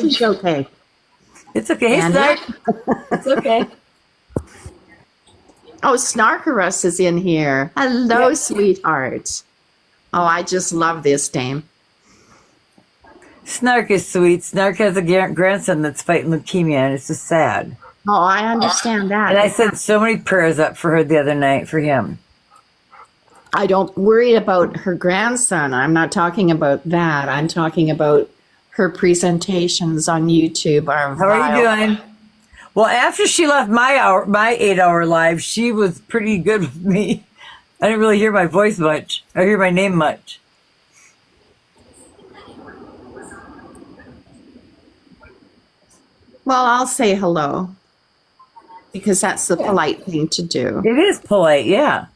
It's okay. It's okay. Hey, Snark. It's okay. Oh, Snarkarus is in here. Hello, sweetheart. Oh, I just love this name. Snark is sweet. Snark has a grandson that's fighting leukemia, and it's just sad. Oh, I understand that. And I sent so many prayers up for her the other night for him. I don't worry about her grandson. I'm not talking about that. I'm talking about her presentations on YouTube. How are you doing? Well, after she left my 8-hour live, she was pretty good with me. I didn't really hear my voice much. I hear my name much. Well, I'll say hello because that's the polite thing to do. It is polite, yeah.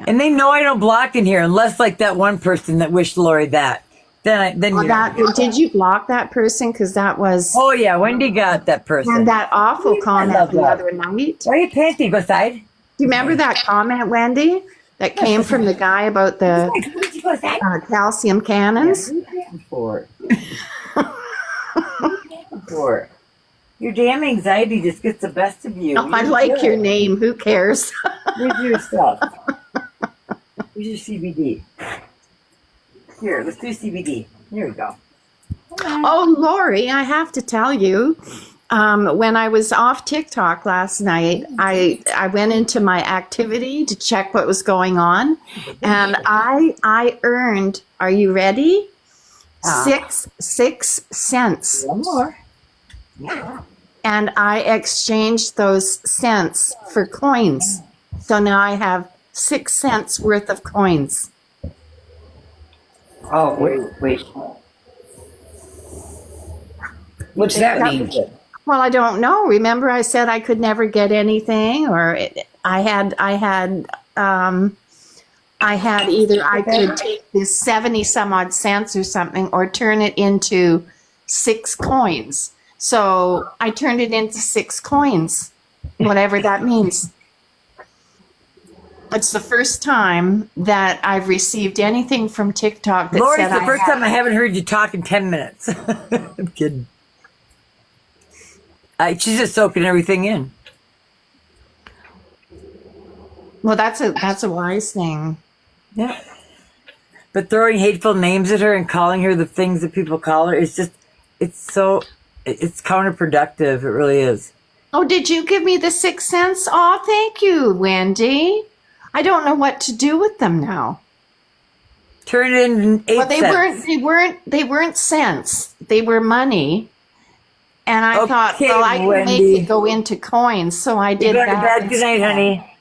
And they know I don't block in here unless like that one person that wished Lori that. Did you block that person? Because that was... Oh, yeah, Wendy got that person. And that awful comment the other night. Why are you panting? Go side. Do you remember that comment, Wendy, that came from the guy about the calcium cannons? Your damn anxiety just gets the best of you. Oh, I like your name. Who cares? Here's your stuff. Here's your CBD. Here, let's do CBD. Here we go. Oh, Lori, I have to tell you, when I was off TikTok last night, I went into my activity to check what was going on, and I earned, are you ready? 6 cents. One more. And I exchanged those cents for coins. So now I have 6 cents worth of coins. Oh, wait. What's that mean? Well, I don't know. Remember, I said I could never get anything, or I had either I could take this 70 some odd cents or something, or turn it into 6 coins. So I turned it into 6 coins, whatever that means. It's the first time that I've received anything from TikTok that Lori, said it's the first time I haven't heard you talk in 10 minutes. I'm kidding. She's just soaking everything in. Well, that's a wise thing. Yeah. But throwing hateful names at her and calling her the things that people call her, it's counterproductive. It really is. Oh, did you give me the 6 cents? Oh, thank you, Wendy. I don't know what to do with them now. Turn it into 8 cents. They weren't cents. They were money. And I thought, well, I can Wendy. make it go into coins, so I did Go to that. bed. Good night, honey.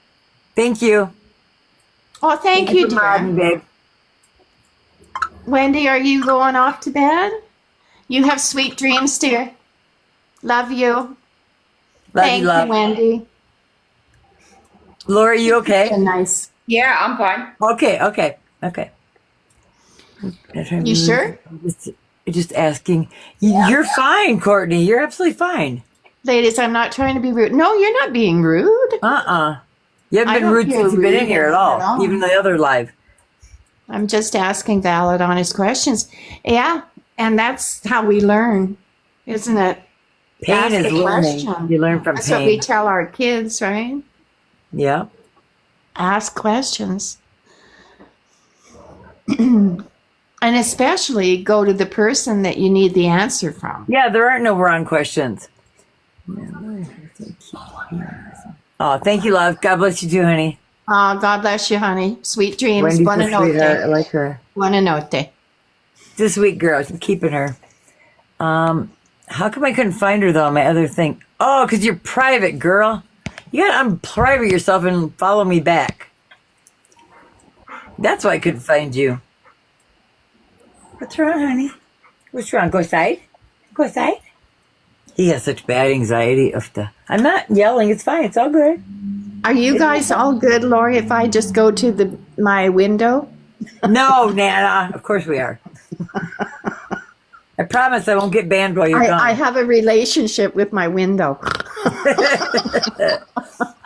Thank you. Oh, thank you, dear. Babe. Wendy, are you going off to bed? You have sweet dreams, dear. Love you. Thank you, Wendy. Laura, you okay? Nice. Yeah, I'm fine. Okay. You sure? Just asking. You're fine, Courtney. You're absolutely fine. Ladies, I'm not trying to be rude. No, you're not being rude. You haven't been rude since you've been in here at all. Even the other live. I'm just asking valid, honest questions. Yeah, and that's how we learn, isn't it? Pain is learning. You learn from pain. That's what we tell our kids, right? Yeah. Ask questions. And especially go to the person that you need the answer from. Yeah, there aren't no wrong questions. Oh, thank you, love. God bless you too, honey. Oh, God bless you, honey. Sweet dreams. Wendy's Buona a sweetheart. I notte. like her. Buona notte. She's a sweet girl. I'm keeping her. How come I couldn't find her, though, on my other thing? Oh, because you're private, girl. You got to unprivate yourself and follow me back. That's why I couldn't find you. What's wrong, honey? What's wrong? Go side? Go side? He has such bad anxiety. I'm not yelling. It's fine. It's all good. Are you guys all good, Lori, if I just go to my window? No, Nana. Of course we are. I promise I won't get banned while you're gone. I have a relationship with my window.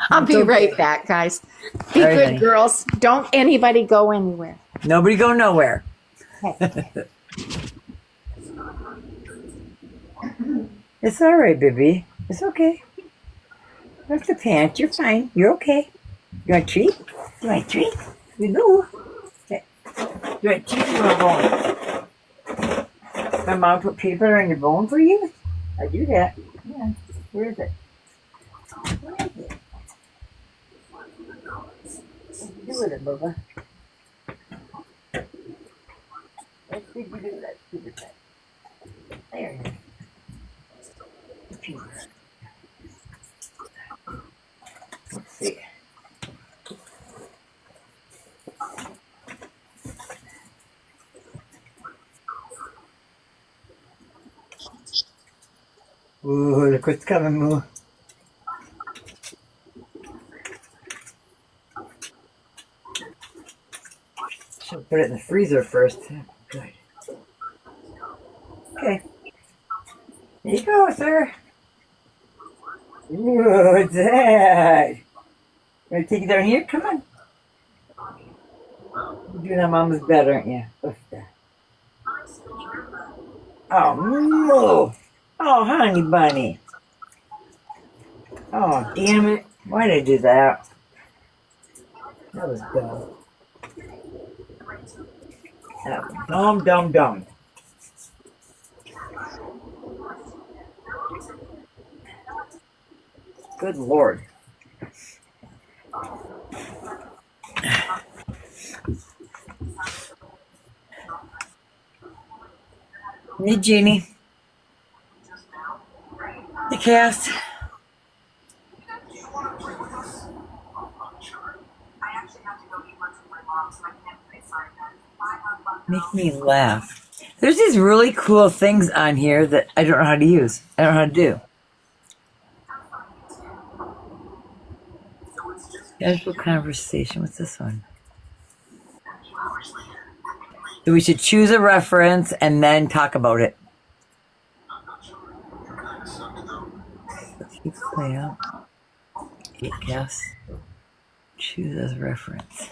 I'll be right back, guys. Be good, honey. Girls. Don't anybody go anywhere. Nobody go nowhere. It's all right, baby. It's okay. That's the pants. You're fine. You're okay. You want a treat? You want a treat? You do. Okay. You want a treat? You want a bone? My mom put peanut butter on your bone for you? I do that. Yeah. Where is it? Where is it? What did you do with it, Bubba? What did you do with that stupid thing? There it is. Peanut butter. Let's see. Ooh, look what's coming, Moo. Should put it in the freezer first. Good. Okay. Here you go, sir. Ooh, what's that? Want to take it down here? Come on. You're doing on Mama's bed, aren't you? What's that? Oh, Moo. Oh, honey bunny. Oh, damn it. Why did I do that? That was dumb. That was dumb, dumb, dumb. Good Lord. Hey, Jeannie. The cast. Make me laugh. There's these really cool things on here that I don't know how to use. I don't know how to do. Casual conversation. What's this one? So we should choose a reference and then talk about it. Let's play out. 8 guess. Choose as reference.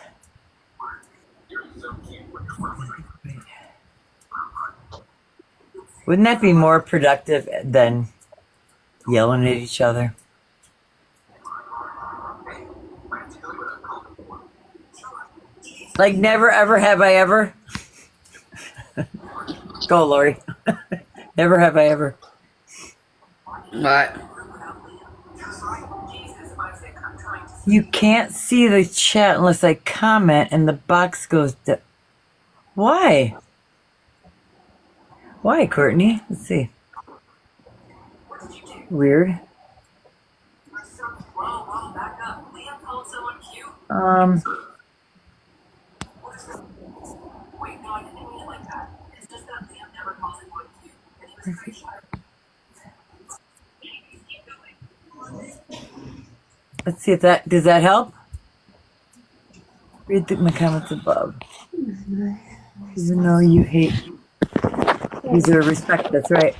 Wouldn't that be more productive than yelling at each other? Like never ever have I ever. Go, Lori. Never have I ever. What? You can't see the chat unless I comment and the box goes to... Why? Why, Courtney? Let's see. Weird. Let's see if that... Does that help? Read my comments above. Even though you hate... You deserve respect. That's right.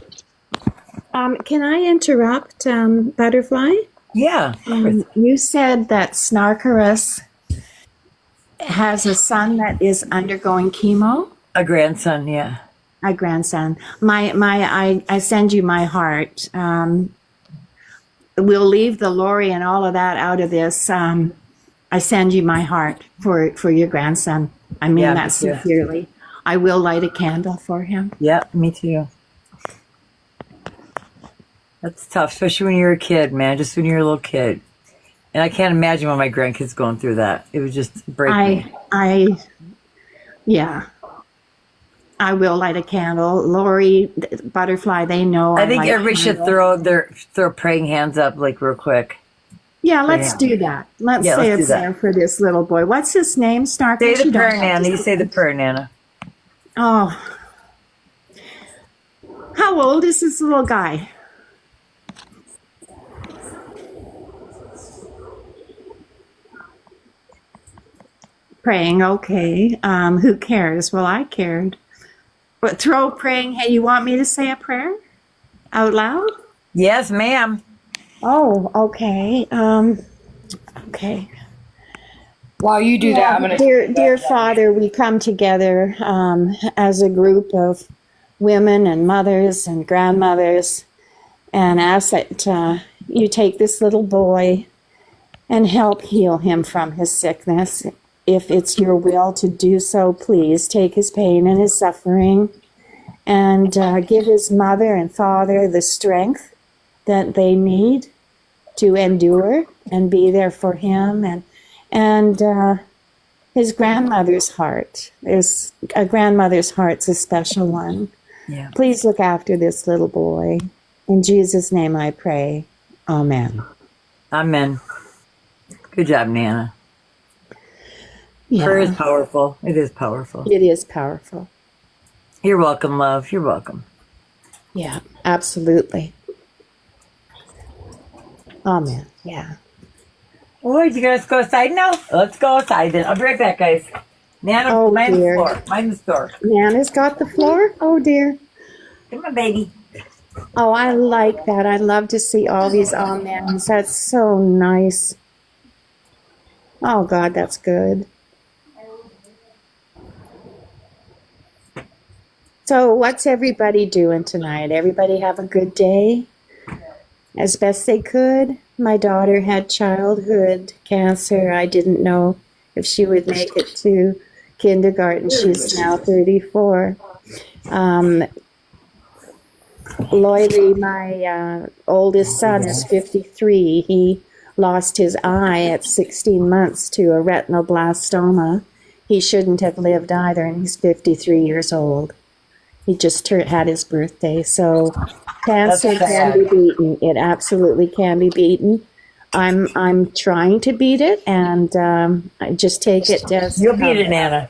Can I interrupt, Butterfly? Yeah. You said that Snarkarus has a son that is undergoing chemo. A grandson, yeah. A grandson. I send you my heart. We'll leave the Lori and all of that out of this. I send you my heart for your grandson. I mean that sincerely. I will light a candle for him. Yep, me too. That's tough, especially when you're a kid, man. Just when you're a little kid. And I can't imagine when my grandkids going through that. It would just break me. Yeah. I will light a candle. Lori, Butterfly, they know. I think everybody should throw praying hands up like real quick. Yeah, let's do that. Let's say a prayer for this little boy. What's his name, Snarky? Say the prayer, Nana. You say the prayer, Nana. Oh. How old is this little guy? Praying, okay. Who cares? Well, I cared. But throw praying. Hey, you want me to say a prayer out loud? Yes, ma'am. Oh, okay. Okay. While you do that, I'm gonna. Dear Father, we come together as a group of women and mothers and grandmothers, and ask that you take this little boy and help heal him from his sickness. If it's your will to do so, please take his pain and his suffering and give his mother and father the strength that they need to endure and be there for him. And his grandmother's heart is a grandmother's heart's a special one. Yeah. Please look after this little boy. In Jesus' name I pray. Amen. Amen. Good job, Nana. Prayer is powerful. It is powerful. It is powerful. You're welcome, love. You're welcome. Yeah, absolutely. Amen. Yeah. Oh, you guys go outside now? Let's go outside then. I'll be right back, guys. Nana, Oh, mind the dear. floor. Mind the store. Nana's got the floor? Oh, dear. Come on, baby. Oh, I like that. I love to see all these amens. That's so nice. Oh, God, that's good. So what's everybody doing tonight? Everybody have a good day? As best they could? My daughter had childhood cancer. I didn't know if she would make it to kindergarten. She's now 34. Loylee, my oldest son, is 53. He lost his eye at 16 months to a retinoblastoma. He shouldn't have lived either, and he's 53 years old. He just had his birthday. So cancer can be beaten. It absolutely can be beaten. I'm trying to beat it, and I just take it as You'll beat it, Nana.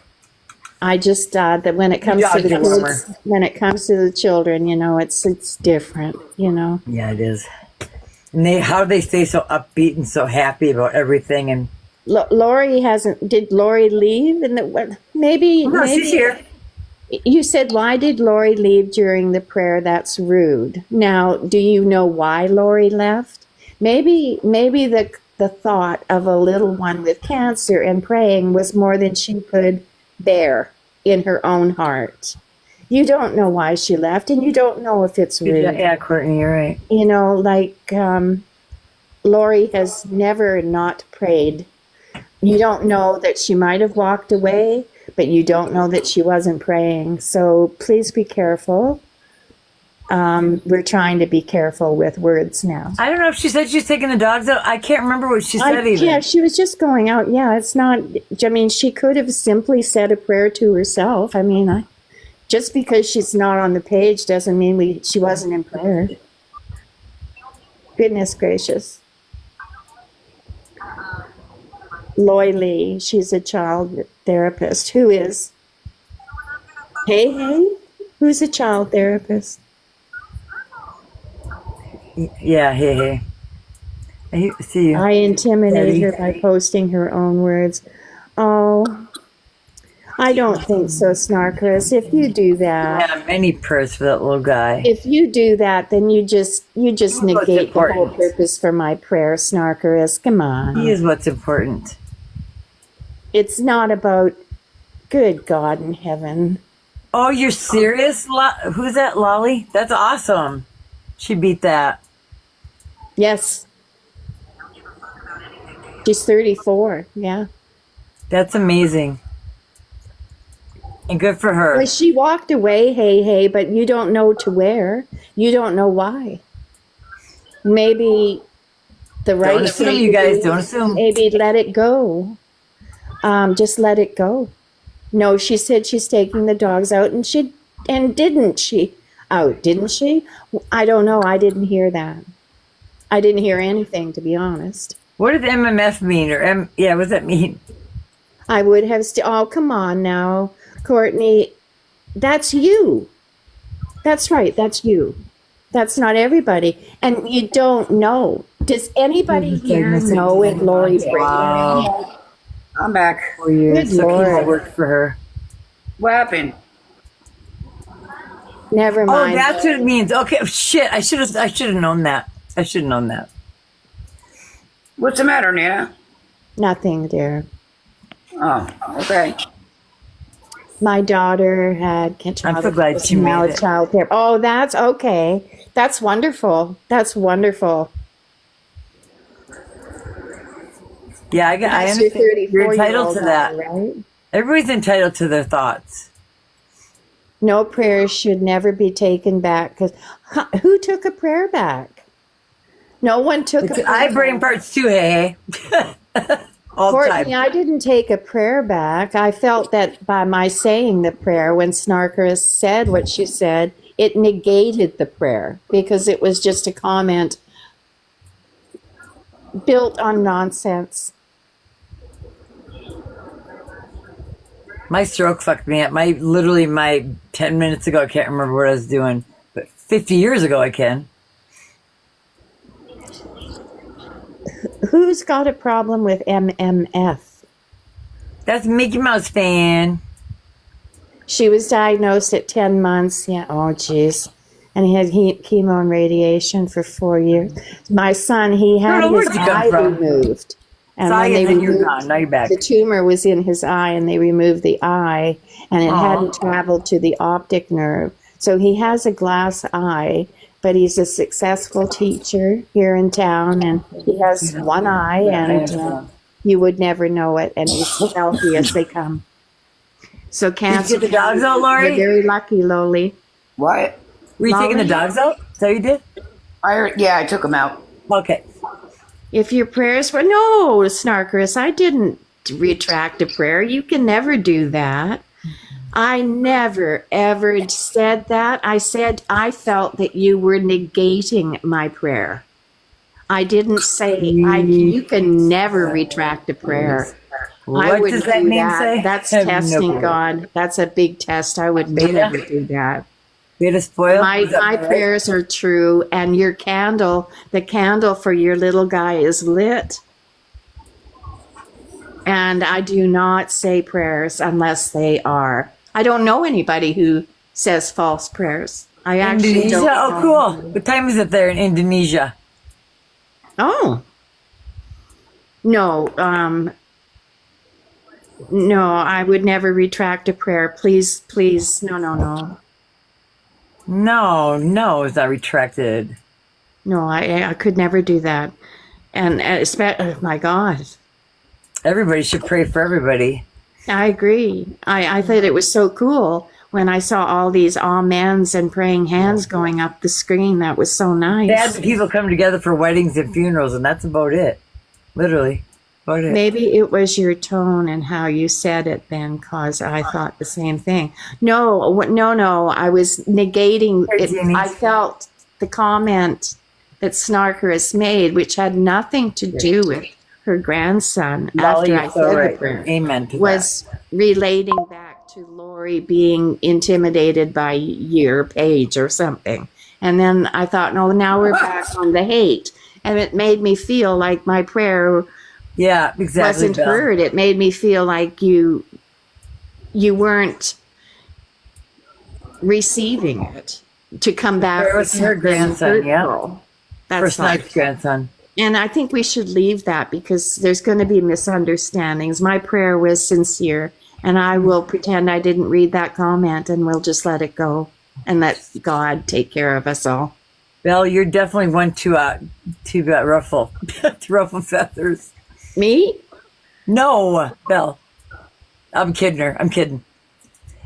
I just that when it comes to the Good job, kids, when it comes to the children, it's different. Yeah, it is. And how do they stay so upbeat and so happy about everything? And Lori hasn't. Did Lori leave? Maybe. no, she's here. You said, why did Lori leave during the prayer? That's rude. Now, do you know why Lori left? Maybe the thought of a little one with cancer and praying was more than she could bear in her own heart. You don't know why she left, and you don't know if it's rude. Yeah, Courtney, you're right. Lori has never not prayed. You don't know that she might have walked away, but you don't know that she wasn't praying. So please be careful. We're trying to be careful with words now. I don't know if she said she's taking the dogs out. I can't remember what she said even. Yeah, she was just going out. Yeah, it's not, she could have simply said a prayer to herself. Just because she's not on the page doesn't mean she wasn't in prayer. Goodness gracious. Loylee, she's a child therapist. Who is? Hey, who's a child therapist? Yeah, hey. I see you. I intimidate Daddy. her by posting her own words. Oh, I don't think so, Snarkers. If you do that, Yeah, many prayers for that little guy. if you do that, then you just negate the whole important. purpose for my prayer, Snarkers. Come on. He is what's important. It's not about good God in heaven. Oh, you're serious? Who's that, Lolly? That's awesome. She beat that. Yes. She's 34. Yeah. That's amazing. And good for her. Well, she walked away, hey, but you don't know to where. You don't know why. Maybe the right Don't assume, you guys. Don't assume. Maybe let it go. Just let it go. No, she said she's taking the dogs out, and didn't she? Out, didn't she? I don't know. I didn't hear that. I didn't hear anything, to be honest. What does MMF mean? What does that mean? I would have oh, come on now, Courtney. That's you. That's right. That's you. That's not everybody. And you don't know. Does anybody here know if Lori's pregnant? Wow. I'm back. 4 years. Good So Lord. Kima worked for her. What happened? Never Oh, mind. that's what it means. Okay, shit. I should have known that. I should have known that. What's the matter, Nana? Nothing, dear. Oh, okay. My daughter had I'm so glad she now made a it. child care. Oh, that's okay. That's wonderful. That's wonderful. Yeah, I That's your understand. You're entitled 34-year-old to that. right? Everybody's entitled to their thoughts. No prayers should never be taken back. Because who took a prayer back? No one took a prayer I brain back. parts too, hey. All the Courtney, time. I didn't take a prayer back. I felt that by my saying the prayer, when Snarkerus said what she said, it negated the prayer because it was just a comment built on nonsense. My stroke fucked me up. Literally my 10 minutes ago, I can't remember what I was doing. But 50 years ago, I can. Who's got a problem with MMF? That's Mickey Mouse fan. She was diagnosed at 10 months. Yeah, oh, geez. And he had chemo and radiation for 4 years. My son, he had know, his where'd you come eye from? removed. And Sorry, when and they then you're removed, gone. Now you're back. the tumor was in his eye, and they removed the eye, and it hadn't traveled to the optic nerve. So he has a glass eye, but he's a successful teacher here in town, and he has one eye, and you would never know it, and he's healthy as they come. So Did you cancer. get the dogs out, You're Lori? very lucky, Loli. What? Were you taking the Lolly? dogs out? Is that what you did? Yeah, I took them out. Okay. If your prayers were no, Snarkerus, I didn't retract a prayer. You can never do that. I never ever said that. I said I felt that you were negating my prayer. I didn't say you can never retract a prayer. I What wouldn't does that do name that. say? That's I have no testing clue. God. That's a big test. I would Beta? never do that. Beta spoil? My Is that my right? prayers are true, and your candle, the candle for your little guy is lit. And I do not say prayers unless they are. I don't know anybody who says false prayers. I actually Indonesia? don't. Oh, cool. What time is it there in Indonesia? Oh. No, no, I would never retract a prayer. Please, please, no, no, no. No, it's not retracted. No, I could never do that. And especially, oh my God. Everybody should pray for everybody. I agree. I thought it was so cool when I saw all these amens and praying hands going up the screen. That was so They had nice. the people come together for weddings and funerals, and that's about it. Literally. About it. Maybe it was your tone and how you said it then, cause I thought the same thing. No, no. I was negating it. Jeannie. I felt the comment that Snarkerus made, which had nothing to do with her grandson Lolly, after I you're said so the right. prayer, Amen to was relating back to Lori being intimidated by your page or something. And then I thought, no, now we're back on the hate. And it made me feel like my prayer that. Yeah, exactly. wasn't Bill. heard. It made me feel like you weren't receiving it to come back It with was her something grandson, yeah. hurtful. For That's all. Snipe's grandson. And I think we should leave that because there's going to be misunderstandings. My prayer was sincere, and I will pretend I didn't read that comment, and we'll just let it go and let God take care of us all. Belle, you're definitely one to ruffle to ruffle feathers. Me? No, Belle. I'm kidding her. I'm kidding.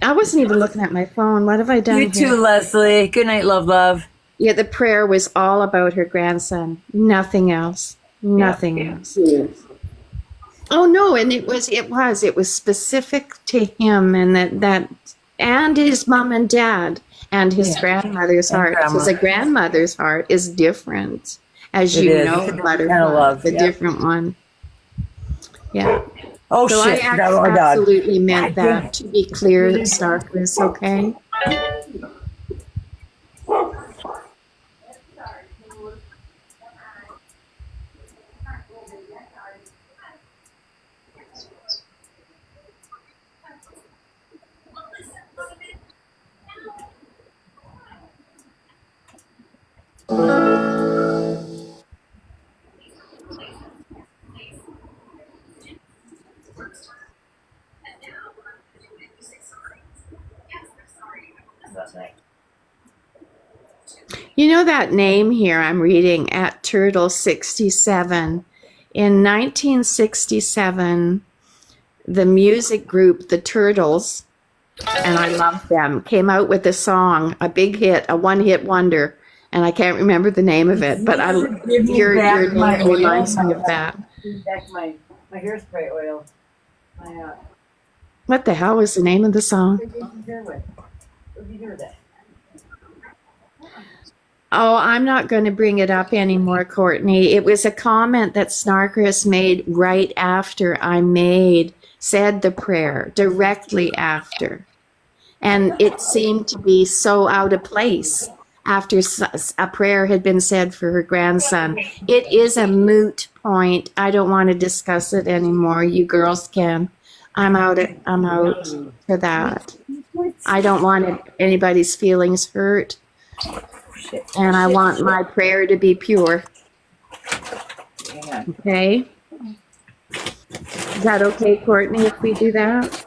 I wasn't even looking at my phone. What have I done You too, here? Leslie. Good night, love. Yeah, the prayer was all about her grandson. Nothing else. Nothing else. Oh no, and it was specific to him and that and his mom and dad and his grandmother's And heart. Because grandma. a grandmother's heart is different, as It you is. know, It's a different Butterfly, kind of love, the yeah. different one. Yeah. Oh So shit! I Forgot about my dog. absolutely meant God damn that. To be clear, Starkness, okay? know that name here I'm reading at Turtle 67. In 1967, the music group The Turtles, and I love them, came out with a song, a big hit, a one-hit wonder, and I can't remember the name of it, but your name reminds me of that. Give me back my hairspray oil. What the hell is the name of the song? What did you do with that? Oh, I'm not going to bring it up anymore, Courtney. It was a comment that Snarkris made right after I said the prayer, directly after. And it seemed to be so out of place after a prayer had been said for her grandson. It is a moot point. I don't want to discuss it anymore. You girls can. I'm out for that. I don't want anybody's feelings hurt. And I want my prayer to be pure. Okay? Is that okay, Courtney, if we do that?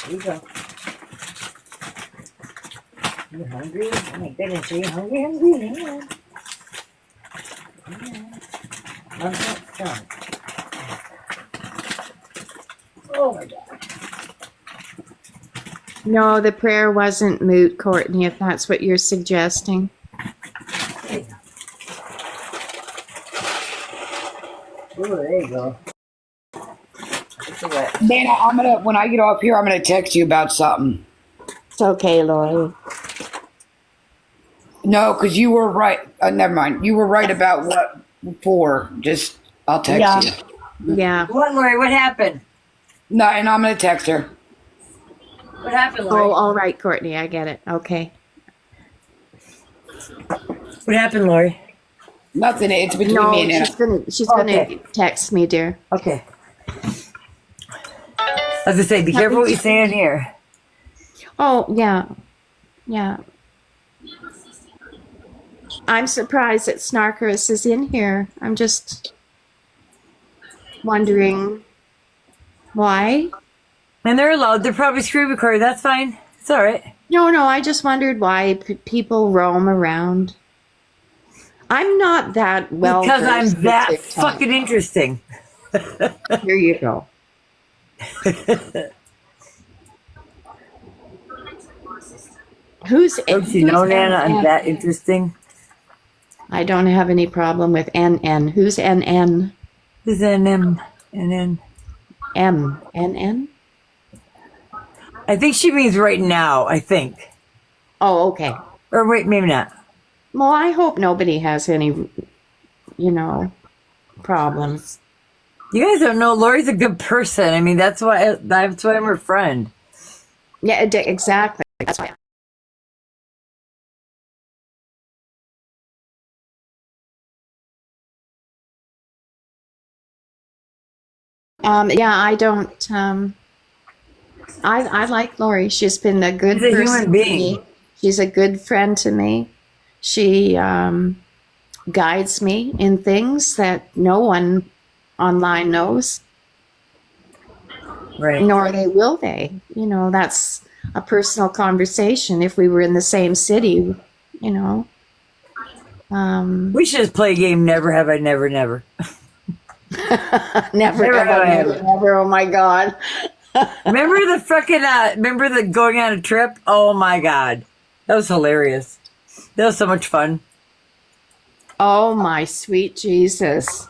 Here you go. You hungry? Oh my goodness, are you hungry? Hang on. Oh my God. No, the prayer wasn't moot, Courtney, if that's what you're suggesting. Oh, there you go. Nana, when I get off here, I'm gonna text you about something. It's okay, Lori. No, because you were right. Never mind. You were right about what for. Just, I'll text you. Yeah. What, Lori? What happened? No, and I'm gonna text her. What happened, Lori? Oh, all right, Courtney, I get it. Okay. What happened, Lori? Nothing. It's between No, me and Nana. she's Okay. gonna text me, dear. Okay. As I say, be careful what you say in here. Oh, yeah. Yeah. I'm surprised that Snarkris is in here. I'm just wondering why. And they're allowed. They're probably screen recorded. That's fine. It's all right. No, I just wondered why people roam around. I'm not that well Because I'm versed with that TikTok. fucking interesting. Here you go. Don't you know, Nana? I'm that interesting. I don't have any problem with NN. Who's NN? Who's NM? NN? NN? I think she means right now, I think. Oh, okay. Or wait, maybe not. Well, I hope nobody has any, problems. You guys don't know Lori's a good person. I mean, that's why I'm her friend. Yeah, exactly. That's why. Yeah, I don't. I like Lori. She's been a good She's a person human to being. me. She's a good friend to me. She guides me in things that no one online knows, Right. nor will they. That's a personal conversation. If we were in the same city, We should just play a game. Never have I, never, never. never, Never ever, have I never, never. Oh my God. Remember the going on a trip? Oh my God. That was hilarious. That was so much fun. Oh my sweet Jesus.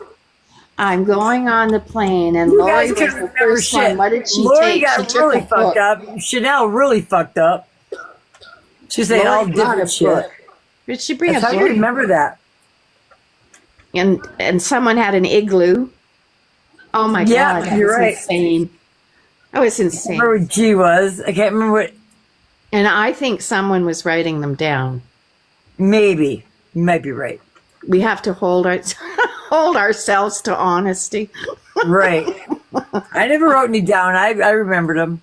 I'm going on the plane and You Lori guys was couldn't the remember first shit. one. What did she Lori take? She got took really a book. fucked up. Chanel really fucked up. She said all Lori brought different a shit. book. Did she bring That's a how you book? remember that. And someone had an igloo. Oh my Yeah, God, that you're was right. insane. That was I insane. remember what G was. I can't remember what. And I think someone was writing them down. Maybe. You might be right. We have to hold ourselves to honesty. Right. I never wrote any down. I remembered them.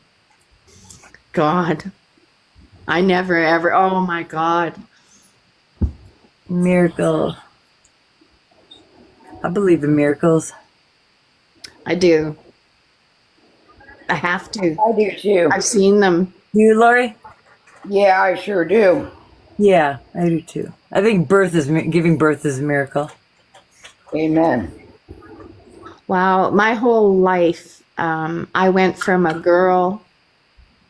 God. I never ever. Oh my God. Miracle. I believe in miracles. I do. I have to. I do too. I've seen them. You, Lori? Yeah, I sure do. Yeah, I do too. I think giving birth is a miracle. Amen. Wow, my whole life, I went from a girl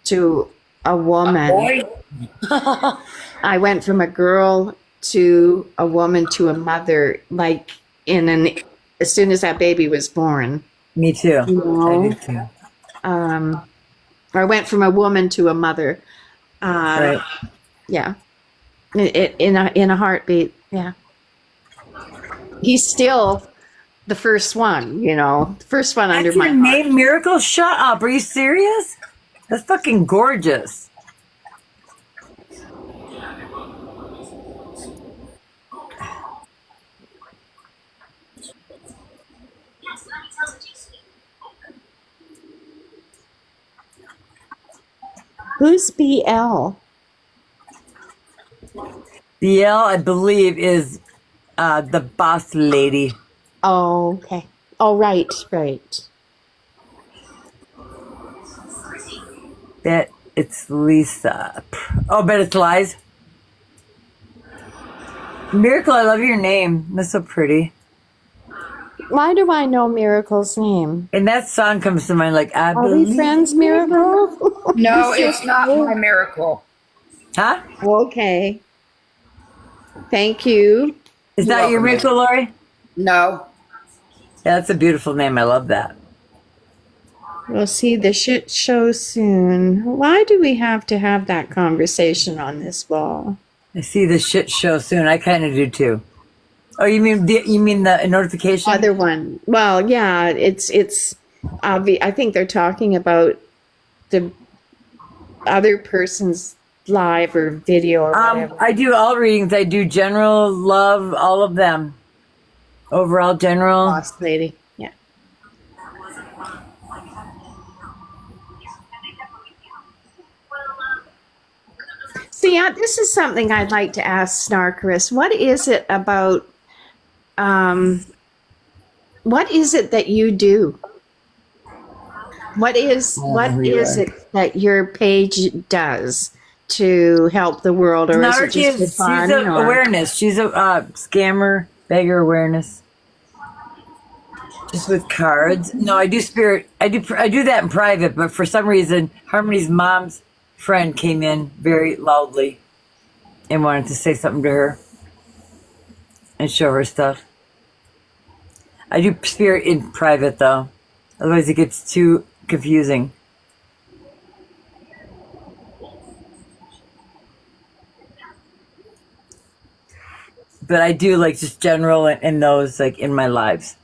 to a woman. Boy, I went from a girl to a woman to a mother, like as soon as that baby was born. Me too. You I do know, too. um, I went from a woman to a mother. Uh, Right. yeah, in a heartbeat. Yeah, he's still the first one. The first one under That's your my heart. name, Miracle? Shut up. Are you serious? That's fucking gorgeous. Who's BL? The L, I believe, is the boss lady. Oh, okay. Oh, right, right. Bet it's Lisa. Oh, bet it's Lies. Miracle, I love your name. That's so pretty. Why do I know Miracle's name? And that song comes to mind like, I Are we believe. friends, Miracle? no, it's not my miracle. Huh? Okay. Thank you. Is You're that your welcome, miracle, Lori? No. Yeah, that's a beautiful name. I love that. We'll see the shit show soon. Why do we have to have that conversation on this wall? I see the shit show soon. I kind of do too. Oh, you mean the notification? Other one. Well, yeah, it's obvious. I think they're talking about the other person's live or video or whatever. I do all readings. I do general, love, all of them. Overall, general. Boss lady. Yeah. See, this is something I'd like to ask Snarkerous. What is it that you do? What is it that your page does to help the world, or is it Narky just for is she's fun? a Or awareness. She's a scammer, beggar awareness. Just with cards. No, I do spirit. I do that in private, but for some reason, Harmony's mom's friend came in very loudly and wanted to say something to her and show her stuff. I do spirit in private though, otherwise it gets too confusing. But I do like just general and those like in my lives.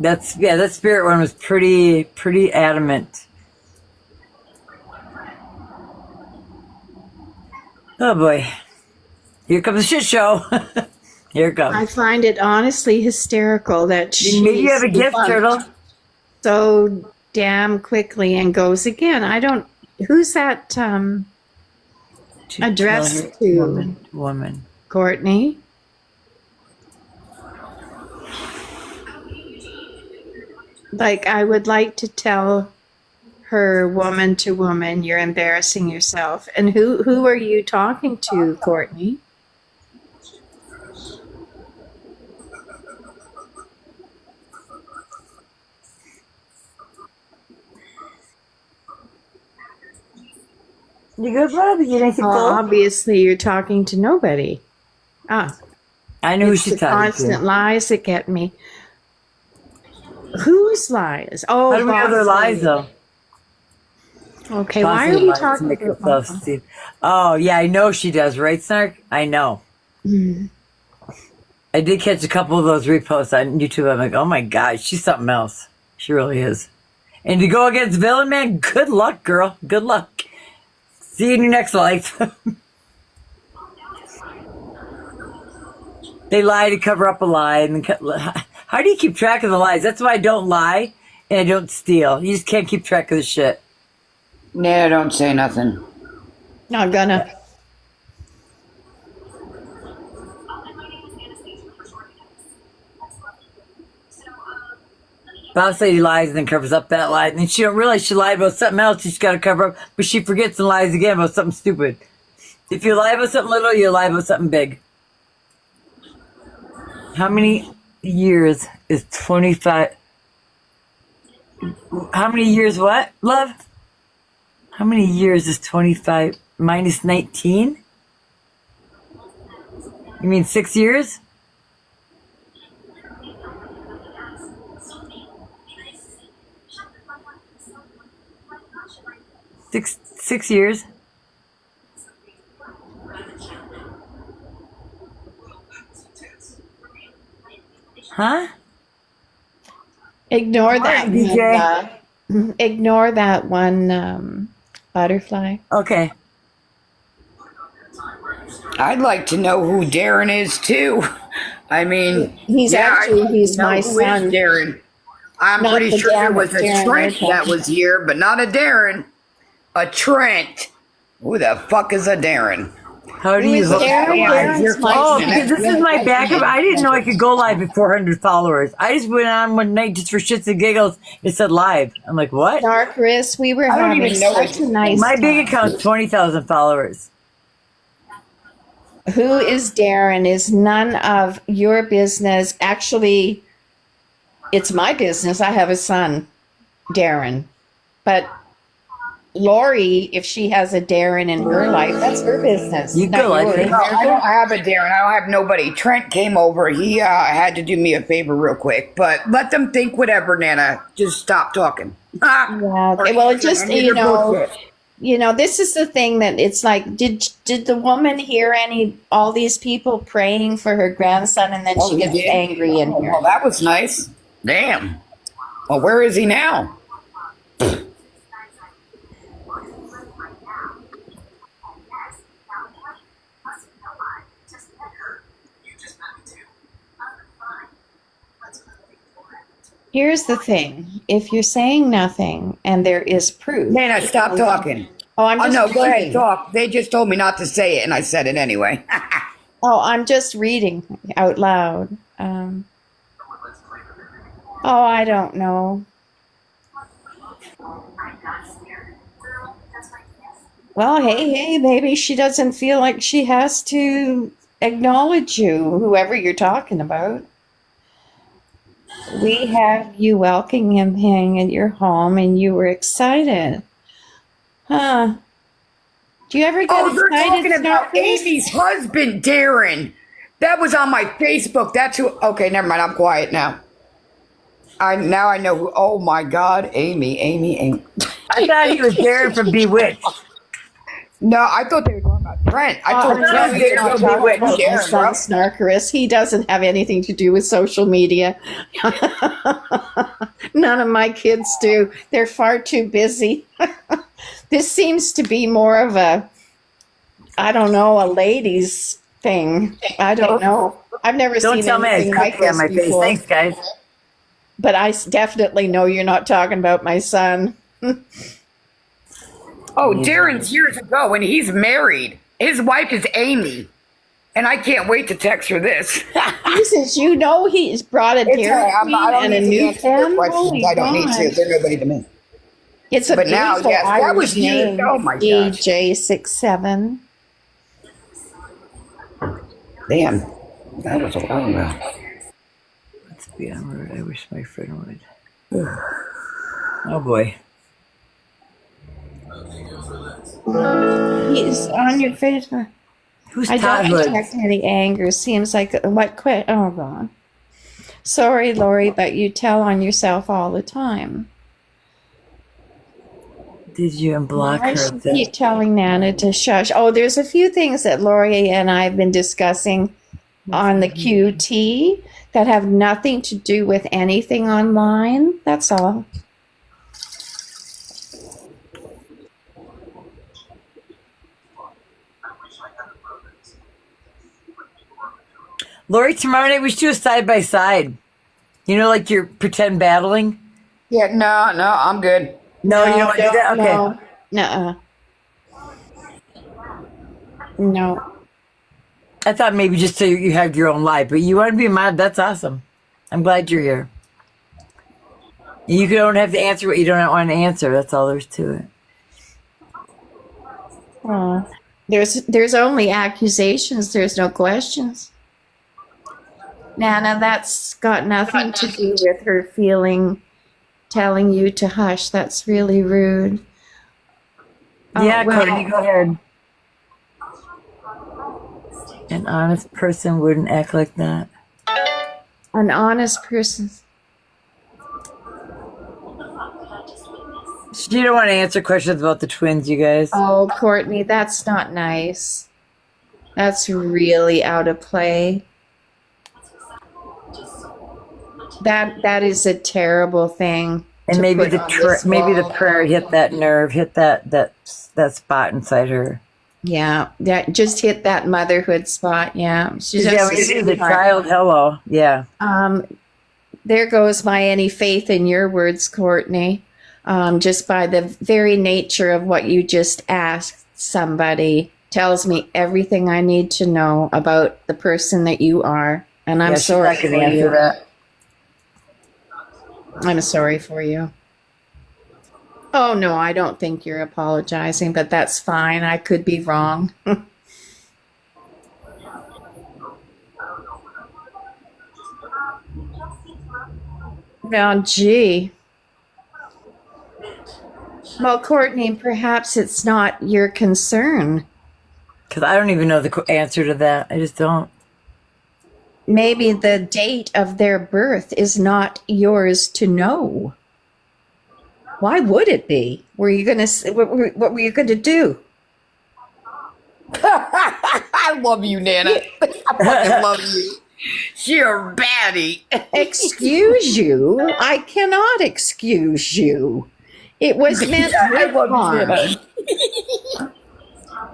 That spirit one was pretty adamant. Oh boy. Here comes the shit show. Here it I comes. find it honestly hysterical that Maybe you she's have a gift, debunked Turtle. so damn quickly and goes again. I don't. Who's that To addressed tell her to? woman. Courtney? Like, I would like to tell her, woman to woman, you're embarrassing yourself. And who are you talking to, Courtney? You good, Bob? You anything Well, cool? obviously, you're talking to nobody. Ah, I know who it's she's the talking constant to. lies that get me. Whose lies? Oh, How do we know their boss lies lady. though? Okay, why are Bossy we lies to talking make about themselves Mama? seem. Oh yeah, I know she does, right, Snark? I know. Hmm. I did catch a couple of those reposts on YouTube. I'm like, oh my god, she's something else. She really is. And to go against Villain Man, good luck, girl. Good luck. See you in your next life. They lie to cover up a lie. How do you keep track of the lies? That's why I don't lie and I don't steal. You just can't keep track of the shit. Nah, don't say nothing. Not gonna. Boss lady lies and then covers up that lie. And then she don't realize she lied about something else she's got to cover up, but she forgets and lies again about something stupid. If you lie about something little, you lie about something big. How many years is 25? How many years what, love? How many years is 25 minus 19? You mean 6 years? Six years? Huh? Ignore that DJ. one. Ignore that one, butterfly. Okay. I'd like to know who Darrin is too. I mean, He's he's my son. Darrin. I'm Not pretty the sure there was a Darrin Trent we're that talking was here, but not a Darrin. A Trent. Who the fuck is a Darrin? How do Who you is hook Darrin? Yeah, Darrin's you're my Oh, fucking because son. this is my backup. I didn't know I could go live with 400 followers. I just went on one night just for shits and giggles. It said live. I'm like, what? Darkris, we were I don't having even know such it. a nice My big time. account's 20,000 followers. Who is Darrin is none of your business. Actually, it's my business. I have a son, Darrin. But Lori, if she has a Darrin in her life, that's her business. You not go, I yours. think. No, I don't have a Darrin. I don't have nobody. Trent came over. He had to do me a favor real quick, but let them think whatever, Nana. Just stop talking. Yeah. Okay. Well, it just this is the thing that it's like. Did the woman hear all these people praying for her grandson, and then she gets angry in here? Well, that was nice. Damn. Well, where is he now? Here's the thing: if you're saying nothing and there is proof, Nana, stop talking. oh, I'm Oh, just no, go ahead, reading. talk. They just told me not to say it, and I said it anyway. Oh, I'm just reading out loud. Oh, I don't know. Well, hey, maybe she doesn't feel like she has to acknowledge you, whoever you're talking about. We have you welcoming him at your home, and you were excited. Huh? Do you ever get Oh, they're excited? talking about Darkris? Amy's husband, Darrin. That was on my Facebook. That's who. Okay, never mind. I'm quiet now. Now I know who. Oh my God, Amy. I thought he was Darrin from Bewitched. No, I thought they were talking about Trent. I told I'm Trent they not were talking going to about be my Darrin, son, bro. Snarkerus. He doesn't have anything to do with social media. None of my kids do. They're far too busy. This seems to be more of a, I don't know, a ladies thing. I don't know. I've never Don't seen tell me I anything like cookie on this my face. before. Thanks, guys. But I definitely know you're not talking about my son. Oh, Darren's years ago, and he's married. His wife is Amy. And I can't wait to text her this. Jesus, he's brought a It's Dairy all right. Queen I don't and a need to new answer your pen. questions. Holy I don't need to. gosh. They're nobody to me. It's a But now, beautiful yes, that Irish was years. name, Oh my gosh. DJ67. Damn. That was a while ago. Let's be on. I wish my friend would. Oh boy. He's on your Facebook. Who's I Todd don't Hood? detect any anger. Seems like what quit. Oh God. Sorry, Lori, but you tell on yourself all the time. Did you unblock I her? should keep telling Nana to shush. Oh, there's a few things that Lori and I have been discussing on the QT that have nothing to do with anything online. That's all. Lori, tomorrow night we should do a side by side. You know, like you're pretend battling. Yeah, no, I'm good. No, you don't want to do that. Okay. No. No. I thought maybe just so you have your own life, but you want to be mad. That's awesome. I'm glad you're here. You don't have to answer what you don't want to answer. That's all there's to it. There's only accusations. There's no questions. Nana, that's got nothing to do with her telling you to hush. That's really rude. Yeah, well- Courtney, go ahead. An honest person wouldn't act like that. An honest person. You don't want to answer questions about the twins, you guys. Oh, Courtney, that's not nice. That's really out of play. That is a terrible thing. And to maybe put on this maybe the wall. prayer hit that nerve, hit that spot inside her. Yeah, that just hit that motherhood spot. Yeah, she's Yeah, just we do the child. Hello, yeah. There goes my any faith in your words, Courtney. Just by the very nature of what you just asked somebody tells me everything I need to know about the person that you are. And I'm sorry for you. That. I'm sorry for you. Oh, no, I don't think you're apologizing, but that's fine. I could be wrong. Now, gee. Well, Courtney, perhaps it's not your concern. Because I don't even know the answer to that. I just don't. Maybe the date of their birth is not yours to know. Why would it be? What were you going to do? I love you, Nana. I fucking love you. You're a baddie. Excuse you? I cannot excuse you. It was meant with harm.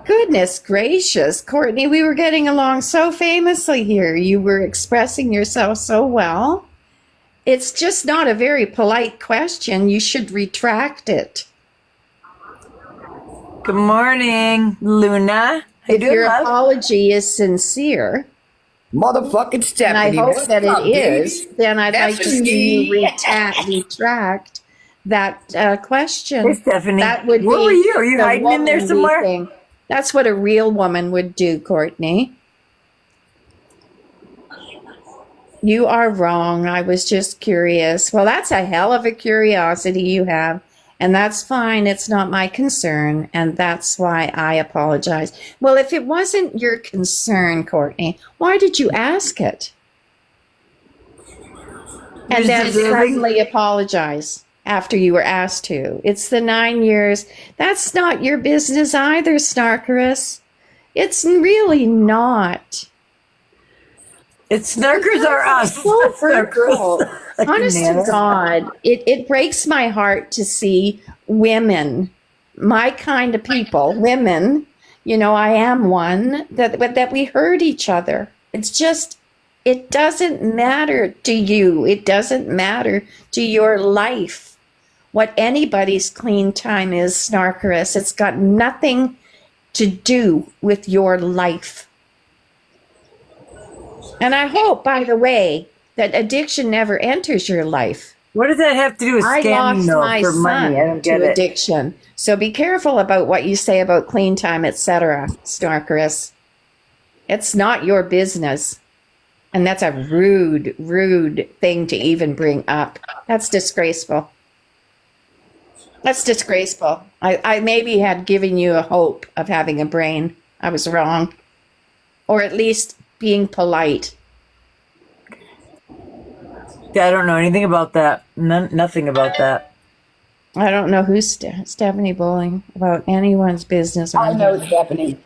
Goodness gracious, Courtney, we were getting along so famously here. You were expressing yourself so well. It's just not a very polite question. You should retract it. Good morning, Luna. How you If doing, your love? apology is sincere, Motherfucking and Stephanie. I hope that What's it up, is, baby? then I'd like to see Stephanie. you retract that question. Hey, Stephanie. That would Where be were you? Are you the hiding in there womanly somewhere? thing. That's what a real woman would do, Courtney. You are wrong. I was just curious. Well, that's a hell of a curiosity you have. And that's fine. It's not my concern. And that's why I apologize. Well, if it wasn't your concern, Courtney, why did you ask it? And then suddenly apologize after you were asked to. It's the 9 years. That's not your business either, Snarkerus. It's really not. It's snarkers are us. So hurtful. Like Honest to Nana. God, it breaks my heart to see women, my kind of people, women, you know, I am one, that we hurt each other. It's just, it doesn't matter to you. It doesn't matter to your life what anybody's clean time is, Snarkerus. It's got nothing to do with your life. And I hope, by the way, that addiction never enters your life. What does that have to do with I scamming lost though my for money? I don't son get to it. addiction. So be careful about what you say about clean time, etc., Snarkerus. It's not your business. And that's a rude, rude thing to even bring up. That's disgraceful. That's disgraceful. I maybe had given you a hope of having a brain. I was wrong. Or at least being polite. Yeah, I don't know anything about that. Nothing about that. I don't know who's Stephanie Bowling about anyone's business. I know Stephanie.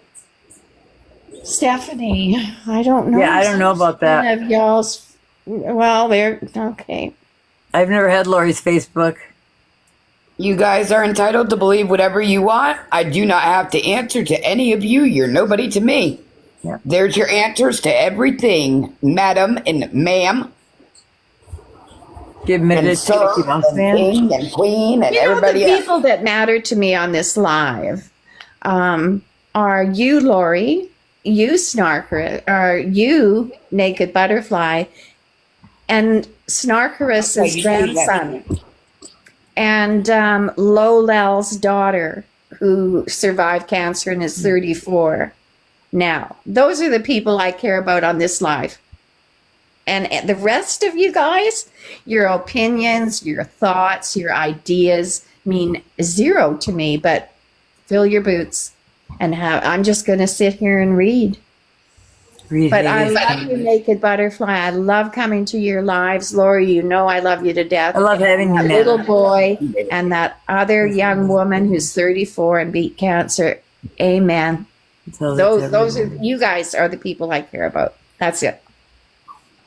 Stephanie, I don't know. Yeah, I don't know about that. None of y'all's. Well, they're okay. I've never had Lori's Facebook. You guys are entitled to believe whatever you want. I do not have to answer to any of you. You're nobody to me. Yeah. There's your answers to everything, madam and ma'am, Give me and this sir, and king, and queen, and You know, everybody the else. people that matter to me on this live are you, Lori, you, Snarker, or you, Naked Butterfly, and Snarkerus's Okay, you say that. grandson. and Lolel's daughter, who survived cancer and is 34 now. Those are the people I care about on this live. And the rest of you guys, your opinions, your thoughts, your ideas mean zero to me, but fill your boots and I'm just going to sit here and read. But I love you, Naked Butterfly. I love coming to your lives. Lori, you know I love you to death. I love having you, That man. little boy and that other young woman who's 34 and beat cancer. Amen. Those are, you guys are the people I care about. That's it.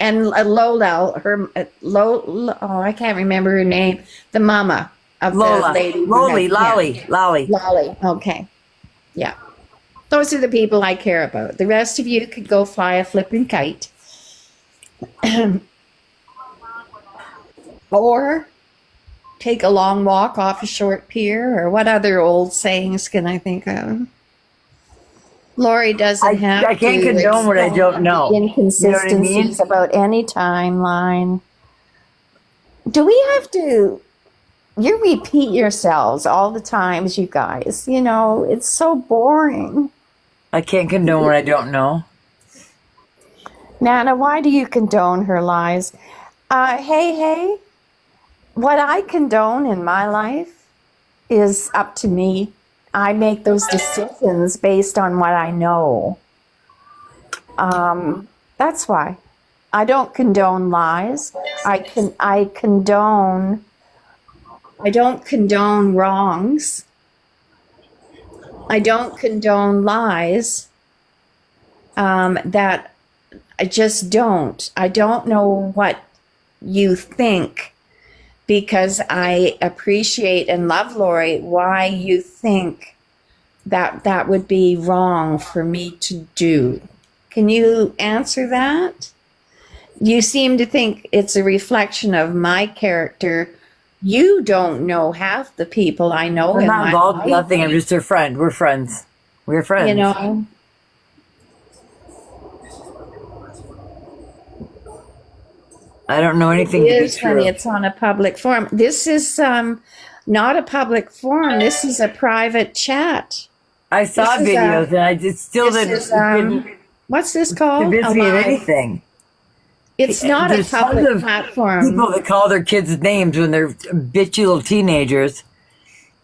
And Lola, I can't remember her name. The mama of Lola. the lady. Lolly. Okay. Yeah. Those are the people I care about. The rest of you could go fly a flipping kite. Or take a long walk off a short pier, or what other old sayings can I think of? Lori doesn't have I can't condone what I don't know. Inconsistencies about any timeline. Do we have to? You repeat yourselves all the times, you guys. You know, it's so boring. I can't condone what I don't know. Nana, why do you condone her lies? Hey, what I condone in my life is up to me. I make those decisions based on what I know. That's why. I don't condone lies. I don't condone wrongs. I don't condone lies. That I just don't. I don't know what you think, because I appreciate and love Lori, why you think that that would be wrong for me to do. Can you answer that? You seem to think it's a reflection of my character. You don't know half the people I know. I'm in not my involved in life. nothing. I'm just her friend. We're friends. We're friends. You know. I don't know anything to be It is true. funny. It's on a public forum. This is not a public forum. This is a private chat. I saw this is videos and I just still didn't What's this called? convince me of Alive. anything. It's not a There's tons public of platform. People that call their kids names when they're bitchy little teenagers.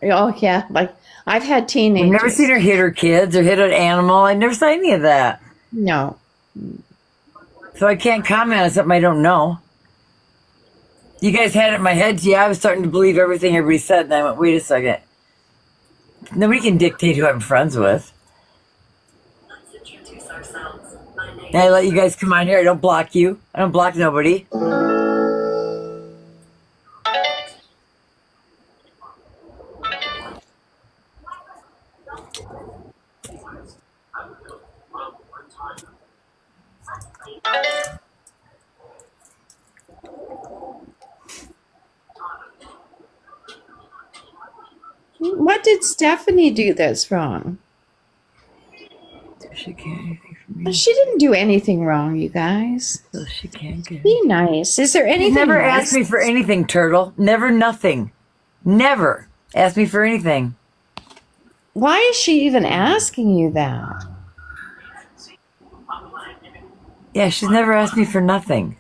Oh yeah, like I've had teenagers. I've never seen her hit her kids or hit an animal. I never saw any of that. No. So I can't comment on something I don't know. You guys had it in my head. Yeah, I was starting to believe everything everybody said. And I went, wait a second. Nobody can dictate who I'm friends with. And I let you guys come on here. I don't block you. I don't block nobody. What did Stephanie do that's wrong? She can't anything from me. She didn't do anything wrong, you guys. So she can't get Be nice. Is there anything? You never nice? asked me for anything, Turtle. Never nothing. Never asked me for anything. Why is she even asking you that? Yeah, she's never asked me for nothing.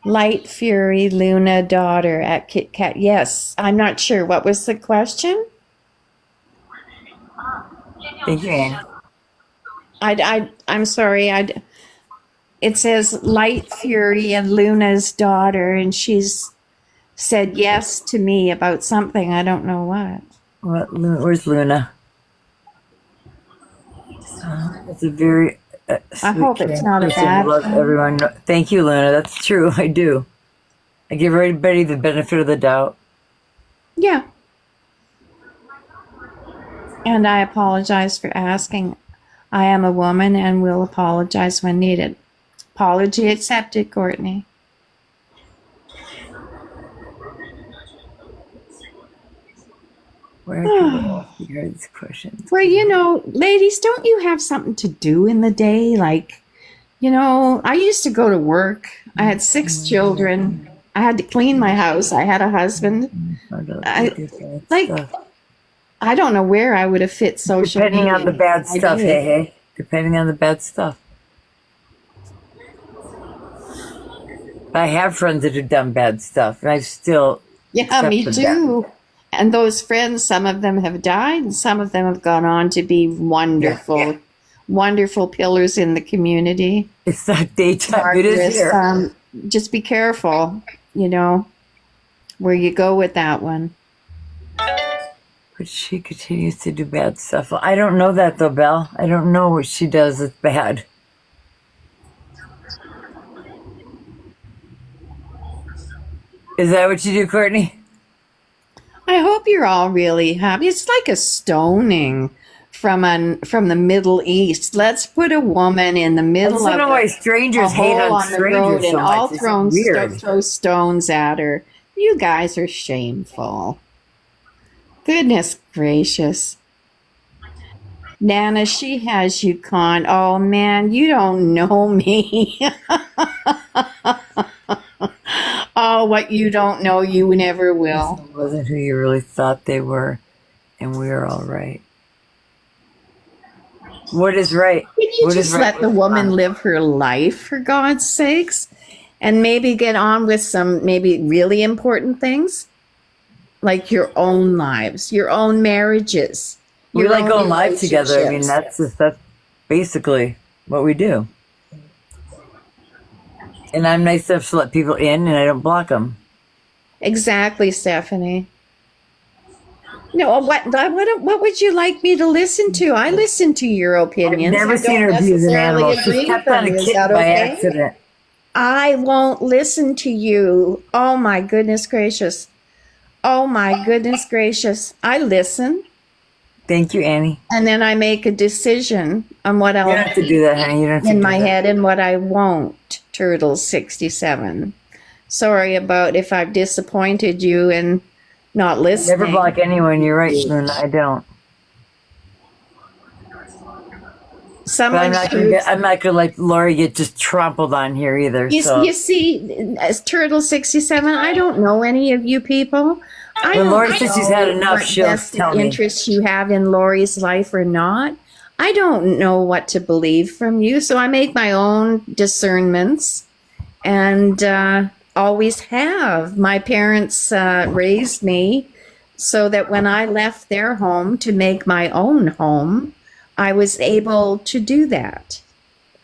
Light Fury Luna daughter at Kit Kat. Yes, I'm not sure. What was the question? Thank you, Anne. I'm sorry. It says Light Fury and Luna's daughter, and she's said yes to me about something. I don't know what. What? Where's Luna? It's a very I hope sweet it's not a person. bad Love thing. everyone. Thank you, Luna. That's true. I do. I give everybody the benefit of the doubt. Yeah. And I apologize for asking. I am a woman and will apologize when needed. Apology accepted, Courtney. Where can I hear these questions? Well, you know, ladies, don't you have something to do in the day? Like, you know, I used to go to work. I had 6 children. I had to clean my house. I had a husband. Like, I don't know where I would have fit social Depending media. on the bad I stuff, did. hey. Depending on the bad stuff. I have friends that have done bad stuff, and I've still Yeah, me accepted that. too. And those friends, some of them have died, and some of them have gone on to be wonderful, wonderful pillars in the community. It's not daytime. It is Marcus, here. just be careful, where you go with that one. But she continues to do bad stuff. Well, I don't know that though, Belle. I don't know what she does that's bad. Is that what you do, Courtney? I hope you're all really happy. It's like a stoning from the Middle East. Let's put a woman in the I middle just of don't know why strangers a hate hole on on the road strangers so and all much. It's weird. throw stones at her. You guys are shameful. Goodness gracious. Nana, she has you con. Oh man, you don't know me. Oh, what you don't know, you never will. It wasn't who you really thought they were, and we're all right. What is right? Can you What is just right let the with woman fun? live her life, for God's sakes? And maybe get on with some maybe really important things? Like your own lives, your own marriages. We Your like own going live together. I mean, relationships. that's basically what we do. And I'm nice enough to let people in, and I don't block them. Exactly, Stephanie. No, what would you like me to listen to? I listen to your opinions. Never I seen don't her abuse an necessarily animal. She agree stepped with on a them. Is kitten that by okay? accident. I won't listen to you. Oh my goodness gracious. Oh my goodness gracious. I listen Thank you, Annie. and then I make a decision on what You don't I'll have to do that, honey. You don't have to in do my that. head and what I won't. Turtle 67. Sorry about if I've disappointed you and not listening. Never block anyone. You're right, Moon. I don't. But Someone I'm not gonna let Lori get just trampled on here either. So you see, as Turtle 67, I don't know any of you people. I when don't Lori says she's had know enough, what she'll vested tell me. interests you have in Lori's life or not. I don't know what to believe from you, so I make my own discernments and always have. My parents raised me so that when I left their home to make my own home, I was able to do that.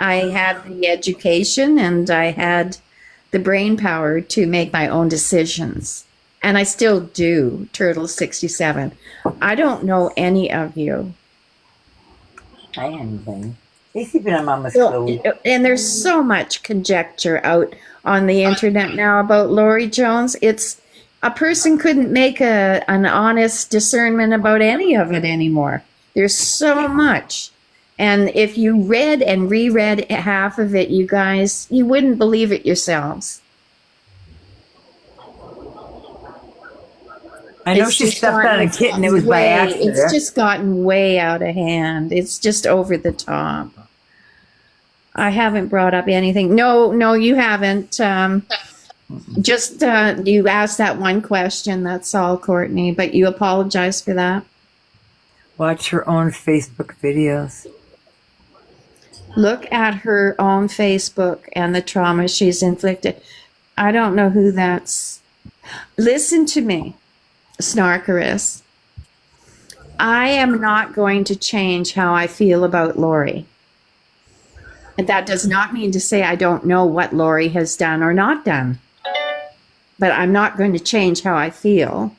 I had the education and I had the brain power to make my own decisions. And I still do, Turtle 67. I don't know any of you. I anything. They sleeping on Mama's Well, clothes. and there's so much conjecture out on the internet now about Lori Jones. It's a person couldn't make an honest discernment about any of it anymore. There's so much. And if you read and reread half of it, you guys, you wouldn't believe it yourselves. I know It's she just stepped on a gotten kitten. It was by way- accident. It's just gotten way out of hand. It's just over the top. I haven't brought up anything. No, you haven't. Just you asked that one question. That's all, Courtney. But you apologize for that. Watch her own Facebook videos. Look at her own Facebook and the trauma she's inflicted. I don't know who that's. Listen to me, Snarkerous. I am not going to change how I feel about Lori. And that does not mean to say I don't know what Lori has done or not done. But I'm not going to change how I feel.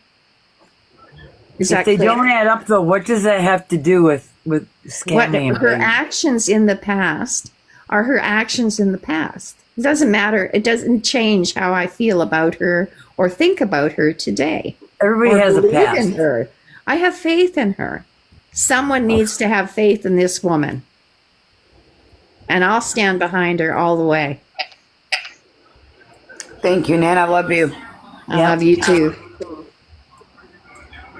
Is If that they clear? don't add up, though, what does that have to do with What scamming? her actions in the past are her actions in the past. It doesn't matter. It doesn't change how I feel about her or think about her today. Everybody Or has a believe in past. her. I have faith in her. Someone needs to have faith in this woman. And I'll stand behind her all the way. Thank you, Nan. I love you. I love you too.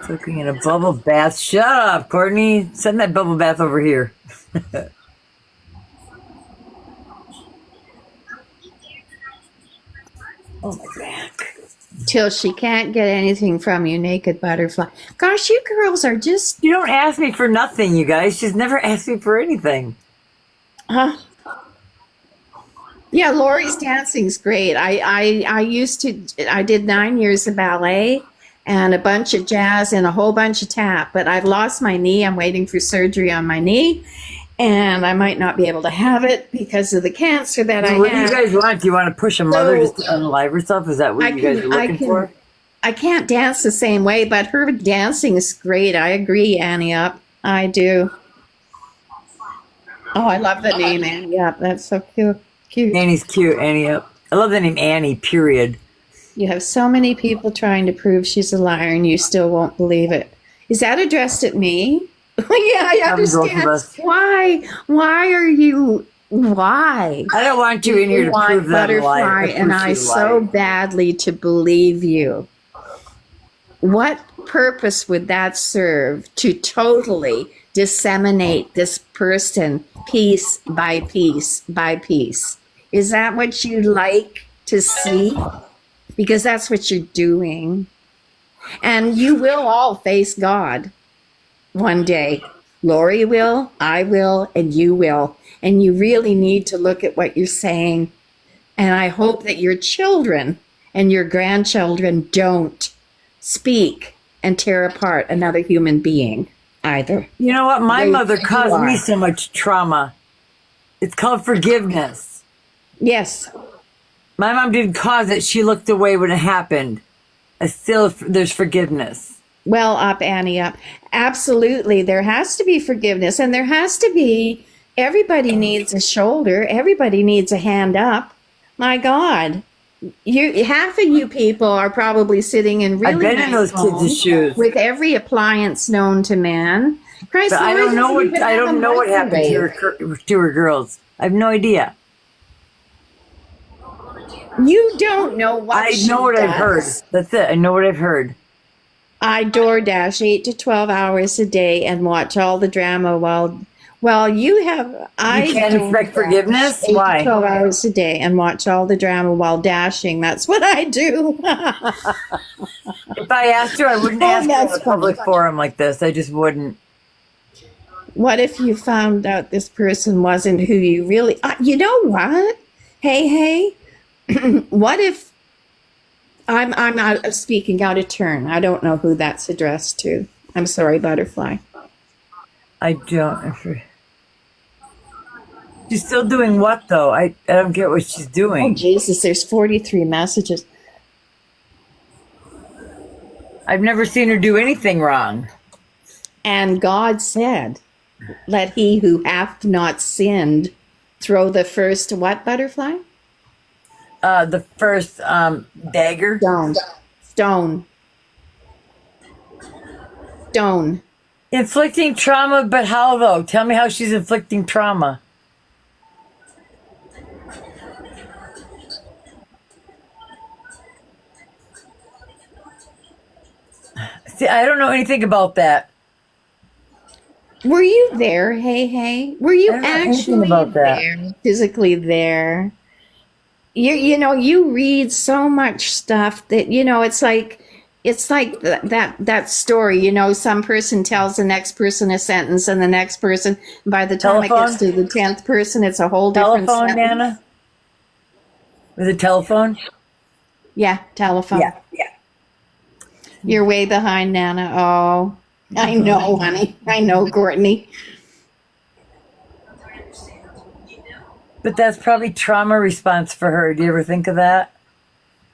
Soaking in a bubble bath. Shut up, Courtney. Send that bubble bath over here. Oh, my back. till she can't get anything from you, naked butterfly. Gosh, you girls are just, You don't ask me for nothing, you guys. She's never asked me for anything. huh? Yeah, Lori's dancing's great. I did 9 years of ballet and a bunch of jazz and a whole bunch of tap, but I've lost my knee. I'm waiting for surgery on my knee, and I might not be able to have it because of the cancer that I What do you have. guys want? Do you want to push a mother just to unalive herself? Is that what I you guys are can, I looking can, for? I can't dance the same way, but her dancing is great. I agree, Annie Up. I do. Oh, I love the name Annie Up. That's so cute. Cute. Annie's cute. Annie up. I love the name Annie, period. You have so many people trying to prove she's a liar, and you still won't believe it. Is that addressed at me? Yeah, I Probably both of understand. us. Why? Why are you? Why? I don't want you in here to want prove that I'm a liar. butterfly, and I she's a so liar. badly to believe you. What purpose would that serve to totally disseminate this person piece by piece by piece? Is that what you'd like to see? Because that's what you're doing. And you will all face God one day. Lori will, I will, and you will. And you really need to look at what you're saying. And I hope that your children and your grandchildren don't speak and tear apart another human being either. You know what? My They- mother you caused me are. so much trauma. It's called forgiveness. Yes. My mom didn't cause it. She looked away when it happened. There's forgiveness. Well, up, Annie, up. Absolutely. There has to be forgiveness, and there has to be, everybody needs a shoulder. Everybody needs a hand up. My God. Half of you people are probably sitting in really I've been in nice those kids' homes shoes. with every appliance known to man. Christ, But I Lord don't know doesn't what even I have don't a know what happened microwave. to her girls. I have no idea. You don't know what I she know what I've heard. does. That's it. I know what I've heard. I DoorDash 8 to 12 hours a day and watch all the drama while you have. I You can't expect DoorDash forgiveness? 8 Why? to 12 hours a day and watch all the drama while dashing. That's what I do. If I asked her, I wouldn't Oh, ask her in that's a public funny. forum like this. I just wouldn't. What if you found out this person wasn't who you really? You know what? Hey. What if I'm not speaking out of turn? I don't know who that's addressed to. I'm sorry, butterfly. I don't. She's still doing what though? I don't get what she's Oh doing. Jesus, there's 43 messages. I've never seen her do anything wrong. And God said, "Let he who hath not sinned throw the first what, butterfly? The first dagger. Stone. Inflicting trauma, but how though? Tell me how she's inflicting trauma. See, I don't know anything about that. Were you there? Hey. Were you I don't know anything actually about that. there? Physically there? You read so much stuff that it's like that story. Some person tells the next person a sentence, and the next person, by the time it gets to the 10th person, it's a whole different Telephone, sentence. Nana? With a telephone? Yeah, telephone. Yeah. You're way behind, Nana. Oh, I know, honey. I know, Courtney. But that's probably trauma response for her. Do you ever think of that?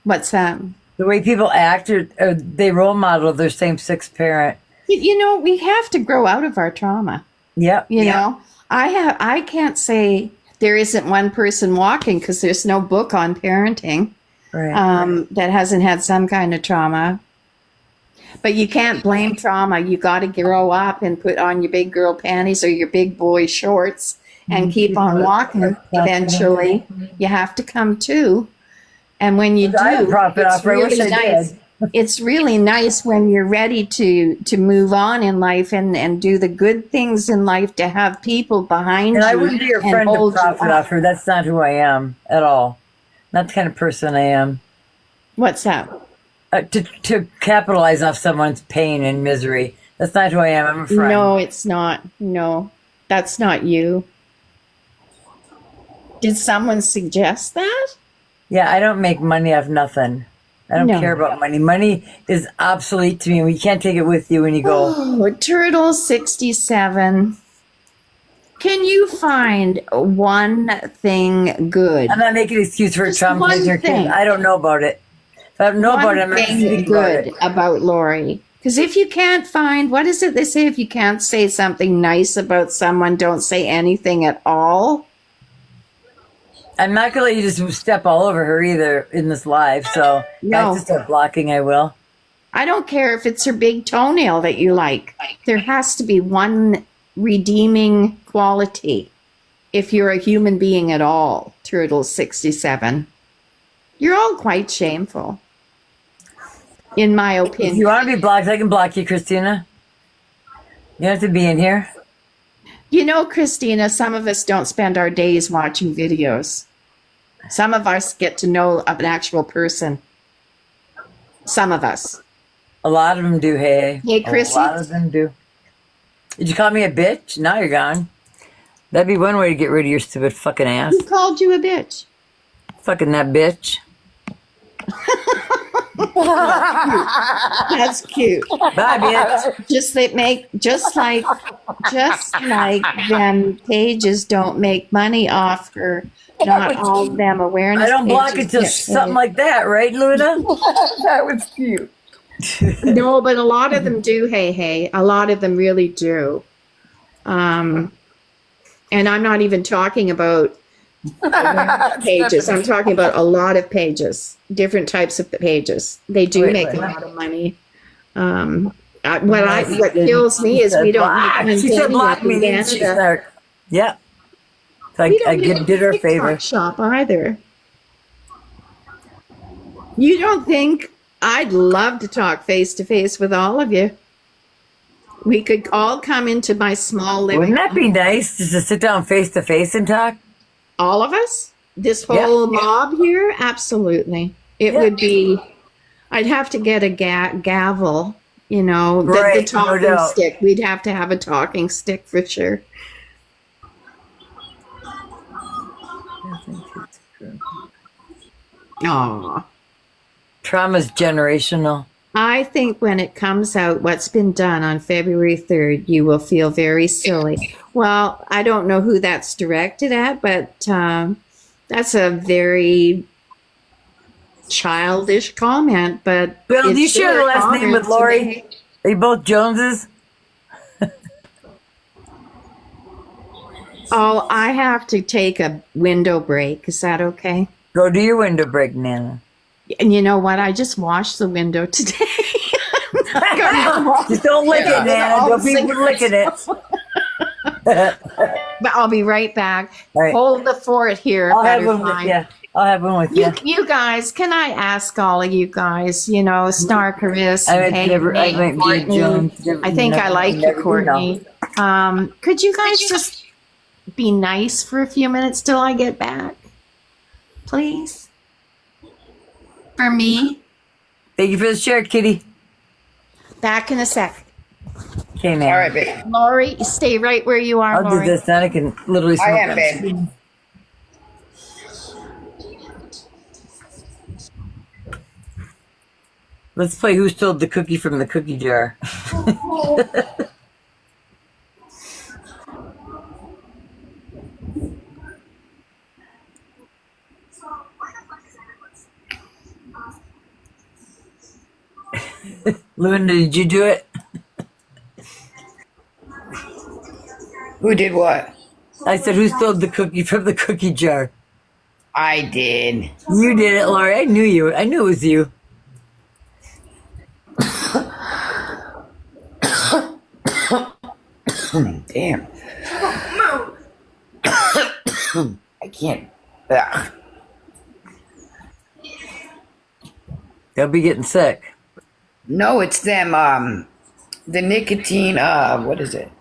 What's that? The way people act, or they role model their same-sex parent. We have to grow out of our trauma. Yep. You know, I can't say there isn't one person walking because there's no book on parenting Right. that hasn't had some kind of trauma. But you can't blame trauma. You got to grow up and put on your big girl panties or your big boy shorts and keep on walking. Eventually, you have to come to. And when you I do, profit off her. I wish I nice. did. It's really nice when you're ready to move on in life and do the good things in life, to have people behind And you. I wouldn't be your and friend to hold you profit up. off her. That's not who I am at all. Not the kind of person I am. What's that? to capitalize off someone's pain and misery. That's not who I am. I'm a friend. No, it's not. No, that's not you. Did someone suggest that? Yeah, I don't make money off nothing. I don't No. care about money. Money is obsolete to me. We can't take it with you when you go. Oh, Turtle 67. Can you find one thing good? I'm not making an excuse for Just traumatizing one your kids. thing. I don't know about it. If I don't know about it, I'm One not thing speaking about good it. about Lori. Because if you can't find, what is it they say? If you can't say something nice about someone, don't say anything at all. I'm not going to let you just step all over her either in this live. So if I No. have to start blocking, I will. I don't care if it's her big toenail that you like. There has to be one redeeming quality if you're a human being at all, Turtle 67. You're all quite shameful, in my If opinion. you want to be blocked, I can block you, Christina. You don't have to be in here. You know, Christina, some of us don't spend our days watching videos. Some of us get to know an actual person. Some of us. A lot of them do, hey. Hey, Chrissy. A lot of them do. Did you call me a bitch? Now you're gone. That'd be one way to get rid of your stupid fucking ass. Who called you a bitch? Fucking that bitch. That's cute. Bye, bitch. Just like them pages don't make money off her. Not all of them awareness. I don't block pages until get something paid. like that, right, Luna? That was cute. No, but a lot of them do. Hey, a lot of them really do. And I'm not even talking about pages. I'm talking about a lot of pages, different types of pages. They do Wait, make wait. a lot of money. What kills me is we don't make She said money block up me, in didn't she? Canada. Sark? Yep. So We don't I make did her a TikTok favor. shop either. You don't think I'd love to talk face to face with all of you? We could all come into my small living Wouldn't that be nice just to sit down face to face and talk? all of us? This Yeah. whole mob here? Absolutely. It Yeah. would be, I'd have to get a gavel, you know, the Right, no talking doubt. stick. We'd have to have a talking stick for sure. Aw. Trauma's generational. I think when it comes out, what's been done on February 3rd, you will feel very silly. Well, I don't know who that's directed at, but that's a very childish comment. But Bill, do it's you share still the a last name comment with to Lori? make. Are you both Joneses? Oh, I have to take a window break. Is that okay? Go do your window break, Nana. And you know what? I just washed the window today. Just don't lick Yeah. it, Nana. All Don't be cigarettes. licking it. But I'll be right back. All right. Hold the fort here, I'll have one with butterfly. you. I'll have one with you. You guys, can I ask all of you guys, you know, Snarkaris, I might Hey, be Courtney, Jones. I think I like you, Never do know. Courtney. Could you guys just be nice for a few minutes till I get back? Please? For me? Thank you for the share, kitty. Back in a sec. Okay, man. All right, babe. Lori, stay right where you are, I'll do Lori. this. Then I can literally smoke I am, on babe. screen. Let's play Who Stole the Cookie from the Cookie Jar. Linda, did you do it? Who did what? I said, who stole the cookie from the cookie jar? I did. You did it, Lori. I knew you. I knew it was you. Damn. I can't. Ugh. They'll be getting sick. No, it's them. The nicotine. What is it?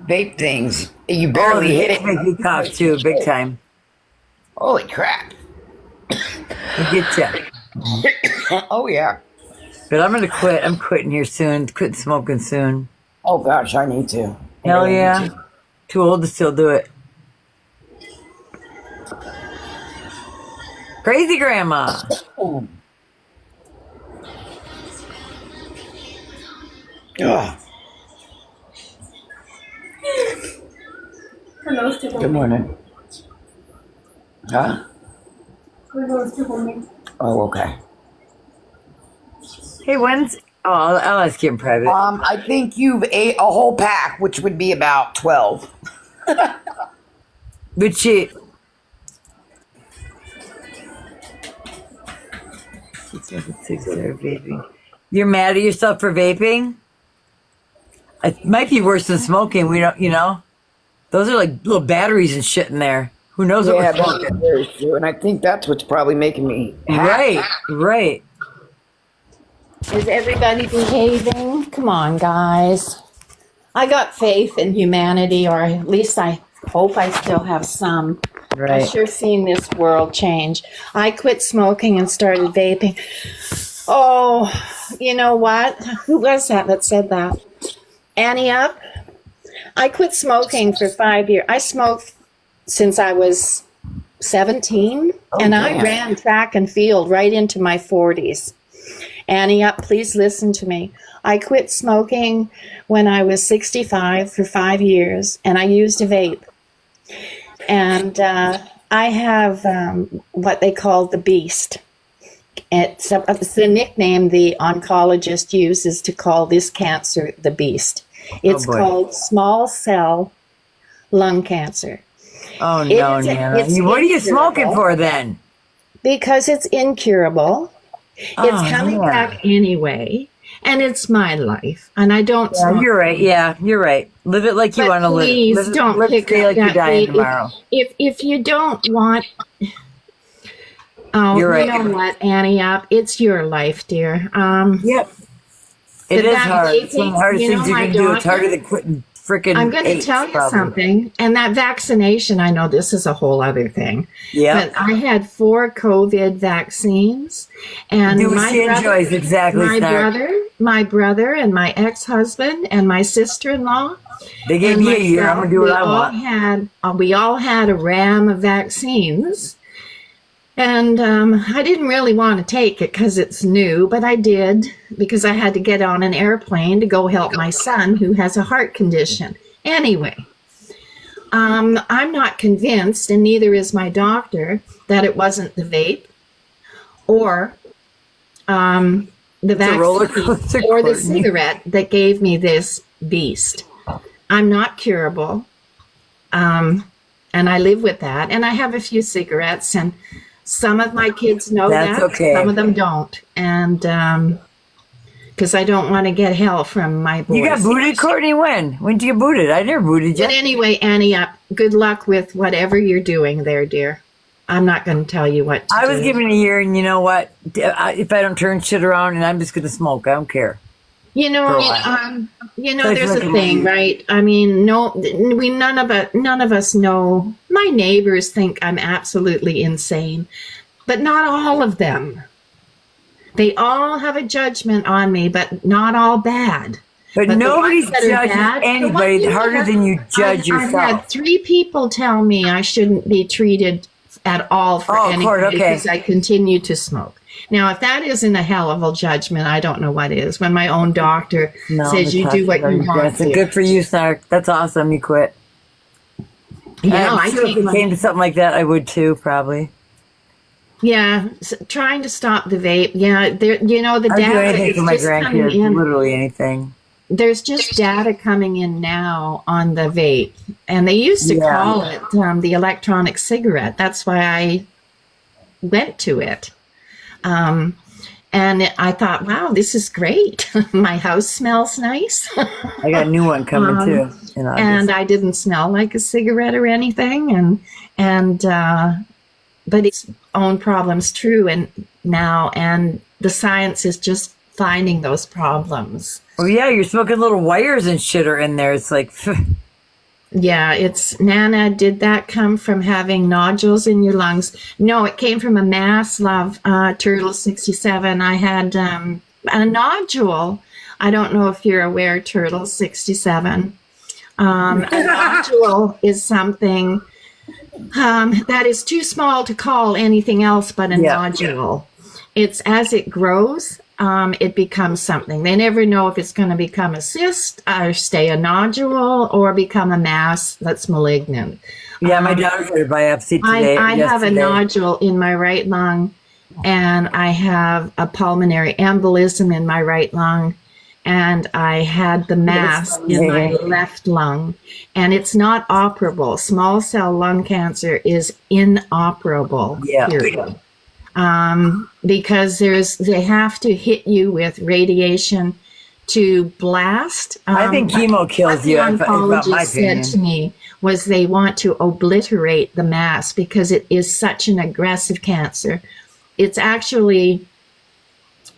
Vape things. You barely hit it. Make me cough too, big time. Holy crap. It gets ya. Oh yeah. But I'm gonna quit. I'm quitting here soon. Quitting smoking soon. Oh gosh, I need to. I Hell really need yeah. to. Too old to still do it. Crazy grandma. Ugh. Good morning. Huh? Oh, okay. Hey, when's? Oh, I'll ask you in private. I think you've ate a whole pack, which would be about 12. But she. Vaping. You're mad at yourself for vaping? It might be worse than smoking. We don't, those are like little batteries and shit in there. Who knows what Yeah, we're smoking? that's very true. And I think that's what's probably making me Right, right. Is everybody behaving? Come on, guys. I got faith in humanity, or at least I hope I still have some. I Right. sure seen this world change. I quit smoking and started vaping. Oh, you know what? Who was that said that? Annie up? I quit smoking for 5 years. I smoked since I was 17, and I damn. ran track and field right into my 40s. Annie up, please listen to me. I quit smoking when I was 65 for 5 years, and I used a vape. And I have what they call the beast. It's the nickname the oncologist uses to call this cancer the beast. It's boy. called small cell lung cancer. Oh, It no, is- Nana. it's What are you incurable. smoking for then? Because it's incurable. It's Oh, coming man. back anyway. And it's my life. And I don't Yeah, smoke. you're right. Yeah, you're right. Live it like you But want to live. please Live it- don't let's pick stay up like you're that dying vape. tomorrow. If you don't want, oh, You're right. you know what, Annie up. It's your life, dear. Yep. It But is that hard. It's one of the vaping, hardest you know, things you my can do. It's harder daughter- than quitting freaking I'm going to apes, tell you probably. something. And that vaccination, I know this is a whole other thing. Yeah. But I had 4 COVID vaccines, and Do what my she brother, enjoys, exactly, Snark. my brother, and my ex-husband, and my sister-in-law. They gave and me a year. I'm myself, going to do what I want. we all had a ram of vaccines. And I didn't really want to take it because it's new, but I did because I had to get on an airplane to go help my son who has a heart condition. Anyway, I'm not convinced, and neither is my doctor, that it wasn't the vape or the a roller vaccine coaster, or the Courtney. cigarette that gave me this beast. I'm not curable. And I live with that. And I have a few cigarettes, and some of my kids know That's that. okay. Some of them don't. And because I don't want to get hell from my boys. You got booted, Courtney? When? When did you get booted? I never booted you. But anyway, Annie, good luck with whatever you're doing there, dear. I'm not going to tell you what to I do. was given a year, and you know what? If I don't turn shit around, and I'm just going to smoke, I don't care. You know, For a while. there's a thing, right? I mean, none of us know. My neighbors think I'm absolutely insane, but not all of them. They all have a judgment on me, but not all bad. But the nobody's ones that are judging bad- anybody the ones harder that- than you judge I've yourself. had 3 people tell me I shouldn't be treated at all for Oh, anything Court, okay. because I continue to smoke. Now, if that isn't a hell of a judgment, I don't know what is. When my own doctor says you do what you want That's to. good for you, Snark. That's awesome. You quit. You know, I'm I sure if take it came to something like that, I would too, probably. trying to stop the vape. Yeah, the I would do data anything is for my just coming grandkids. in. Literally anything. There's just data coming in now on the vape, and they used to Yeah. call it the electronic cigarette. That's why I went to it. And I thought, wow, this is great. My house smells nice. I got a new one coming too. In August. And I didn't smell like a cigarette or anything. But its own problems true now, and the science is just finding those problems. Oh yeah, you're smoking little wires and shit are in there. It's like, Yeah, it's Nana. Did that come from having nodules in your lungs? No, it came from a mass, love. Turtle 67. I had A nodule, I don't know if you're aware, Turtle 67. A nodule is something that is too small to call anything else but a nodule. It's as it grows, it becomes something. They never know if it's going to become a cyst or stay a nodule or become a mass that's malignant. Yeah, my daughter had a biopsy today. I have a nodule in my right lung, and I have a pulmonary embolism in my right lung, and I had the mass in my left lung, and it's not operable. Small cell lung cancer is inoperable, period. Because they have to hit you with radiation to blast. I think chemo kills you. What the oncologist said to me was they want to obliterate the mass because it is such an aggressive cancer. It's actually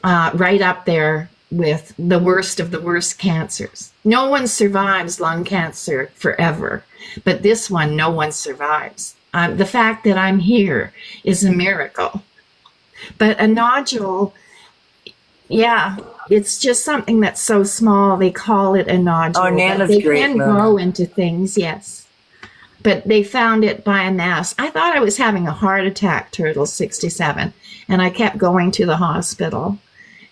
right up there with the worst of the worst cancers. No one survives lung cancer forever, but this one, no one survives. The fact that I'm here is a miracle. But a nodule, yeah, it's just something that's so small, they call it a nodule. Oh, Nana's they great. Can grow into things, yes. But they found it by a mass. I thought I was having a heart attack, Turtle 67, and I kept going to the hospital.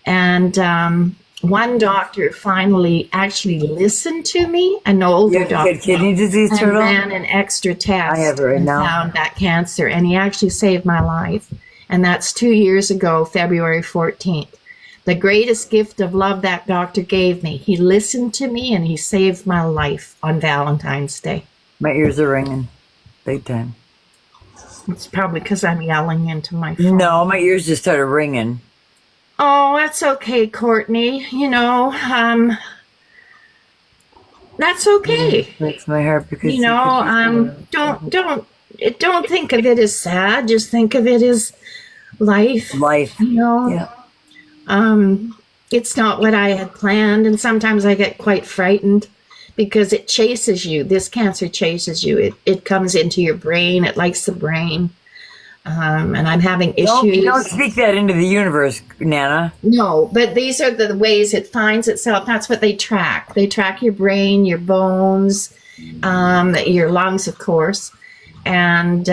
And one doctor finally actually listened to me, an older doctor, kidney disease, and Turtle? ran an extra test. I have it right now. Found that cancer, and he actually saved my life. And that's 2 years ago, February 14th. The greatest gift of love that doctor gave me. He listened to me, and he saved my life on Valentine's Day. My ears are ringing. Big time. It's probably because I'm yelling into my phone. No, my ears just started ringing. Oh, that's okay, Courtney. You know, that's okay. It breaks my heart because You know, don't think of it as sad. Just think of it as life. life. You know, Yeah. it's not what I had planned, and sometimes I get quite frightened because it chases you. This cancer chases you. It comes into your brain. It likes the brain. And I'm having issues. Don't speak that into the universe, Nana. No, but these are the ways it finds itself. That's what they track. They track your brain, your bones, your lungs, of course. And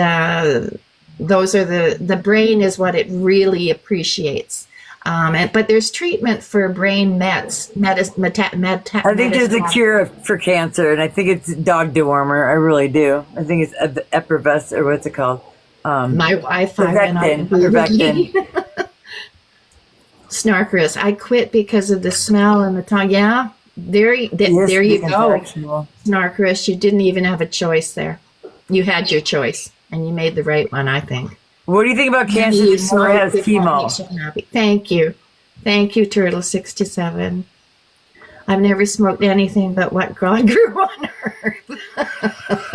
those are the brain is what it really appreciates. But there's treatment for brain mets. I think there's a cure for cancer, and I think it's dog dewormer. I really do. I think it's Eprevest, or what's it called? My Wi-Fi went out. Snarkerous. I quit because of the smell and the tongue. Yeah, there you go. Snarkerous. You didn't even have a choice there. You had your choice, and you made the right one, I think. What do you think about cancer that never has chemo? Thank you. Thank you, Turtle 67. I've never smoked anything but what God grew on earth.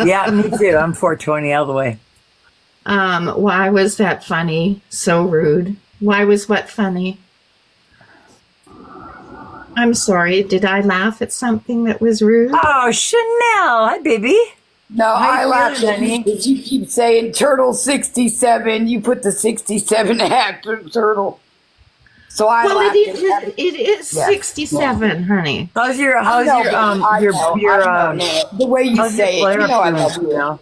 Yeah, me too. I'm 420 all the way. Why was that funny? So rude. Why was what funny? I'm sorry. Did I laugh at something that was rude? Oh, Chanel. Hi, baby. No, I laughed at you because you keep saying Turtle 67. You put the 67 after Turtle. So I laughed. It is 67, honey. How's your the way you say it, you know I love you.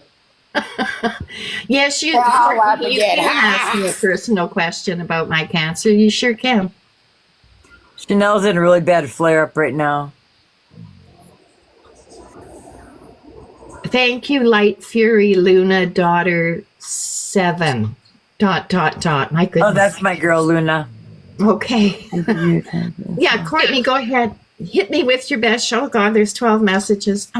Yes, you can ask me a personal question about my cancer. You sure can. Chanel's in a really bad flare-up right now. Thank you, Light Fury Luna Daughter 7. ... My goodness. Oh, that's my girl, Luna. Okay. Yeah, Courtney, go ahead. Hit me with your best. Oh God, there's 12 messages.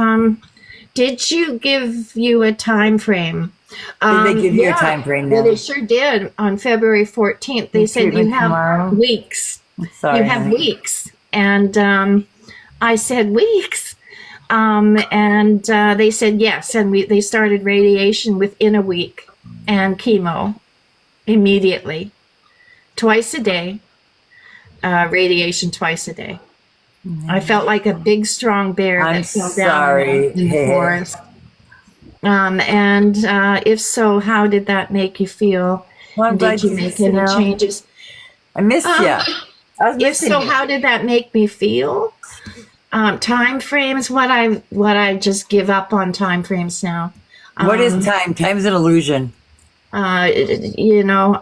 Did you give you a time frame? Did they give you a time frame now? Yeah, they sure did. On February 14th, they said you have tomorrow? weeks. Sorry, you have weeks. And I said, weeks? And they said yes. And they started radiation within a week and chemo immediately. Twice a day. Radiation twice a day. I felt like a big, strong bear that fell down in the forest. And if so, how did that make you feel? Well, did you make any changes? I missed you. I was If so, listening. how did that make me feel? Time frames, what I just give up on time frames now. What is time? Time's an illusion. You know,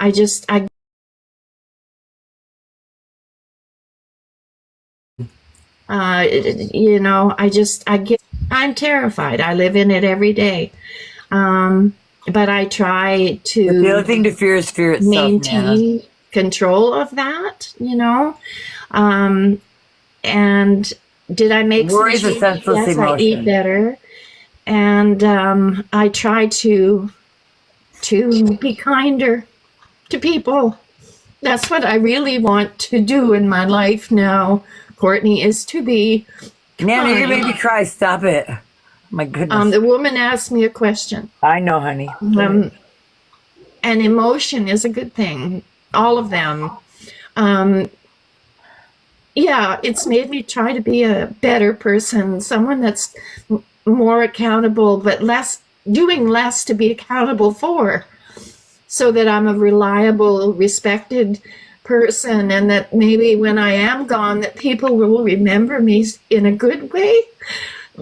you know, I'm terrified. I live in it every day. But I try But the other to thing to fear is fear itself, Nana. maintain control of that, you know. And did I make some Worry is a changes? senseless Yes, I eat emotion. better. And I try to be kinder to people. That's what I really want to do in my life now, Courtney, is to be Nana, you're kind. making me cry. Stop it. My goodness. The woman asked me a question. I know, honey. And emotion is a good thing. All of them. Yeah, it's made me try to be a better person, someone that's more accountable, but doing less to be accountable for, so that I'm a reliable, respected person, and that maybe when I am gone, that people will remember me in a good way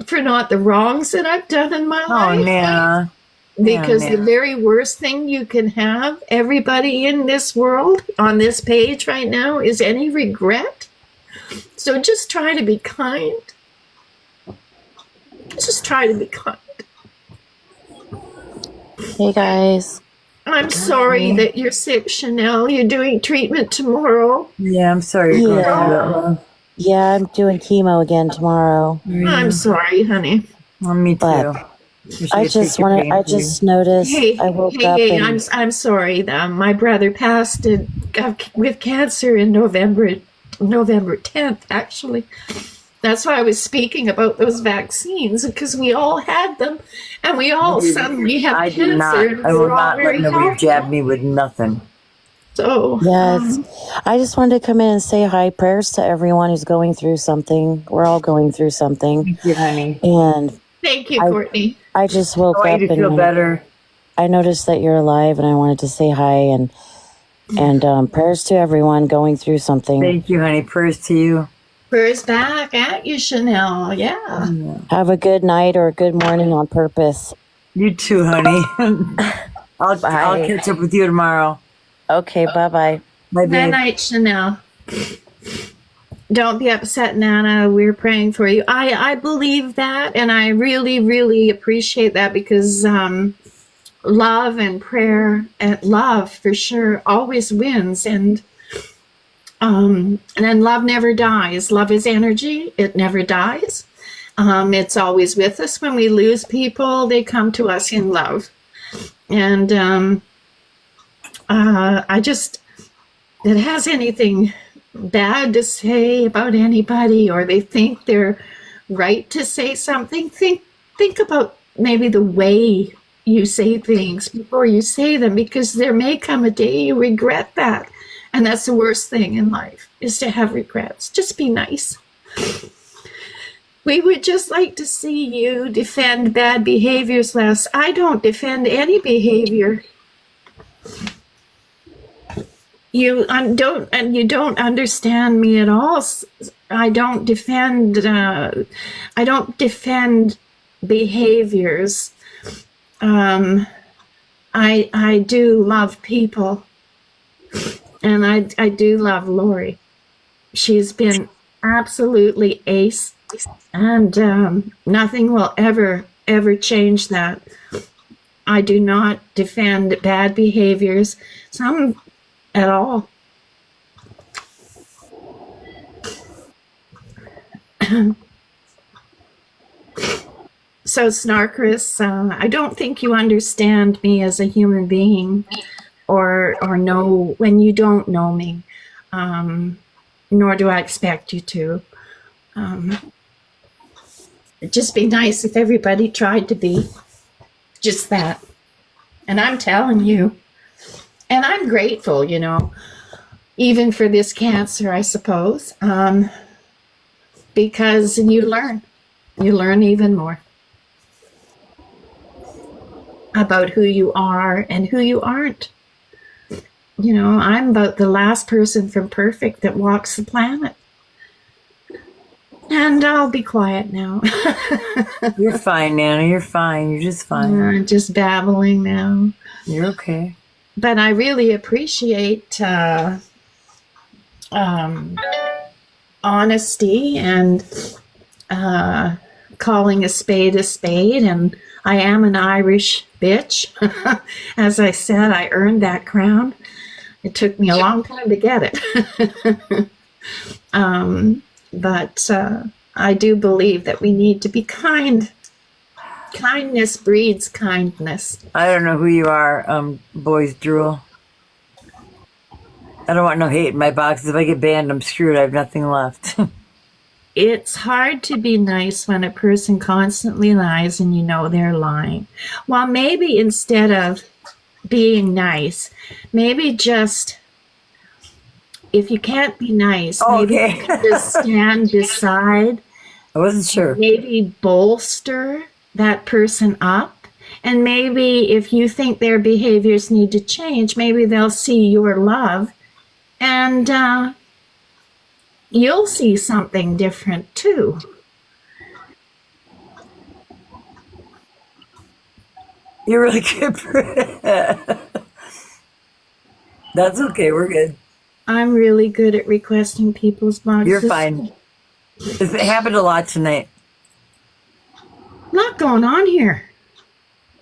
for not the wrongs that I've done in my Oh, life. Nana. Because Yeah, the man. very worst thing you can have, everybody in this world, on this page right now, is any regret. So just try to be kind. Just try to be kind. Hey guys. I'm sorry that you're sick, Chanel. You're doing treatment tomorrow. Yeah, I'm sorry you're going through that, Yeah. love. Yeah, I'm doing chemo again tomorrow. I'm sorry, honey. Well, me too. But Wish I could take just your wanted pain I for you. just noticed Hey, I woke hey, up hey! and I'm sorry. My brother passed with cancer in November 10th. Actually, that's why I was speaking about those vaccines, because we all had them, and we all suddenly have I cancer. do not. And I will we're all not let very nobody healthy. jab me with nothing. So, yes. I just wanted to come in and say hi. Prayers to everyone who's going through something. We're all going through something. Thank you, honey. And thank you, Courtney. I just I woke want up you to feel and better. I noticed that you're alive and I wanted to say hi and prayers to everyone going through something. Thank you, honey. Prayers to you. Prayers back at you, Chanel. Yeah. Have a good night or a good morning on purpose. You too, honey. I'll Bye. catch up with you tomorrow. Okay, bye-bye. Bye, Good babe. night, Chanel. Don't be upset, Nana. We're praying for you. I believe that, and I really, really appreciate that, because love and prayer and love for sure always wins, and then love never dies. Love is energy. It never dies. It's always with us. When we lose people, they come to us in love. And it has anything bad to say about anybody, or they think they're right to say something, think about maybe the way you say things before you say them, because there may come a day you regret that. And that's the worst thing in life, is to have regrets. Just be nice. We would just like to see you defend bad behaviors less. I don't defend any behavior. You don't understand me at all. I don't defend behaviors. I do love people, and I do love Lori. She's been absolutely ace, and nothing will ever change that. I do not defend bad behaviors, some at all. So, Snarkris, I don't think you understand me as a human being, or know when you don't know me, nor do I expect you to. It'd just be nice if everybody tried to be just that. And I'm telling you, and I'm grateful, even for this cancer, I suppose, because you learn even more about who you are and who you aren't. I'm about the last person from Perfect that walks the planet. And I'll be quiet now. You're fine, Nana. You're fine. You're just fine. I'm just babbling now. You're okay. But I really appreciate honesty and calling a spade, and I am an Irish bitch. As I said, I earned that crown. It took me a long time to get it. But I do believe that we need to be kind. Kindness breeds kindness. I don't know who you are, boys drool. I don't want no hate in my box. If I get banned, I'm screwed. I have nothing left. It's hard to be nice when a person constantly lies and you know they're lying. Well, maybe instead of being nice, maybe just, if you can't be nice, maybe Okay. you can just stand beside, I wasn't sure. maybe bolster that person up. And maybe if you think their behaviors need to change, maybe they'll see your love and you'll see something different too. You're really good for it. That's okay. We're good. I'm really good at requesting people's boxes. You're fine. It happened a lot tonight. Lot going on here.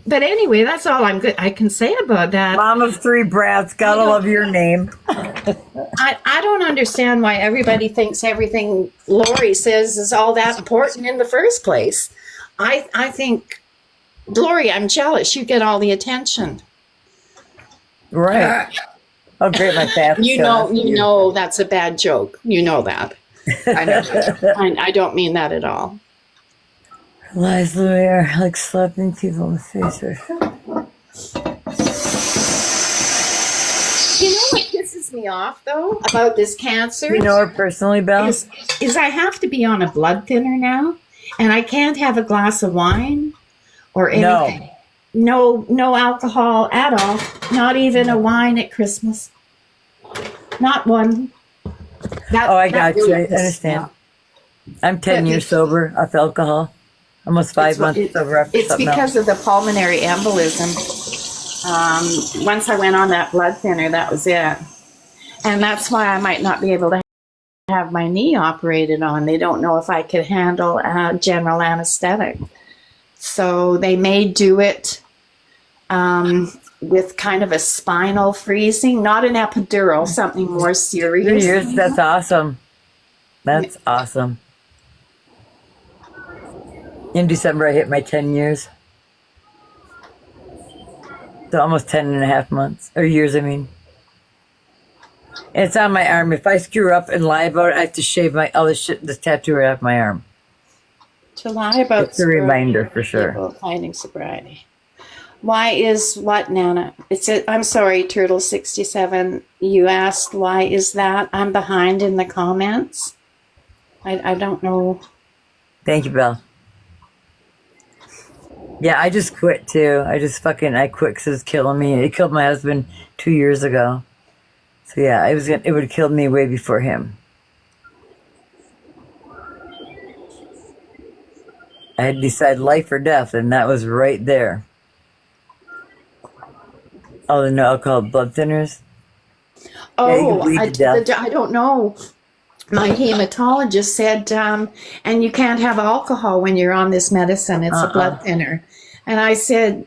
But anyway, that's all I can say about that. Mom of three brats. Gotta love your name. I don't understand why everybody thinks everything Lori says is all that important in the first place. I think, Lori, I'm jealous. You get all the attention. Right. Oh, great, my fat. You know that's a bad joke. You know that. I know. I don't mean that at all. Lies, Louis, are like slapping people in the face. You know what pisses me off, though, about this cancer? You know her personally, Belle? Is I have to be on a blood thinner now, and I can't have a glass of wine or anything. No alcohol at all. Not even a wine at Christmas. Not one. I got you. I understand. I'm 10 years sober off alcohol. Almost 5 months sober after It's something because else. of the pulmonary embolism. Once I went on that blood thinner, that was it. And that's why I might not be able to have my knee operated on. They don't know if I could handle general anesthetic. So they may do it with kind of a spinal freezing, not an epidural, something more 3 serious. years, that's awesome. That's awesome. In December, I hit my 10 years. So almost 10 and a half months. Or years, I mean. And it's on my arm. If I screw up and lie about it, I have to shave my other shit, this tattoo right off my arm. To lie about It's a reminder for sure. people finding sobriety. Why is what, Nana? I'm sorry, Turtle67. You asked why is that? I'm behind in the comments. I don't know. Thank you, Belle. Yeah, I just quit too. I quit because it was killing me. It killed my husband 2 years ago. So yeah, it would have killed me way before him. I had to decide life or death, and that was right there. Oh, the no alcohol blood thinners? Yeah, you can bleed to death. I don't know. My hematologist said, and you can't have alcohol when you're on this medicine. It's a blood thinner. And I said,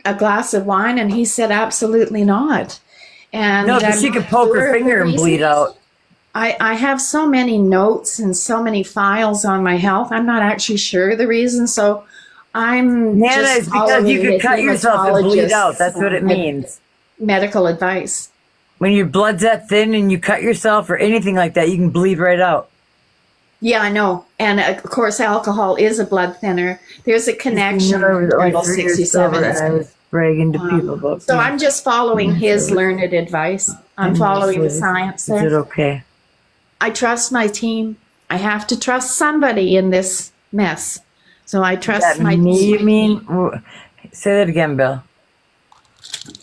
a glass of wine? And he said, absolutely not. And No, because she could poke her finger and bleed out. I have so many notes and so many files on my health. I'm not actually sure the reason. So I'm Nana, just it's because you following could cut yourself and bleed out. hematologist's, That's what it means. medical advice. When your blood's that thin and you cut yourself or anything like that, you can bleed right out. Yeah, I know. And of course, alcohol is a blood thinner. There's a connection. I was only Turtle 3 years sober 67 and I was bragging to people about So me. I'm just following his learned advice. I'm following the science Is it there. okay? I trust my team. I have to trust somebody in this mess. So I trust That my me, you team. mean? Say that again, Bill.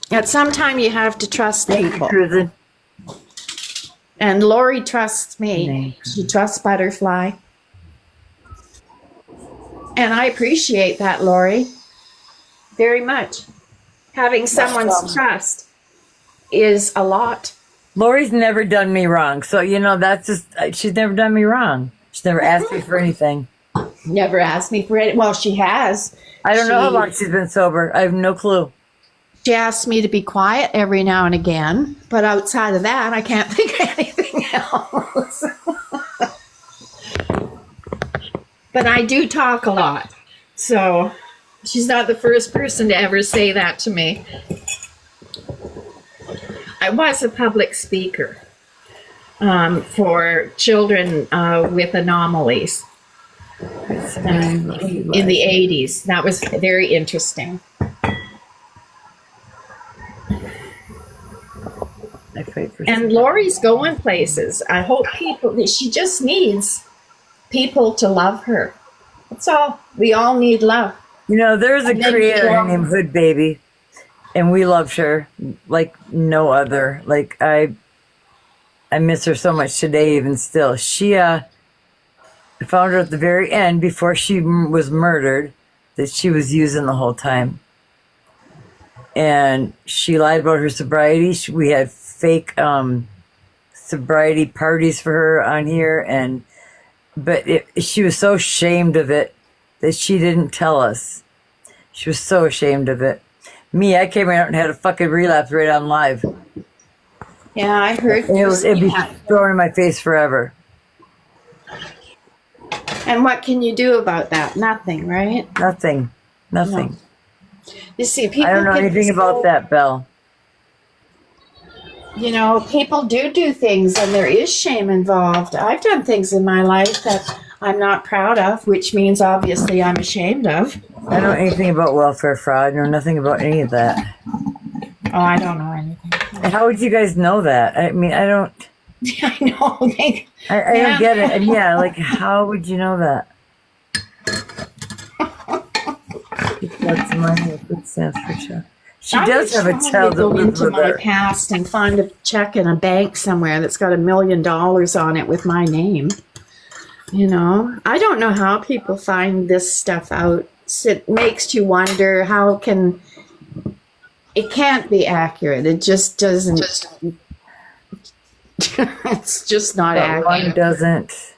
At some time, you have to trust people. Cruising. And Lori trusts me. Thanks. She trusts Butterfly. And I appreciate that, Lori, very much. Having someone's trust is a lot. Lori's never done me wrong. So, that's just, she's never done me wrong. She's never asked me for anything. Never asked me for it. Well, she has. I don't know how long she's been sober. I have no clue. She asked me to be quiet every now and again, but outside of that, I can't think of anything else. But I do talk a lot, so she's not the first person to ever say that to me. I was a public speaker for children with anomalies in the 80s. That was very interesting. And Lori's going places. I hope she just needs people to love her. That's all. We all need love. There's a creator named Hood Baby, and we loved her like no other. Like, I miss her so much today, even still. She, I found her at the very end, before she was murdered, that she was using the whole time. And she lied about her sobriety. We had fake sobriety parties for her on here, but she was so ashamed of it that she didn't tell us. She was so ashamed of it. Me, I came out and had a fucking relapse right on live. Yeah, I heard. It'd be thrown in my face forever. And what can you do about that? Nothing, right? Nothing. No. You see, people. I don't know anything about that, Belle. People do things, and there is shame involved. I've done things in my life that I'm not proud of, which means obviously I'm ashamed of. I don't know anything about welfare fraud. I know nothing about any of that. Oh, I don't know anything. How would you guys know that? I mean, I don't. I know. I don't get it. And yeah, like, how would you know that? That's money. It stands for sure. She does have a child that go lives into with my her. past and find a check in a bank somewhere that's got $1 million on it with my name. I don't know how people find this stuff out. It makes you wonder it can't be accurate. It just doesn't. It's just not accurate. One doesn't.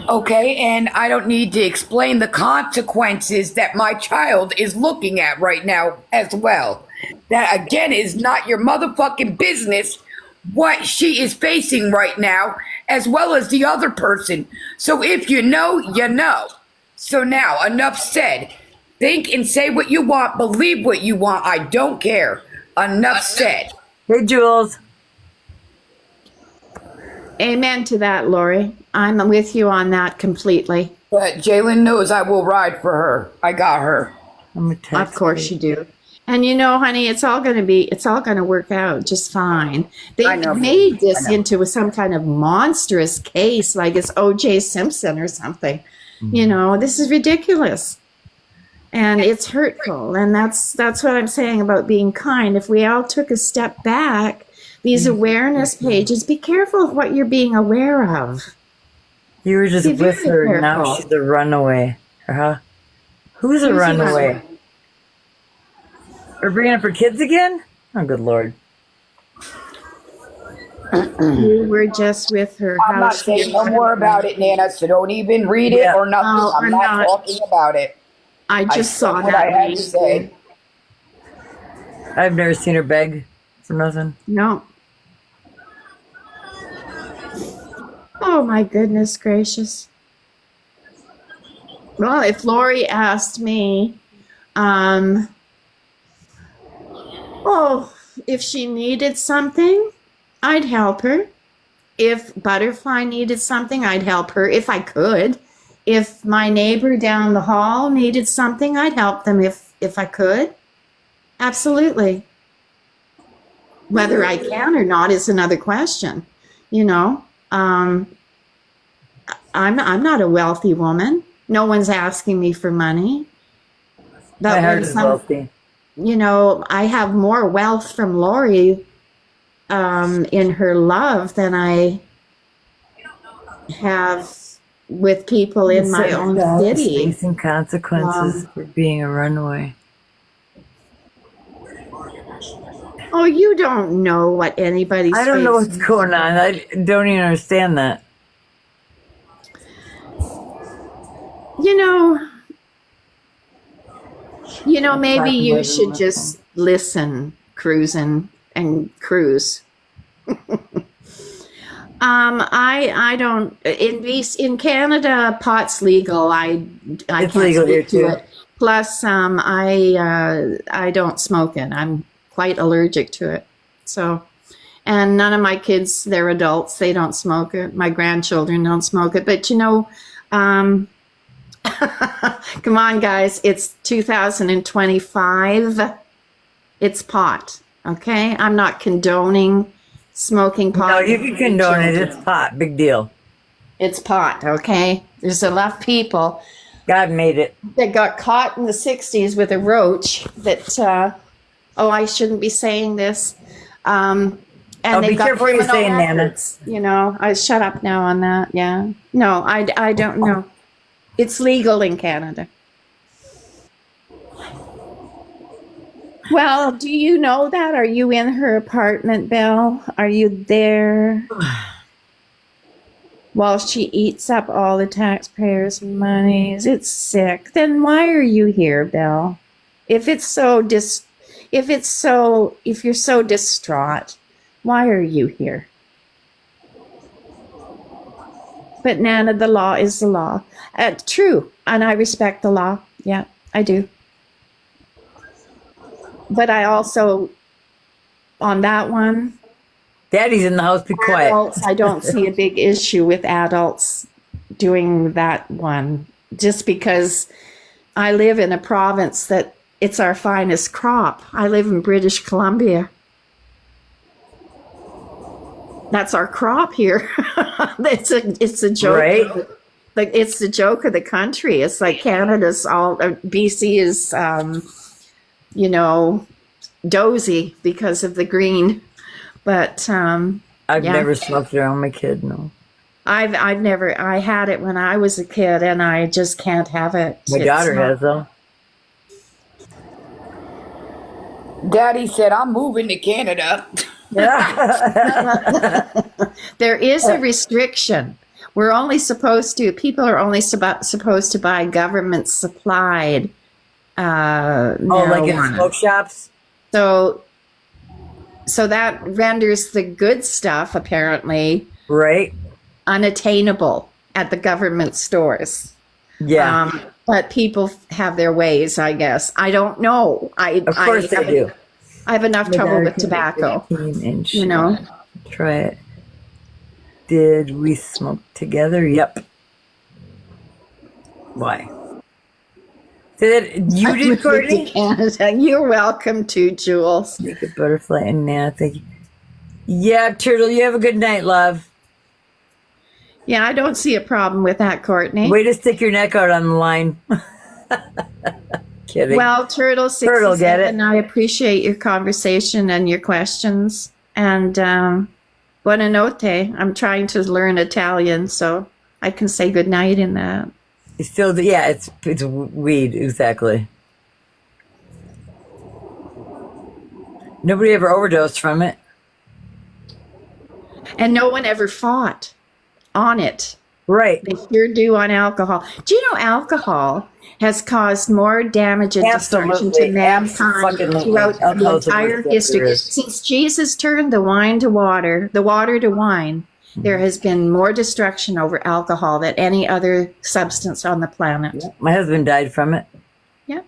Okay, and I don't need to explain the consequences that my child is looking at right now as well. That, again, is not your motherfucking business what she is facing right now, as well as the other person. So if you know, you know. So now, enough said. Think and say what you want, believe what you want. I don't care. Enough said. Hey, Jules. Amen to that, Lori. I'm with you on that completely. But Jalen knows I will ride for her. I got her. Of course you do. And honey, it's all going to work out just fine. They've made this into some kind of monstrous case, like it's O.J. Simpson or something. This is ridiculous. And it's hurtful. And that's what I'm saying about being kind. If we all took a step back, these awareness pages, be careful of what you're being aware of. You were just with her, and now she's a runaway. Who's a runaway? We're bringing up her kids again? Oh, good Lord. You were just with her. I'm not saying no more about it, Nana, so don't even read it or nothing. Oh, I'm not talking about it. I just saw what that. I had to say. I've never seen her beg for nothing. No. Oh, my goodness gracious. Well, if Lori asked me, if she needed something, I'd help her. If Butterfly needed something, I'd help her if I could. If my neighbor down the hall needed something, I'd help them if I could. Absolutely. Whether I can or not is another question. I'm not a wealthy woman. No one's asking me for money. My heart is wealthy. I have more wealth from Lori in her love than I have with people in my own city. Facing consequences for being a runaway. Oh, you don't know what anybody's I don't know what's facing. going on. I don't even understand that. Maybe you should just listen, cruising and cruise. I don't in Canada pot's legal. I It's can't legal here speak to too. it. Plus, I don't smoke it. I'm quite allergic to it. So, and none of my kids, they're adults. They don't smoke it. My grandchildren don't smoke it. But come on, guys. It's 2025. It's pot. Okay, I'm not condoning smoking pot. No, you can condone it. It's pot. Big deal. It's pot, okay? There's enough people God made it. that got caught in the 60s with a roach that, I shouldn't be saying this. And they Be got careful what you're criminal saying, Nana. records. I shut up now on that, yeah. No, I don't know. It's legal in Canada. Well, do you know that? Are you in her apartment, Belle? Are you there? While she eats up all the taxpayers' monies. It's sick. Then why are you here, Belle? If you're so distraught, why are you here? But Nana, the law is the law. True, and I respect the law. Yeah, I do. But I also, on that one, Daddy's in the house. Be quiet. adults, I don't see a big issue with adults doing that one. Just because I live in a province that it's our finest crop. I live in British Columbia. That's our crop here. It's a joke. Right. Like it's the joke of the country. It's like Canada's all BC is dozy because of the green. But I've yeah. never smoked around my kid. No. I had it when I was a kid and I just can't have it. My It's daughter not- has though. Daddy said, I'm moving to Canada. There is a restriction. People are only supposed to buy government supplied Oh, like in marijuana. smoke shops. So that renders the good stuff apparently Right. unattainable at the government stores. Yeah. But people have their ways, I guess. I don't know. Of course they do. I have enough trouble with tobacco. You know. Try it. Did we smoke together? Yep. Why? Say that you did, Courtney? Canada. You're welcome to, Jules. Make a butterfly and Nana, thank you. Yeah, Turtle, you have a good night, love. Yeah, I don't see a problem with that, Courtney. Way to stick your neck out on the line. Kidding. Well, Turtle 67, Turtle, get it? I appreciate your conversation and your questions. And buonanotte. I'm trying to learn Italian, so I can say good night in that. It's still, yeah, it's weed, exactly. Nobody ever overdosed from it. And no one ever fought on it. Right. They sure do on alcohol. Do you know alcohol has caused more damage and destruction Absolutely. to mankind Absolutely. throughout the Alcohol's the entire worst history? there is. Since Jesus turned the wine to water, the water to wine, there has been more destruction over alcohol than any other substance on the planet. My husband died from it. Yep.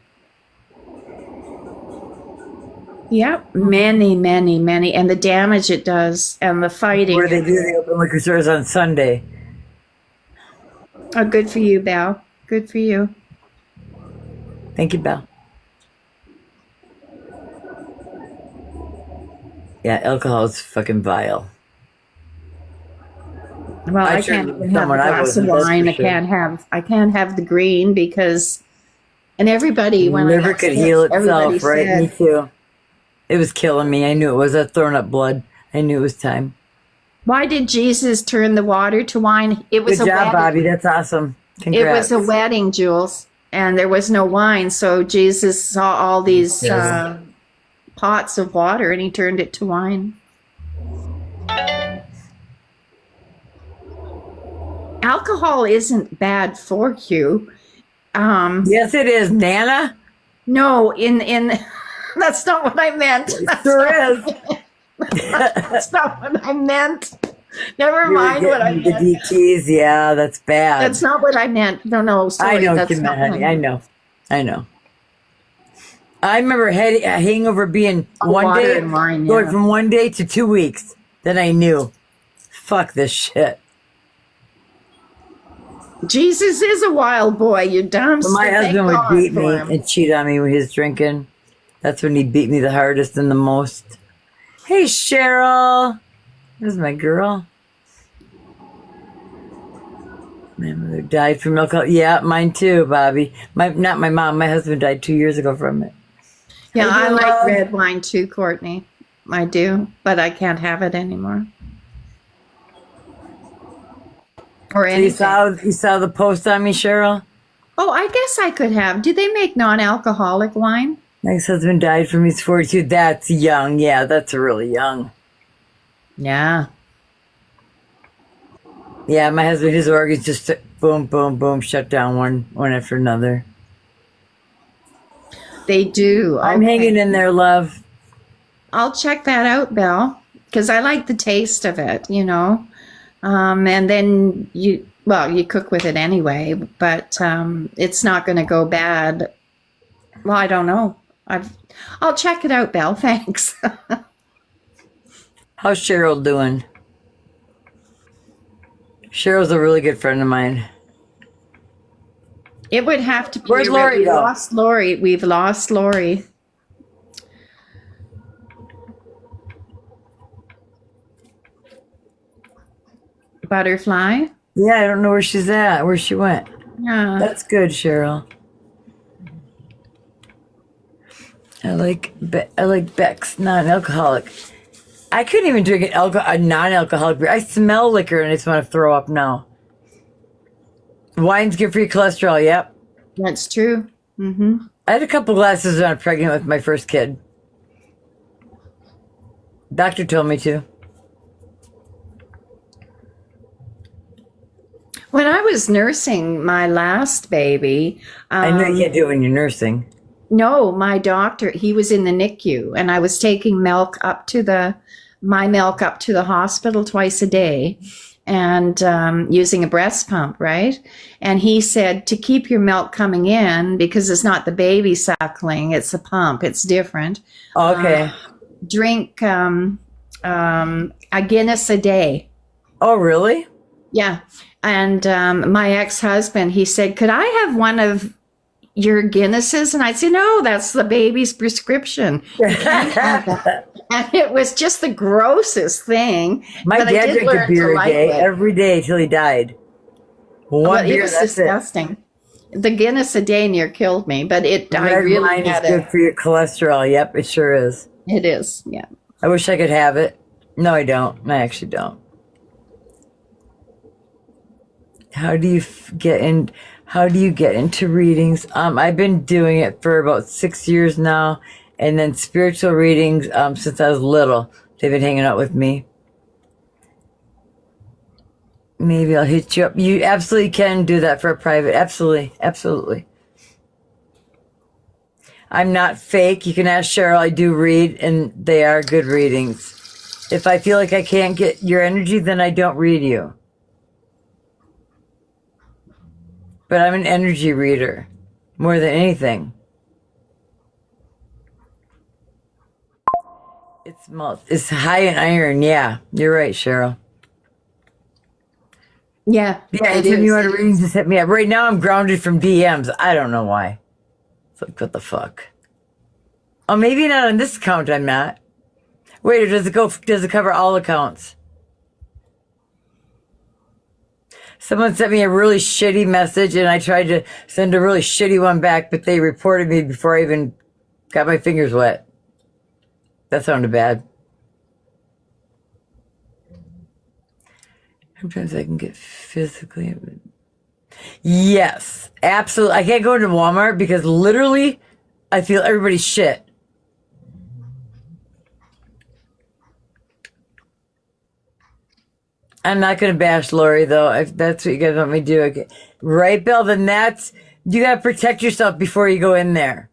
Yep. Many, many, many. And the damage it does and the fighting. Where they do the open liquor stores on Sunday. Oh, good for you, Belle. Good for you. Thank you, Belle. Yeah, alcohol is fucking vile. Well, I I sure can't knew even have a someone I glass of wasn't, that's wine. for I sure. can't have the green because And everybody, when I Liver got could sick, heal everybody itself, right? Me said, too. It was killing me. I knew it was. I throwing up blood. I knew it was time. why did Jesus turn the water to wine? It was Good a job, wedding. Bobby. That's awesome. It was Congrats. a wedding, Jules, and there was no wine. So Jesus saw all these pots of water and he turned it to wine. Alcohol isn't bad for you. Yes, it is, Nana. No, in that's not what I meant. Sure is. That's not what I meant. Never You were mind what I getting the meant. DTs. Yeah, that's bad. That's not what I meant. No, sorry. I know what That's you not meant, what honey. I know. I know. I remember a hangover being one water day, and wine, going yeah. from 1 day to 2 weeks. Then I knew, fuck this shit. Jesus is a wild boy. You dumb. When my Thank husband would God beat for me him. and cheat on me with his drinking. That's when he beat me the hardest and the most. Hey, Cheryl. There's my girl. My mother died from alcohol. Yeah, mine too, Bobby. Not my mom. My husband died 2 years ago from it. Yeah, Hey, I like love. red wine too, Courtney. I do, but I can't have it anymore. Or So anything. you saw the post on me, Cheryl? Oh, I guess I could have. Do they make non-alcoholic wine? My ex-husband died from he's 42. That's young. Yeah, that's really young. Yeah. Yeah, my husband, his organs just boom, boom, boom, shut down one after another. They do. I'm Okay. hanging in there, love. I'll check that out, Belle, because I like the taste of it, you know. And then you cook with it anyway, but it's not going to go bad. Well, I don't know. I'll check it out, Belle. Thanks. How's Cheryl doing? Cheryl's a really good friend of mine. It would have to be. Where's Lori, We though? lost Lori. We've lost Lori. Butterfly. Yeah, I don't know where she's at, where she went. Yeah. That's good, Cheryl. I like Beck's non-alcoholic. I couldn't even drink a non-alcoholic beer. I smell liquor and I just want to throw up now. Wine's good for your cholesterol. Yep. That's true. Mm-hmm. I had a couple glasses when I was pregnant with my first kid. Doctor told me to. When I was nursing my last baby, I know you can't do it when you're nursing. no, my doctor, he was in the NICU, and I was taking milk up to the hospital twice a day, and using a breast pump, right? And he said to keep your milk coming in, because it's not the baby suckling, it's a pump, it's different. Okay. Drink a Guinness a day. Oh, really? Yeah. And my ex-husband, he said, could I have one of your Guinnesses? And I said, no, that's the baby's prescription. You can't have that. And it was just the grossest thing. My but I dad did drank a learn to beer a like day, it. every day till he died. One Well, it beer, was that's it. disgusting. The Guinness a day near killed me, but I Red really wine is had good it. for your cholesterol. Yep, it sure is. It is, yeah. I wish I could have it. No, I don't. I actually don't. How do you get into readings? I've been doing it for about 6 years now, and then spiritual readings since I was little. They've been hanging out with me. Maybe I'll hit you up. You absolutely can do that for a private. Absolutely, absolutely. I'm not fake. You can ask Cheryl. I do read, and they are good readings. If I feel like I can't get your energy, then I don't read you. But I'm an energy reader more than anything. It's high in iron. Yeah, you're right, Cheryl. Yeah, Yeah, it anytime is. you want a reading, just hit me up. Right now, I'm grounded from DMs. I don't know why. It's like, what the fuck? Oh, maybe not on this account. I'm not. Wait, or does it cover all accounts? Someone sent me a really shitty message, and I tried to send a really shitty one back, but they reported me before I even got my fingers wet. That sounded bad. Sometimes I can get physically. Yes, absolutely. I can't go into Walmart because literally I feel everybody's shit. I'm not going to bash Lori, though, if that's what you guys want me to do. Okay. Right, Bill? Then you got to protect yourself before you go in there.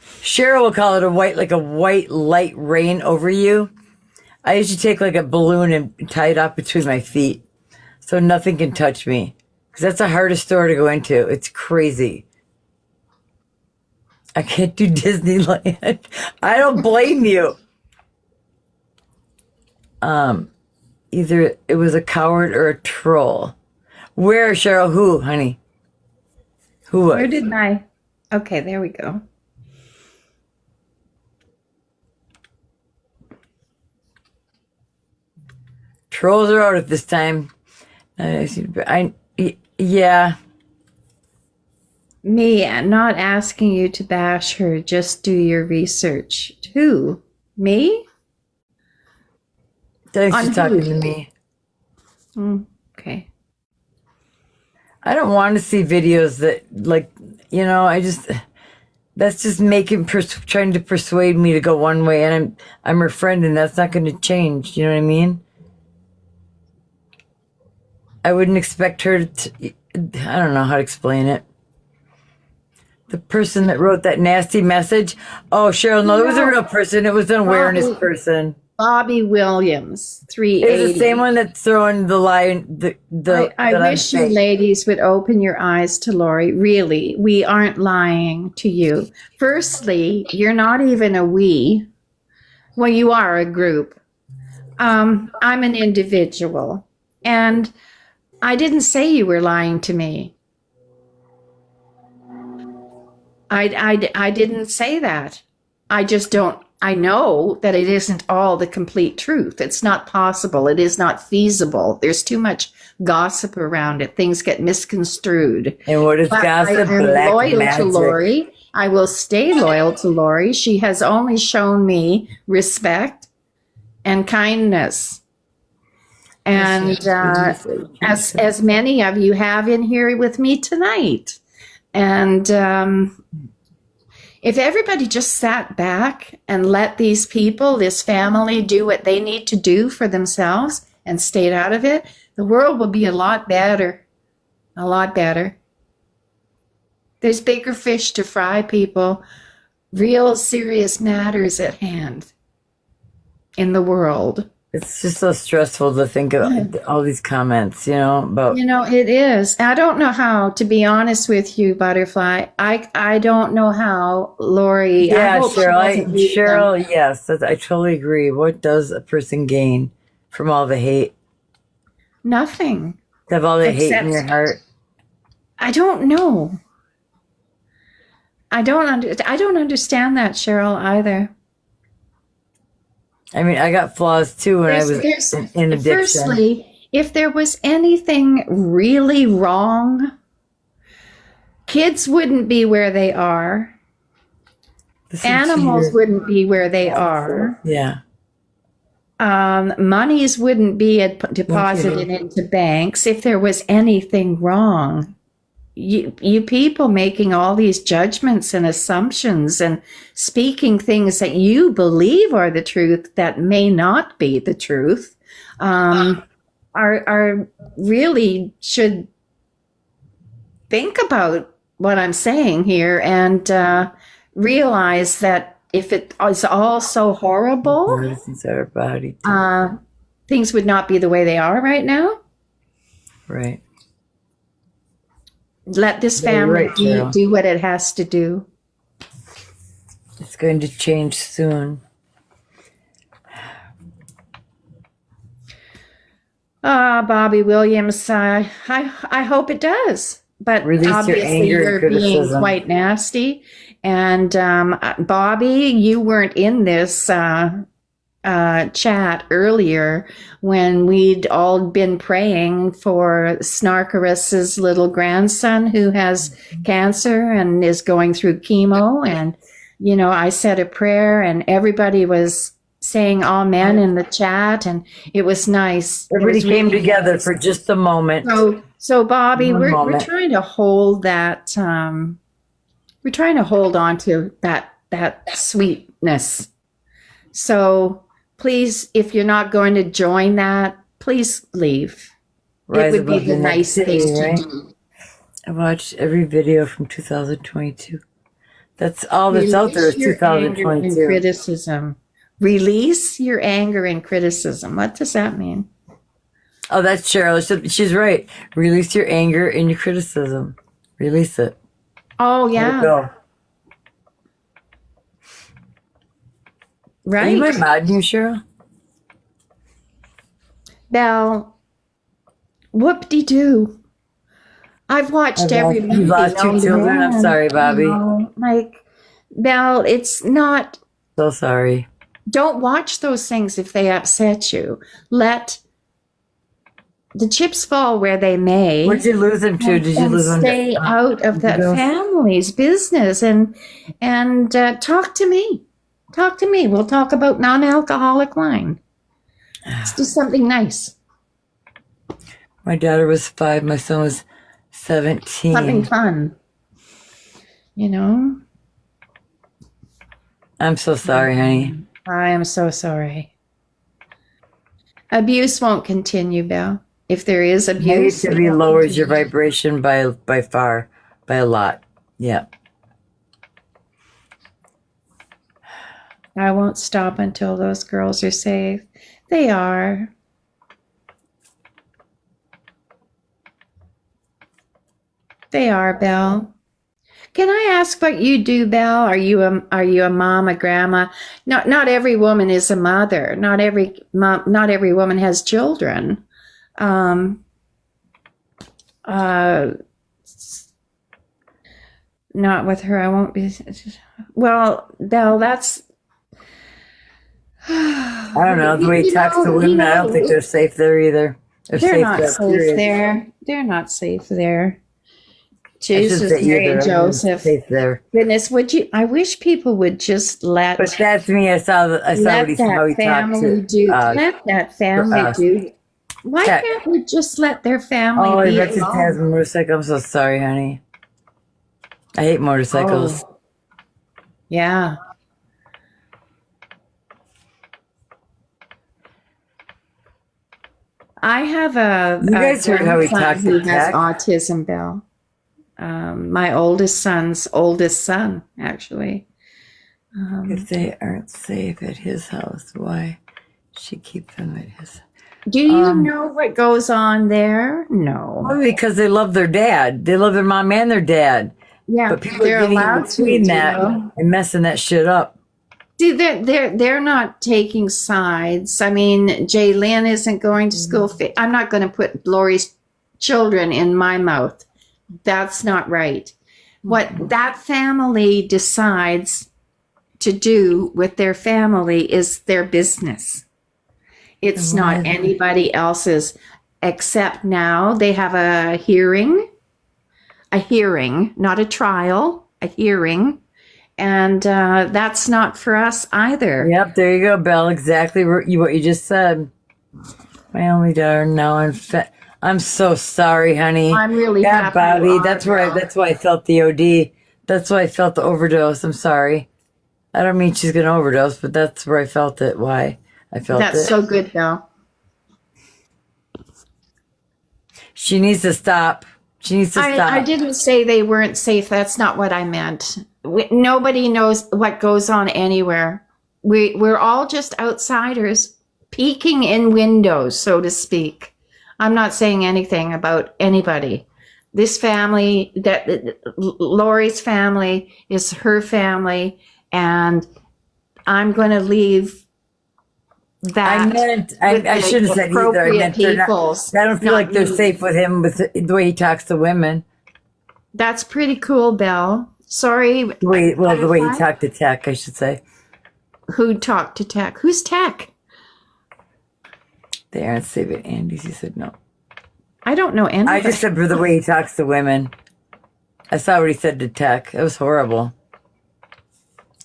Cheryl will call it a white light rain over you. I usually take like a balloon and tie it up between my feet so nothing can touch me. Because that's the hardest store to go into. It's crazy. I can't do Disneyland. I don't blame you. Either it was a coward or a troll. Where, Cheryl? Who, honey? Who was? Where did my... Okay, there we go. Trolls are out at this time. Yeah. Me, not asking you to bash her, just do your research. Who? Me? Thanks On for talking who? to me. Okay. I don't want to see videos that, that's just trying to persuade me to go one way, and I'm her friend, and that's not going to change. You know what I mean? I wouldn't expect her to, I don't know how to explain it. The person that wrote that nasty message. Oh, Cheryl, no, it was a real person. It was an awareness person. Bobby Williams, 380. It's the same one that's throwing the lie. I wish you ladies would open your eyes to Lori. Really, we aren't lying to you. Firstly, you're not even a we. Well, you are a group. I'm an individual. And I didn't say you were lying to me. I didn't say that. I just don't. I know that it isn't all the complete truth. It's not possible. It is not feasible. There's too much gossip around it. Things get misconstrued. And what is But gossip? I am Black loyal magic. to Lori. I will stay loyal to Lori. She has only shown me respect and kindness. And as many of you have in here with me tonight. And if everybody just sat back and let these people, this family, do what they need to do for themselves and stayed out of it, the world will be a lot better. A lot better. There's bigger fish to fry, people. Real serious matters at hand in the world. It's just so stressful to think of all these comments, about. It is. I don't know how, to be honest with you, Butterfly. I don't know how, Lori. Yeah, I hope she doesn't read them. Cheryl, yes, I totally agree. What does a person gain from all the hate? Nothing. To have all the hate in Except- your heart? I don't know. I don't understand that, Cheryl, either. I mean, I got flaws too when I was in addiction. Firstly, if there was anything really wrong, kids wouldn't be where they are. Animals wouldn't be where they are. Yeah. Monies wouldn't be deposited into banks if there was anything wrong. You people making all these judgments and assumptions and speaking things that you believe are the truth that may not be the truth, are really should think about what I'm saying here and realize that if it is all so horrible, Inside our body. things would not be the way they are right now. Right. Let this You're family right, Cheryl. do what it has to do. It's going to change soon. Bobby Williams, I hope it does. But Release your obviously anger and you're being criticism. quite nasty. And Bobby, you weren't in this chat earlier when we'd all been praying for Snarkarus's little grandson who has cancer and is going through chemo. And, you know, I said a prayer and everybody was saying amen in the chat, and it was nice. Everybody It was came really together nice. for just a moment. So Bobby, One we're moment. trying to hold that. We're trying to hold on to that sweetness. So please, if you're not going to join that, please leave. Rise it would be above the the nice thing negativity, to right? do. I watched every video from 2022. That's all that's out there is Release your anger and 2022. criticism. Release your anger and criticism. What does that mean? Oh, that's Cheryl. She's right. Release your anger and your criticism. Release it. Oh, Let it yeah. go. Are you my Right. mod, you Cheryl? Belle, whoop-de-doo. I've watched every movie. You lost two known to children? I'm man, sorry, Bobby. you know, like, Belle, it's not. So sorry. Don't watch those things if they upset you. Let the chips fall where they may. Where'd you lose him to? Did you And lose him? stay out of that go? family's business and talk to me. Talk to me. We'll talk about non-alcoholic wine. Let's do something nice. My daughter was 5. My son was 17. Something fun. You know? I'm so sorry, honey. I am so sorry. Abuse won't continue, Belle. If there is abuse, Negativity lowers your vibration by far, by a lot. Yeah. I won't stop until those girls are safe. They are. They are, Belle. Can I ask what you do, Belle? Are you a mom, a grandma? Not every woman is a mother. Not every woman has children. Not with her. I won't be. Well, Belle, that's. I don't know. The way he talks to women, I don't think they're safe there either. They're safe not there, safe period. there. They're not safe there. I shouldn't Jesus, say Mary, either. and I mean, Joseph. safe there. Goodness, I wish people would just let But that's me. I saw what he, how he that talked family to. do. Let that family us. do. Why Check. can't we just let their family Oh, be he just has a alone? motorcycle. I'm so sorry, honey. I hate motorcycles. Oh, yeah. I have You guys heard how he grandson talked who to has Tech? autism, Belle. My oldest son's oldest son, actually. If they aren't safe at his house, why she keep them at his? Do you know what goes on there? No. Well, because they love their dad. They love their mom and their dad. Yeah, But people they're are getting in allowed to. between You that know? and messing that shit up. See, they're not taking sides. I mean, Jay Lynn isn't going to school. I'm not going to put Lori's children in my mouth. That's not right. What that family decides to do with their family is their business. It's not anybody else's, except now they have a hearing, not a trial, a hearing. And that's not for us either. Yep, there you go, Belle. Exactly what you just said. My only daughter. Now I'm so sorry, honey. I'm really yeah, happy. Bobby. you are, That's Belle. why I felt the OD. That's why I felt the overdose. I'm sorry. I don't mean she's gonna overdose, but that's where I felt it. Why I felt That's it. so good, Belle. She needs to stop. She needs to stop. I didn't say they weren't safe. That's not what I meant. Nobody knows what goes on anywhere. We're all just outsiders peeking in windows, so to speak. I'm not saying anything about anybody. This family, that Lori's family, is her family, and I'm going to leave that. I shouldn't have said either. I meant they're not, peoples, I don't feel not like they're me. safe with him with the way he talks to women. That's pretty cool, Belle. Sorry. The way he talked to Tech, I should say. Who talked to Tech? Who's Tech? They aren't safe at Andy's. He said no. I don't know anybody. I just said for the way he talks to women. I saw what he said to Tech. It was horrible.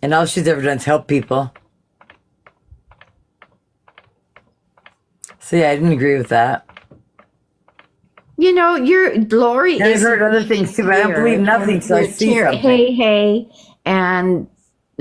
And all she's ever done is help people. So yeah, I didn't agree with that. You know, your Lori And I've is heard other things too, but I don't believe nothing till I see something. Hey, and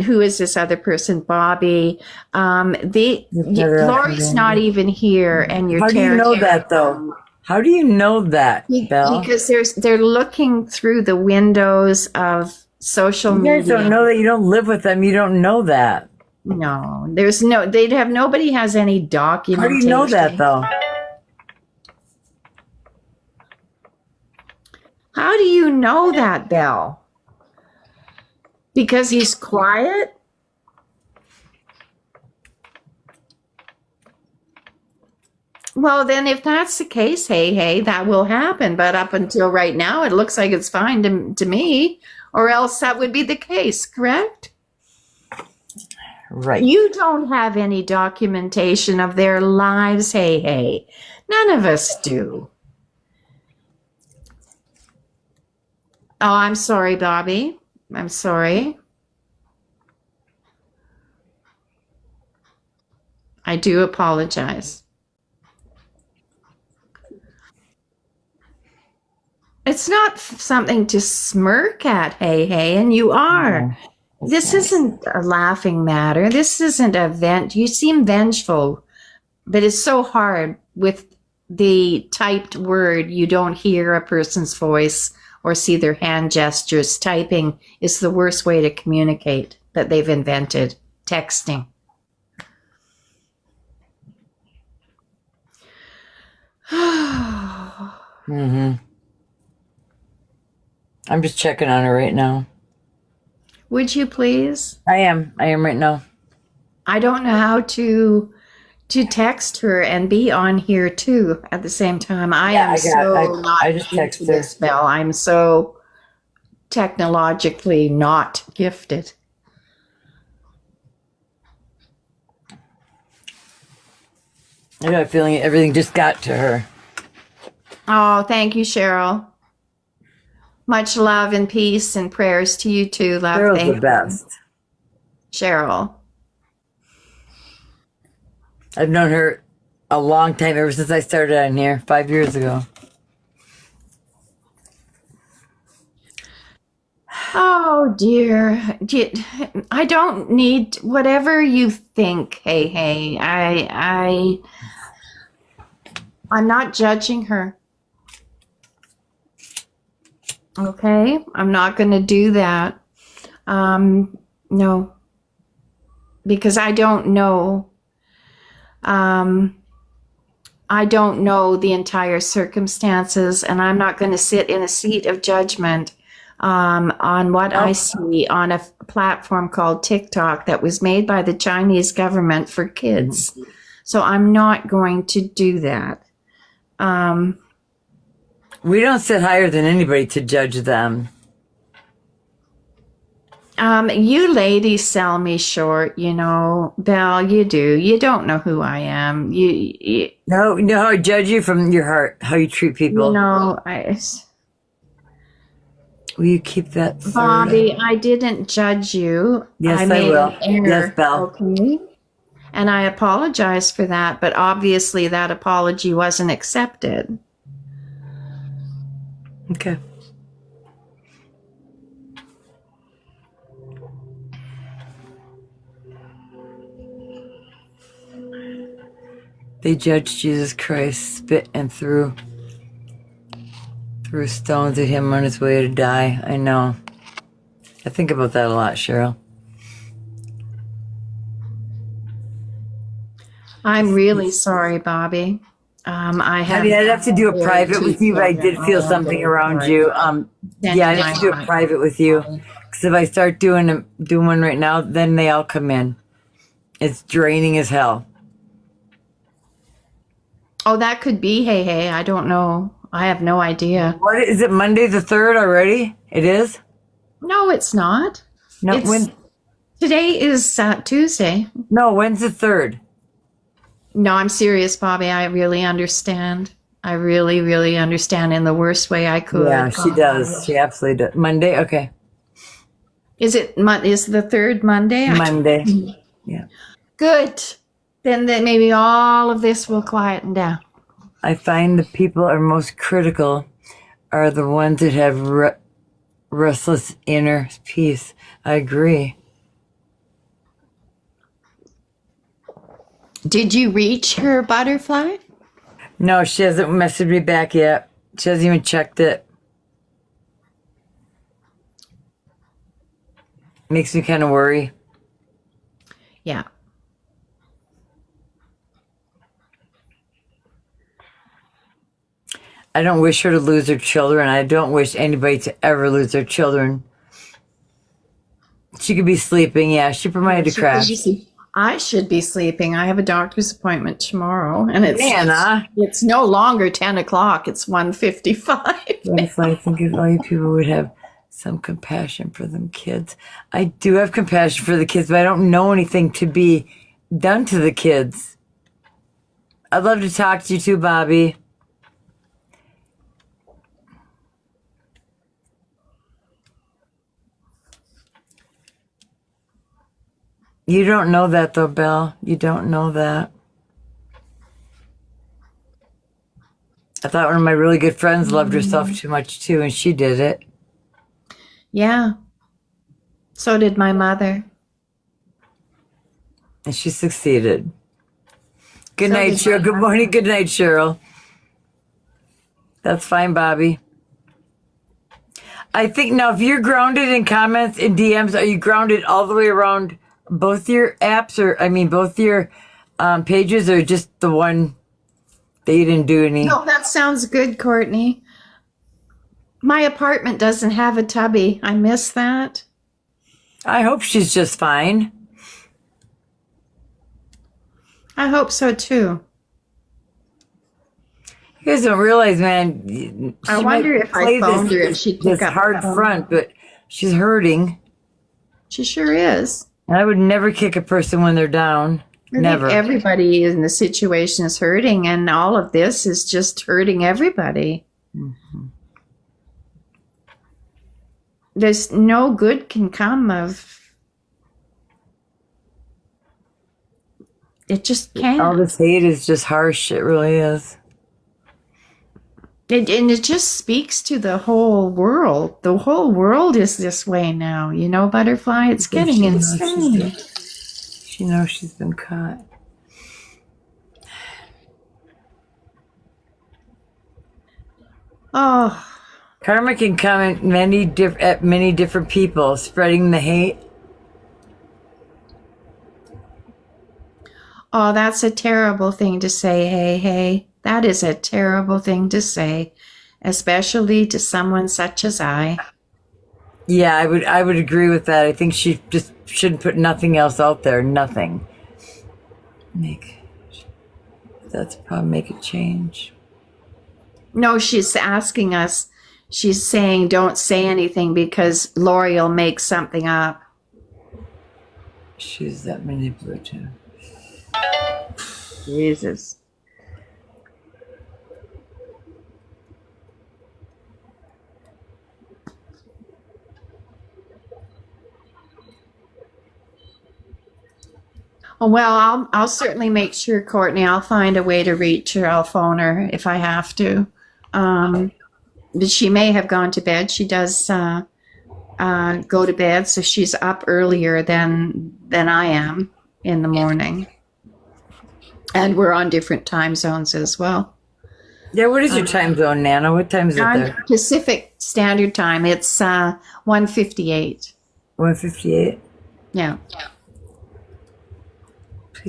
who is this other person? Bobby. Lori's not even here, and you're. How do you know that though? How do you know that, Belle? Because they're looking through the windows of social You media. guys don't know that. You don't live with them. You don't know that. No, nobody has any documentation. How do you know that though? How do you know that, Belle? Because he's quiet? Well, then if that's the case, hey, that will happen. But up until right now, it looks like it's fine to me, or else that would be the case, correct? Right. You don't have any documentation of their lives, hey. None of us do. Oh, I'm sorry, Bobby. I'm sorry. I do apologize. It's not something to smirk at, hey, and you are. This isn't a laughing matter. This isn't a vent. You seem vengeful, but it's so hard with the typed word. You don't hear a person's voice or see their hand gestures. Typing is the worst way to communicate that they've invented. Texting. Mm-hmm. I'm just checking on her right now. Would you please? I am right now. I don't know how to text her and be on here too at the same time. I just texted her. This, Belle. I'm so technologically not gifted. I got a feeling everything just got to her. Oh, thank you, Cheryl. Much love and peace and prayers to you too, love. Cheryl's Thank the best. you. Cheryl. I've known her a long time, ever since I started on here 5 years ago. Oh dear. I don't need whatever you think. Hey. I'm not judging her. Okay? I'm not going to do that. No. Because I don't know. I don't know the entire circumstances, and I'm not going to sit in a seat of judgment on what I see on a platform called TikTok that was made by the Chinese government for kids. So I'm not going to do that. We don't sit higher than anybody to judge them. You ladies sell me short, you know, Belle. You do. You don't know who I am. You No, you know how I judge you? From your heart, how you treat people. you know, Will you keep that, sir? Bobby, I didn't judge you. Yes, I made will. an error. Yes, Belle. Okay. And I apologize for that, but obviously that apology wasn't accepted. Okay. They judged Jesus Christ, spit and threw stones at him on his way to die. I know. I think about that a lot, Cheryl. I'm really sorry, Bobby. I'd have to do a private with you, but I did feel something around you. Yeah, I'd have to do a private with you. Because if I start doing one right now, then they all come in. It's draining as hell. Oh, that could be. Hey. I don't know. I have no idea. What is it? Monday the 3rd already? It is? No, it's not. No, Today is Tuesday. No, when's the 3rd? No, I'm serious, Bobby. I really understand. I really, really understand in the worst way I could. Yeah, she does. She absolutely does. Monday? Okay. Is the third Monday? Monday. Yeah. Good. Then maybe all of this will quieten down. I find the people are most critical are the ones that have restless inner peace. I agree. Did you reach her butterfly? No, she hasn't messaged me back yet. She hasn't even checked it. Makes me kind of worry. Yeah. I don't wish her to lose her children. I don't wish anybody to ever lose their children. She could be sleeping. Yeah, she might have crashed. I should be sleeping. I have a doctor's appointment tomorrow, and it's no longer 10 o'clock. It's 1:55. Yes, I think if all you people would have some compassion for them kids. I do have compassion for the kids, but I don't know anything to be done to the kids. I'd love to talk to you too, Bobby. You don't know that though, Belle. You don't know that. I thought one of my really good friends loved herself too much too, and she did it. Yeah. So did my mother. And she succeeded. Good night, Cheryl. Good morning. Good night, Cheryl. That's fine, Bobby. I think now if you're grounded in comments and DMs, are you grounded all the way around both your apps both your pages, or just the one that you didn't do any? No, that sounds good, Courtney. My apartment doesn't have a tubby. I miss that. I hope she's just fine. I hope so too. You guys don't realize, man. I wonder if I phoned her and she'd pick this up hard the phone. front, but she's hurting. She sure is. And I would never kick a person when they're down. I Never. think everybody in the situation is hurting, and all of this is just hurting everybody. Mm-hmm. There's no good can come of it. Just can't. All this hate is just harsh. It really is. And it just speaks to the whole world. The whole world is this way now. You know, Butterfly? It's getting insane. She knows she's been caught. Oh, Karma can come at many different people, spreading the hate. oh, that's a terrible thing to say. Hey, that is a terrible thing to say, especially to someone such as I. Yeah, I would agree with that. I think she just shouldn't put nothing else out there. Nothing. That's a problem. Make it change. No, she's asking us. She's saying, don't say anything because Lori will make something up. She's that manipulative. Jesus. Oh, well, I'll certainly make sure, Courtney. I'll find a way to reach her. I'll phone her if I have to. But she may have gone to bed. She does go to bed, so she's up earlier than I am in the morning. And we're on different time zones as well. Yeah, what is your time zone, Nana? What time is it On there? Pacific Standard Time, it's 1:58. 1:58. Yeah.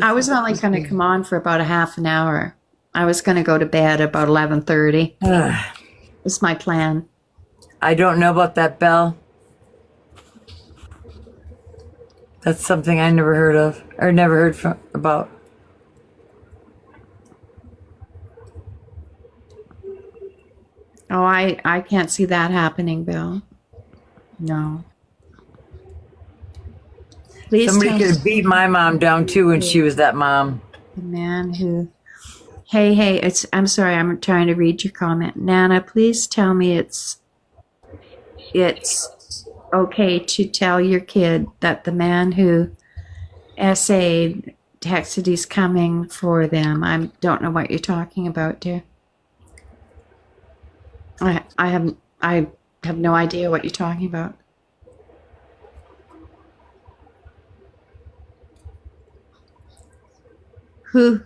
I was only going to come on for about a half an hour. I was going to go to bed about 11:30. It's my plan. I don't know about that, Belle. That's something I never heard of, or never heard about. Oh, I can't see that happening, Bill. No. Please Somebody could have beat my mom down too when she was that mom. The man who. Hey, I'm sorry, I'm trying to read your comment. Nana, please tell me it's okay to tell your kid that the man who essayed texted he's coming for them. I don't know what you're talking about, dear. I have no idea what you're talking about. Who?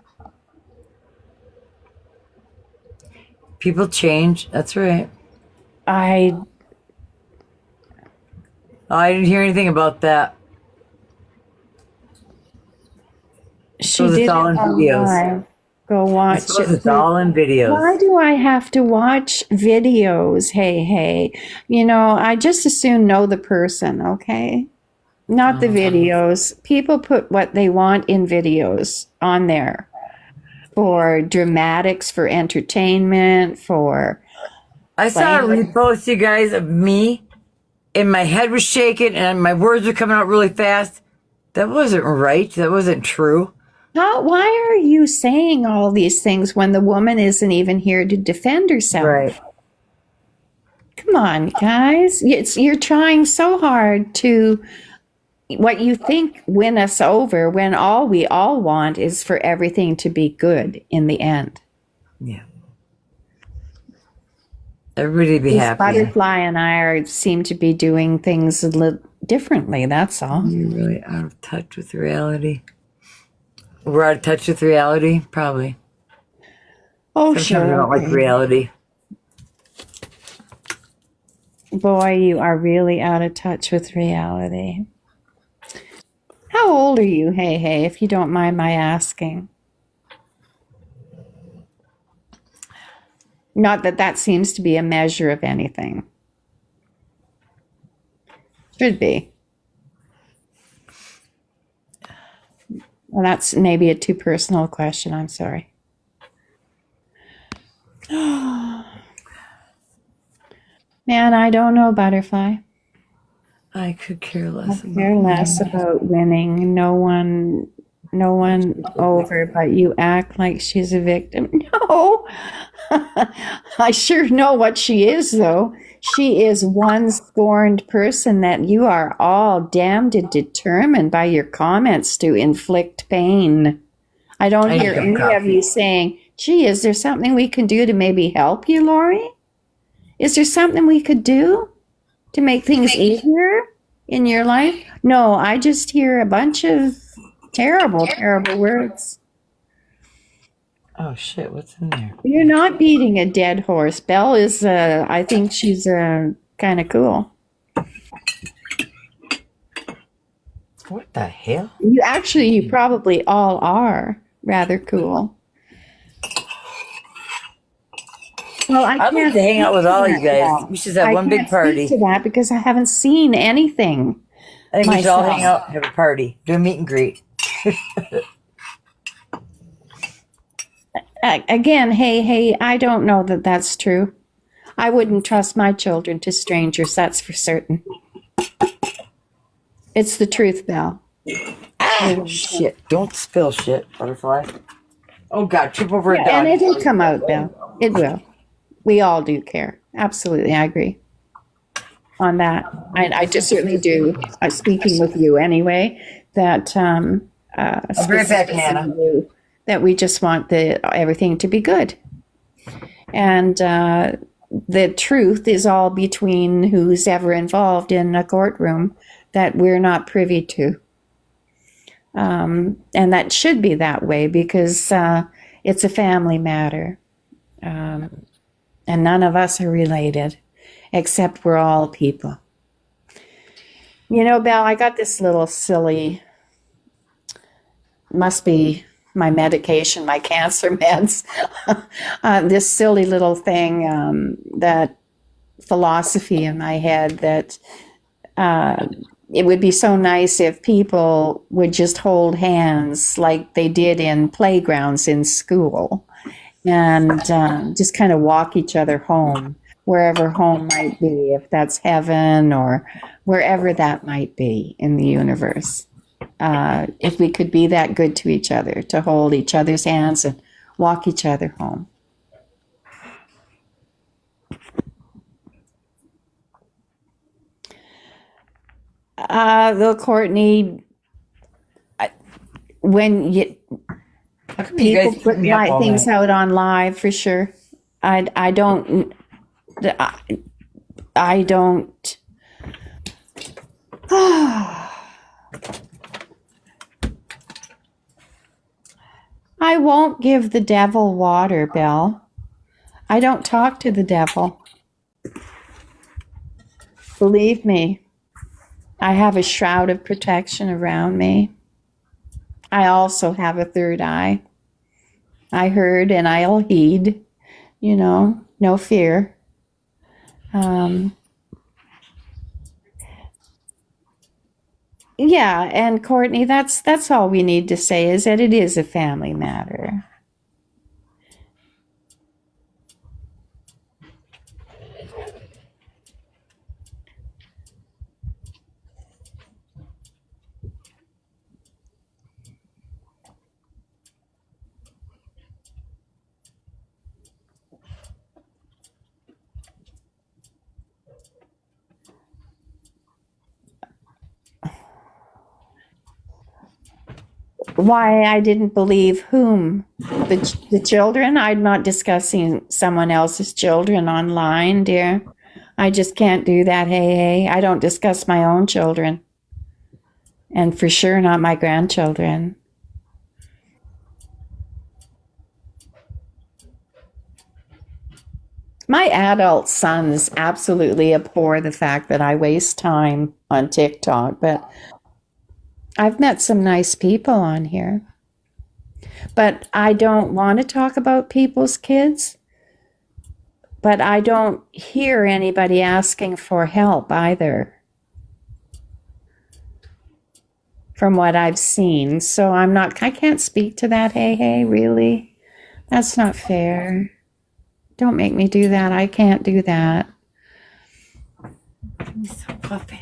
People change. That's right. I I didn't hear anything about that. She It's did it all in on videos. live. Go I watch suppose it. it's all in videos. Why do I have to watch videos? Hey. You know, I just as soon know the person, okay? Not the videos. People put what they want in videos on there for dramatics, for entertainment, for. I saw a repost, you guys, of me, and my head was shaking, and my words were coming out really fast. That wasn't right. That wasn't true. Why are you saying all these things when the woman isn't even here to defend herself? Right. Come on, guys. You're trying so hard to what you think win us over when all we all want is for everything to be good in the end. Yeah. Everybody be This happy. Butterfly and I seem to be doing things a little differently, that's all. You're really out of touch with reality. We're out of touch with reality? Probably. Oh, Sometimes sure. we don't like reality. Boy, you are really out of touch with reality. How old are you, hey, if you don't mind my asking? Not that that seems to be a measure of anything. Should be. Well, that's maybe a too personal question. I'm sorry. Man, I don't know, Butterfly. I could care less. I care less about winning. No one over, but you act like she's a victim. No, I sure know what she is, though. She is one scorned person that you are all damned and determined by your comments to inflict pain. I don't I hear need some any of coffee. you saying, gee, is there something we can do to maybe help you, Lori? Is there something we could do to make things easier in your life? No, I just hear a bunch of terrible words. Oh, shit. What's in there? You're not beating a dead horse. Belle is, I think she's kind of cool. What the hell? You probably all are rather cool. Well, I'd like to hang out with all you guys. We should have one big party. To that because I haven't seen anything. I think we should all myself. hang out and have a party. Do a meet and greet. Again, hey, I don't know that that's true. I wouldn't trust my children to strangers, that's for certain. It's the truth, Belle. Shit. Don't spill shit, Butterfly. Oh, God. Trip over a dog. And it'll come out, Belle. It will. We all do care. Absolutely, I agree on that. I just certainly do. Speaking with you anyway, that I'll bring it back, Nana. that we just want everything to be good. And the truth is all between who's ever involved in a courtroom that we're not privy to. And that should be that way because it's a family matter. And none of us are related, except we're all people. You know, Belle, I got this little silly, must be my medication, my cancer meds, this silly little thing, that philosophy in my head that it would be so nice if people would just hold hands like they did in playgrounds in school and just kind of walk each other home, wherever home might be, if that's heaven or wherever that might be in the universe. if we could be that good to each other, to hold each other's hands and walk each other home. Though Courtney, when you How come you people guys keep put me up my all things night? out on live for sure. I don't I don't. I won't give the devil water, Belle. I don't talk to the devil. Believe me, I have a shroud of protection around me. I also have a third eye. I heard and I'll heed, no fear. Yeah, and Courtney, that's all we need to say is that it is a family matter. Why I didn't believe whom? The children? I'm not discussing someone else's children online, dear. I just can't do that. Hey. I don't discuss my own children. And for sure not my grandchildren. My adult sons absolutely abhor the fact that I waste time on TikTok, but I've met some nice people on here. But I don't want to talk about people's kids. But I don't hear anybody asking for help either, from what I've seen. So I can't speak to that. Hey, really? That's not fair. Don't make me do that. I can't do that. He's so fluffy.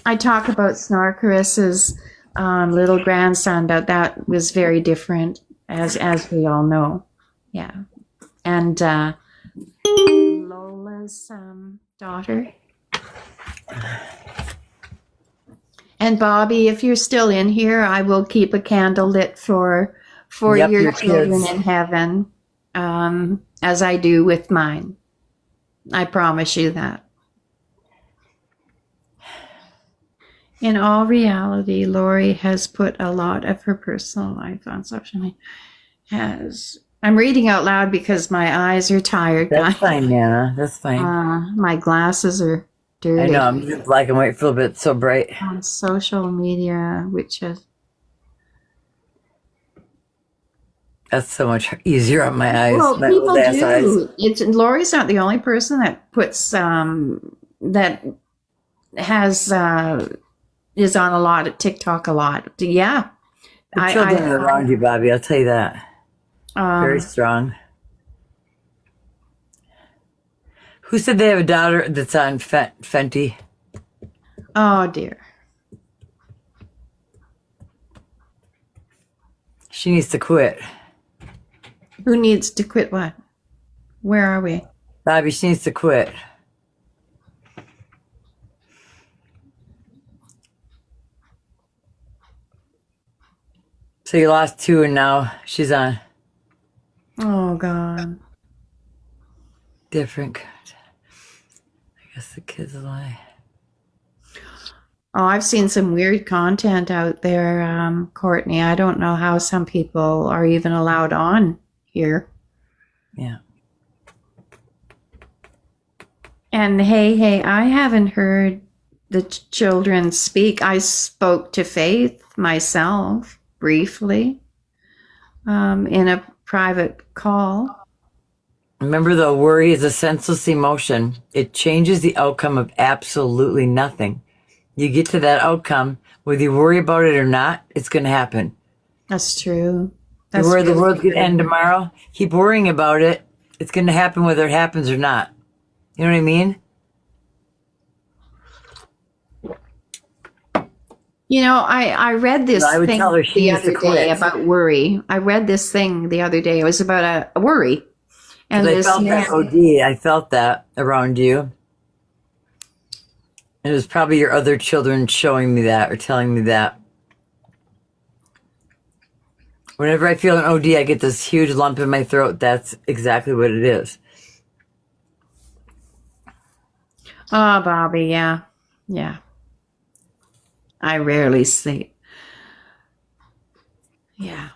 I talk about Snarkariss's little grandson, but that was very different, as we all know. Yeah. And Lola's daughter. And Bobby, if you're still in here, I will keep a candle lit for Yep, your your children kids. in heaven, as I do with mine. I promise you that. In all reality, Lori has put a lot of her personal life on social media. I'm reading out loud because my eyes are tired, That's guys. fine, Nana. That's fine. My glasses are dirty. I know. I'm using black and white for a little bit. So bright. On social media, which is That's so much easier on my eyes. well, My people old ass eyes. do. It's Lori's not the only person that puts that has is on a lot of TikTok a lot. Yeah, The children are around you, Bobby. I'll tell you that. Very strong. Who said they have a daughter that's on Fenty? Oh dear. She needs to quit. Who needs to quit what? Where are we? Bobby, she needs to quit. So you lost 2 and now she's on Oh God. different. I guess the kids lie. Oh, I've seen some weird content out there, Courtney. I don't know how some people are even allowed on here. Yeah. And hey, I haven't heard the children speak. I spoke to Faith myself briefly in a private call. Remember, though, worry is a senseless emotion. It changes the outcome of absolutely nothing. You get to that outcome, whether you worry about it or not, it's going to happen. That's true. You worry the world's going to end tomorrow, keep worrying about it. It's going to happen whether it happens or not. You know what I mean? You know, I read this I would thing tell her she the needs to other day quit. about worry. I read this thing the other day. It was about a worry. And Because I this felt man, that OD. I felt that around you. And it was probably your other children showing me that or telling me that. Whenever I feel an OD, I get this huge lump in my throat. That's exactly what it is. oh, Bobby, yeah. Yeah. I rarely sleep. Yeah.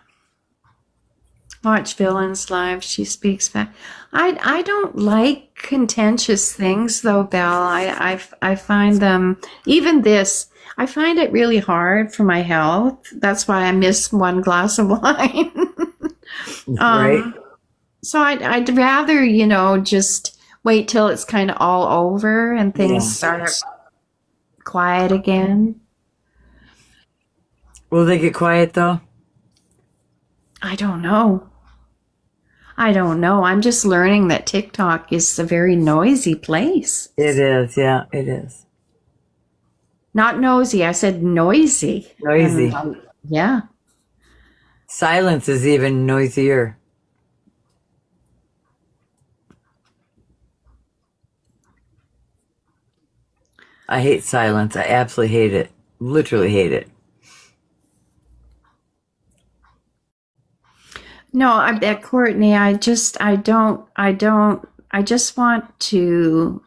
Watch Villains live. She speaks back. I don't like contentious things though, Belle. I find them, even this, I find it really hard for my health. That's why I miss one glass of wine. Right? So I'd rather, you know, just wait till it's kind of all over and things Yeah. start quiet again. Will they get quiet though? I don't know. I don't know. I'm just learning that TikTok is a very noisy place. It is. Yeah, it is. Not nosy. I said noisy. Noisy. And, yeah. Silence is even noisier. I hate silence. I absolutely hate it. Literally hate it. No, I bet Courtney, I just want to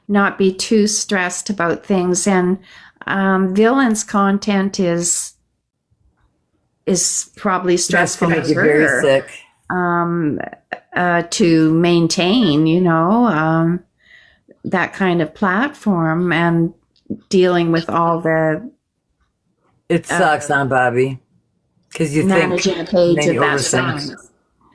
not be too stressed about things. And Villain's content is probably That's stressful gonna make for you very her sick. to maintain, you know, that kind of platform and dealing with all the It sucks, huh, Bobby? Because you think managing a and page then of you that overthink. size.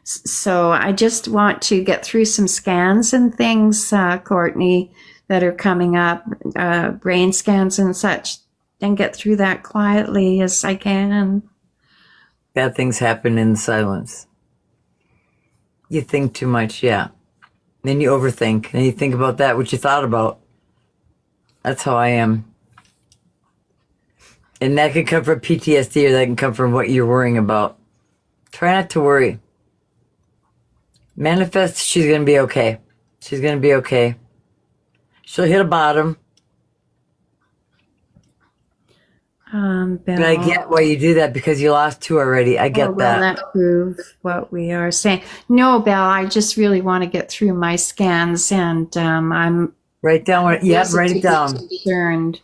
So I just want to get through some scans and things, Courtney, that are coming up, brain scans and such, and get through that quietly as I can. Bad things happen in silence. You think too much, yeah. Then you overthink, and you think about that, what you thought about. That's how I am. And that can come from PTSD or that can come from what you're worrying about. Try not to worry. Manifest she's going to be okay. She's going to be okay. She'll hit a bottom. Belle, But I get why you do that because you lost 2 already. I get oh, well, that. that proves what we are saying. No, Belle, I just really want to get through my scans, and I'm Write down what, yeah, write it down. concerned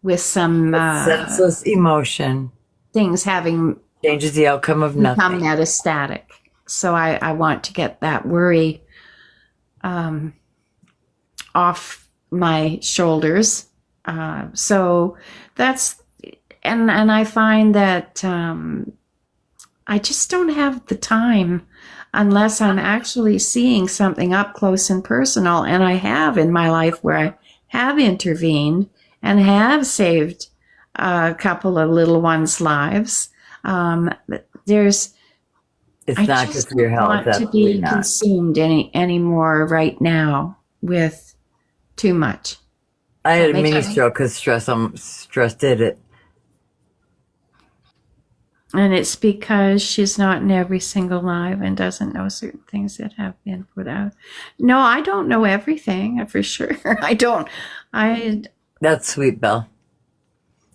with some Senseless emotion things having changes the outcome of become nothing. metastatic. So I want to get that worry off my shoulders. So that's, and I find that I just don't have the time unless I'm actually seeing something up close and personal. And I have in my life where I have intervened and have saved a couple of little ones' lives. There's, It's I not just good for your don't health. want to Absolutely be not. consumed anymore right now with too much. I had a That makes mini sense. stroke because stress did it. And it's because she's not in every single live and doesn't know certain things that have been put out. No, I don't know everything for sure. I don't. That's sweet, Belle.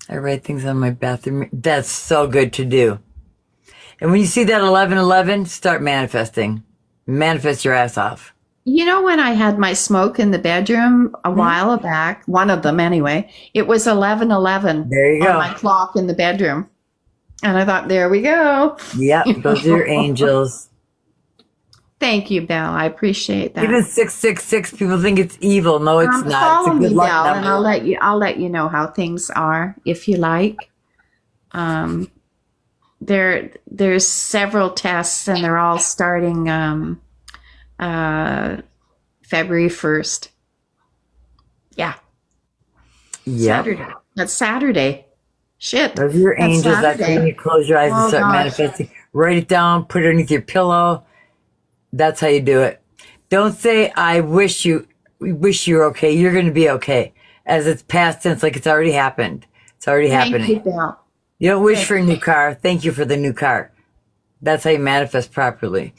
I write things on my bathroom. That's so good to do. And when you see that 1111, start manifesting. Manifest your ass off. You know, when I had my smoke in the bedroom a Mm-hmm. while back, one of them anyway, it was 11:11 There you on go. my clock in the bedroom. And I thought, there we go. Yep, those are your angels. Thank you, Belle. I appreciate that. Even 666, people think it's evil. No, it's not. It's Follow a good me, luck Belle, and number. I'll let you know how things are if you like. There's several tests, and they're all starting February 1st. Yeah, Yep. Saturday. That's Saturday. Shit. Those are your That's angels. That's Saturday. when you close your eyes and Oh, start gosh. manifesting. Write it down. Put it underneath your pillow. That's how you do it. Don't say, I wish you were okay. You're going to be okay. As it's past tense, like it's already happened. It's already Thank happening. you, Belle. You don't wish for a new car. Thank you for the new car. That's how you manifest properly.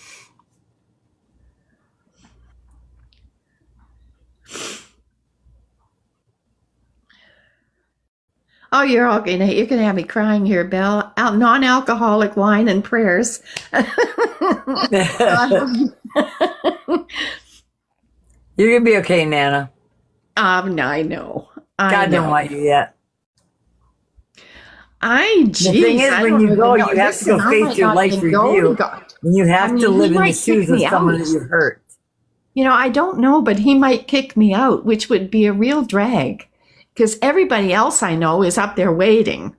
Oh, you're gonna have me crying here, Belle. Non-alcoholic wine and prayers. You're going to be okay, Nana. No, I know. God don't want you yet. The The thing is, when you go, you have to go face your life review. And you have to live in the shoes of someone that you've hurt. I don't know, but he might kick me out, which would be a real drag. Because everybody else I know is up there waiting.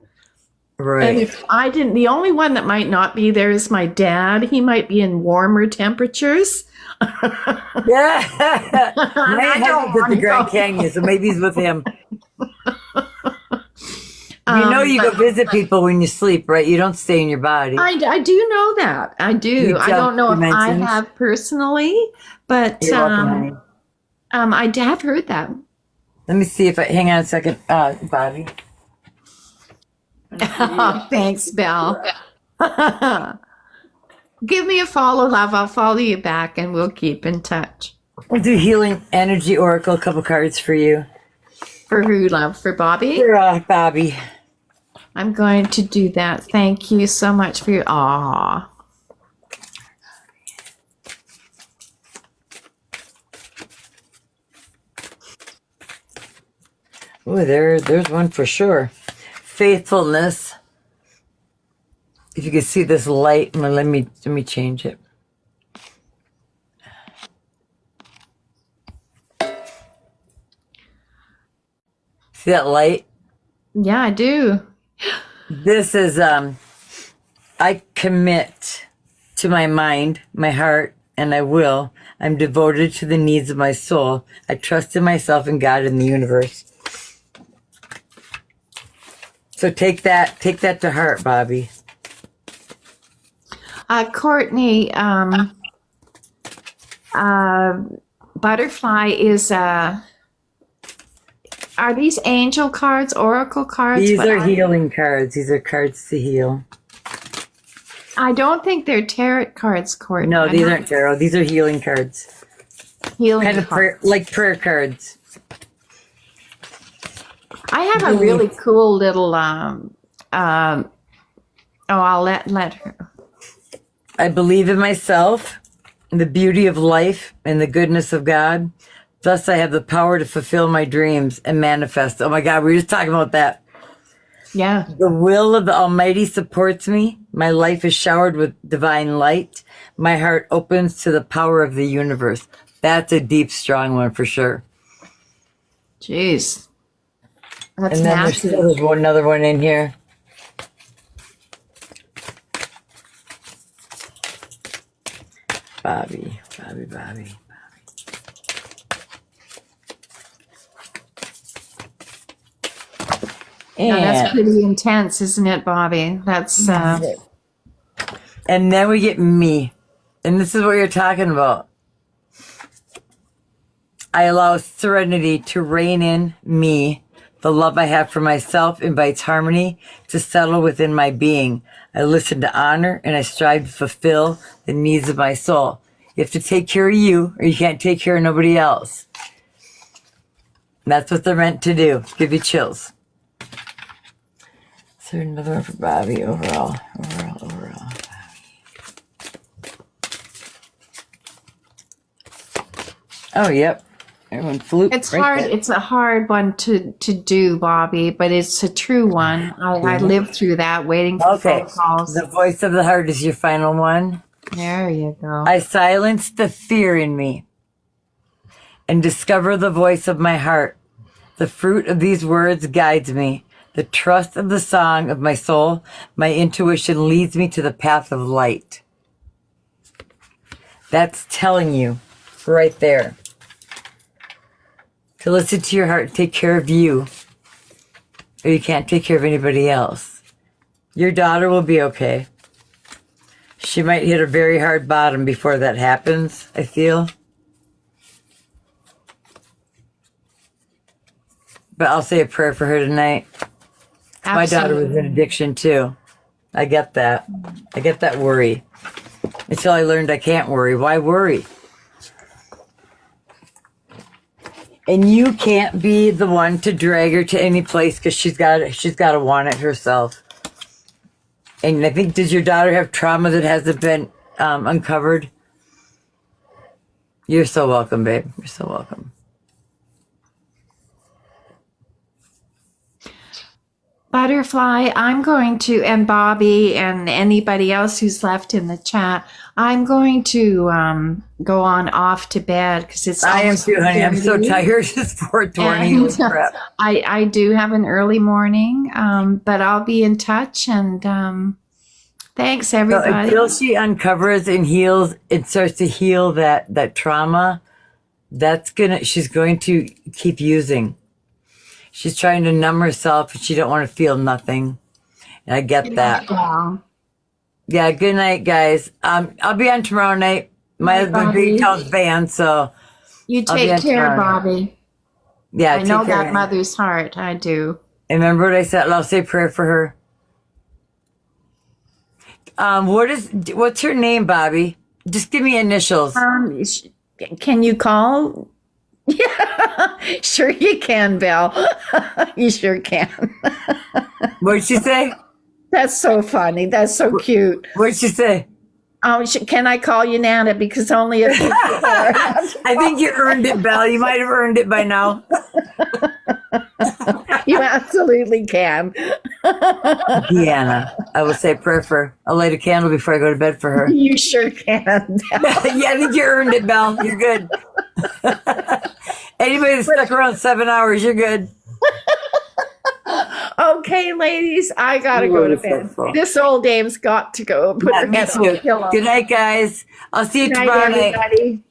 Right. And if I didn't, the only one that might not be there is my dad. He might be in warmer temperatures. Yeah. I don't at the Grand Canyon, so maybe he's with him. You go visit people when you sleep, right? You don't stay in your body. I do know that. I do. I don't know if I have personally, but I have heard that. Let me see if hang on a second, Bobby. Oh, thanks, Belle. Give me a follow, love. I'll follow you back and we'll keep in touch. We'll do Healing Energy Oracle, a couple cards for you. For who, love? For Bobby? For Bobby. I'm going to do that. Thank you so much for your... Aww. Oh, there's one for sure. Faithfulness. If you can see this light, let me change it. See that light? Yeah, I do. This is I commit to my mind, my heart, and I will. I'm devoted to the needs of my soul. I trust in myself and God and the universe. So take that to heart, Bobby. Courtney, butterfly is are these angel cards, oracle cards? These are healing cards. These are cards to heal. I don't think they're tarot cards, Courtney. No, these aren't tarot. These are healing cards. Healing kind of cards. like prayer cards. I have a really cool little I'll let her. I believe in myself, the beauty of life, and the goodness of God. Thus, I have the power to fulfill my dreams and manifest. Oh my God, we were just talking about that. Yeah. The will of the Almighty supports me. My life is showered with divine light. My heart opens to the power of the universe. That's a deep, strong one for sure. Jeez. That's and then massive. there's another one in here. Bobby. And that's pretty intense, isn't it, Bobby? That's and then we get me. And this is what you're talking about. I allow serenity to reign in me. The love I have for myself invites harmony to settle within my being. I listen to honor and I strive to fulfill the needs of my soul. You have to take care of you or you can't take care of nobody else. And that's what they're meant to do. Give you chills. Is there another one for Bobby? Overall. Oh, yep. Everyone flew. it's right hard. There. It's a hard one to do, Bobby, but it's a true one. I lived through that, waiting for phone calls. The voice of the heart is your final one. There you go. I silence the fear in me and discover the voice of my heart. The fruit of these words guides me. The trust of the song of my soul, my intuition leads me to the path of light. That's telling you right there to listen to your heart, take care of you, or you can't take care of anybody else. Your daughter will be okay. She might hit a very hard bottom before that happens, I feel. But I'll say a prayer for her tonight. My daughter was in addiction too. I get that. I get that worry. Until I learned I can't worry. Why worry? And you can't be the one to drag her to any place because she's got to want it herself. And I think, does your daughter have trauma that hasn't been uncovered? You're so welcome, babe. You're so welcome. Butterfly, I'm going to, and Bobby and anybody else who's left in the chat, I'm going to go on off to bed because it's. I am too, honey. I'm so tired. It's 4:20. Crap. I do have an early morning, but I'll be in touch and thanks So everybody. until she uncovers and heals, it starts to heal that trauma. She's going to keep using. She's trying to numb herself, and she don't want to feel nothing. And I get that. Wow. Yeah. Good night, guys. I'll be on tomorrow night. My big account's banned, so You I'll be take on care, tomorrow. Bobby. Yeah. I know take care. that mother's heart. I do. And remember what I said? I'll say a prayer for her. What's her name, Bobby? Just give me initials. Can you call? Yeah, sure you can, Bill. You sure can. What'd she say? That's so funny. That's so cute. What'd she say? Oh, can I call you Nana? Because only a few people are. I think you earned it, Belle. You might have earned it by now. You absolutely can. Deanna, I will say a prayer for her. I'll light a candle before I go to bed for her. You sure can. Yeah, I think you earned it, Belle. You're good. Anybody that's stuck around 7 hours, you're good. Okay, ladies, I gotta go to bed. This old dame's got to go. Put her Me head on the too. pillow. Good night, guys. I'll see you Good night, tomorrow night. everybody.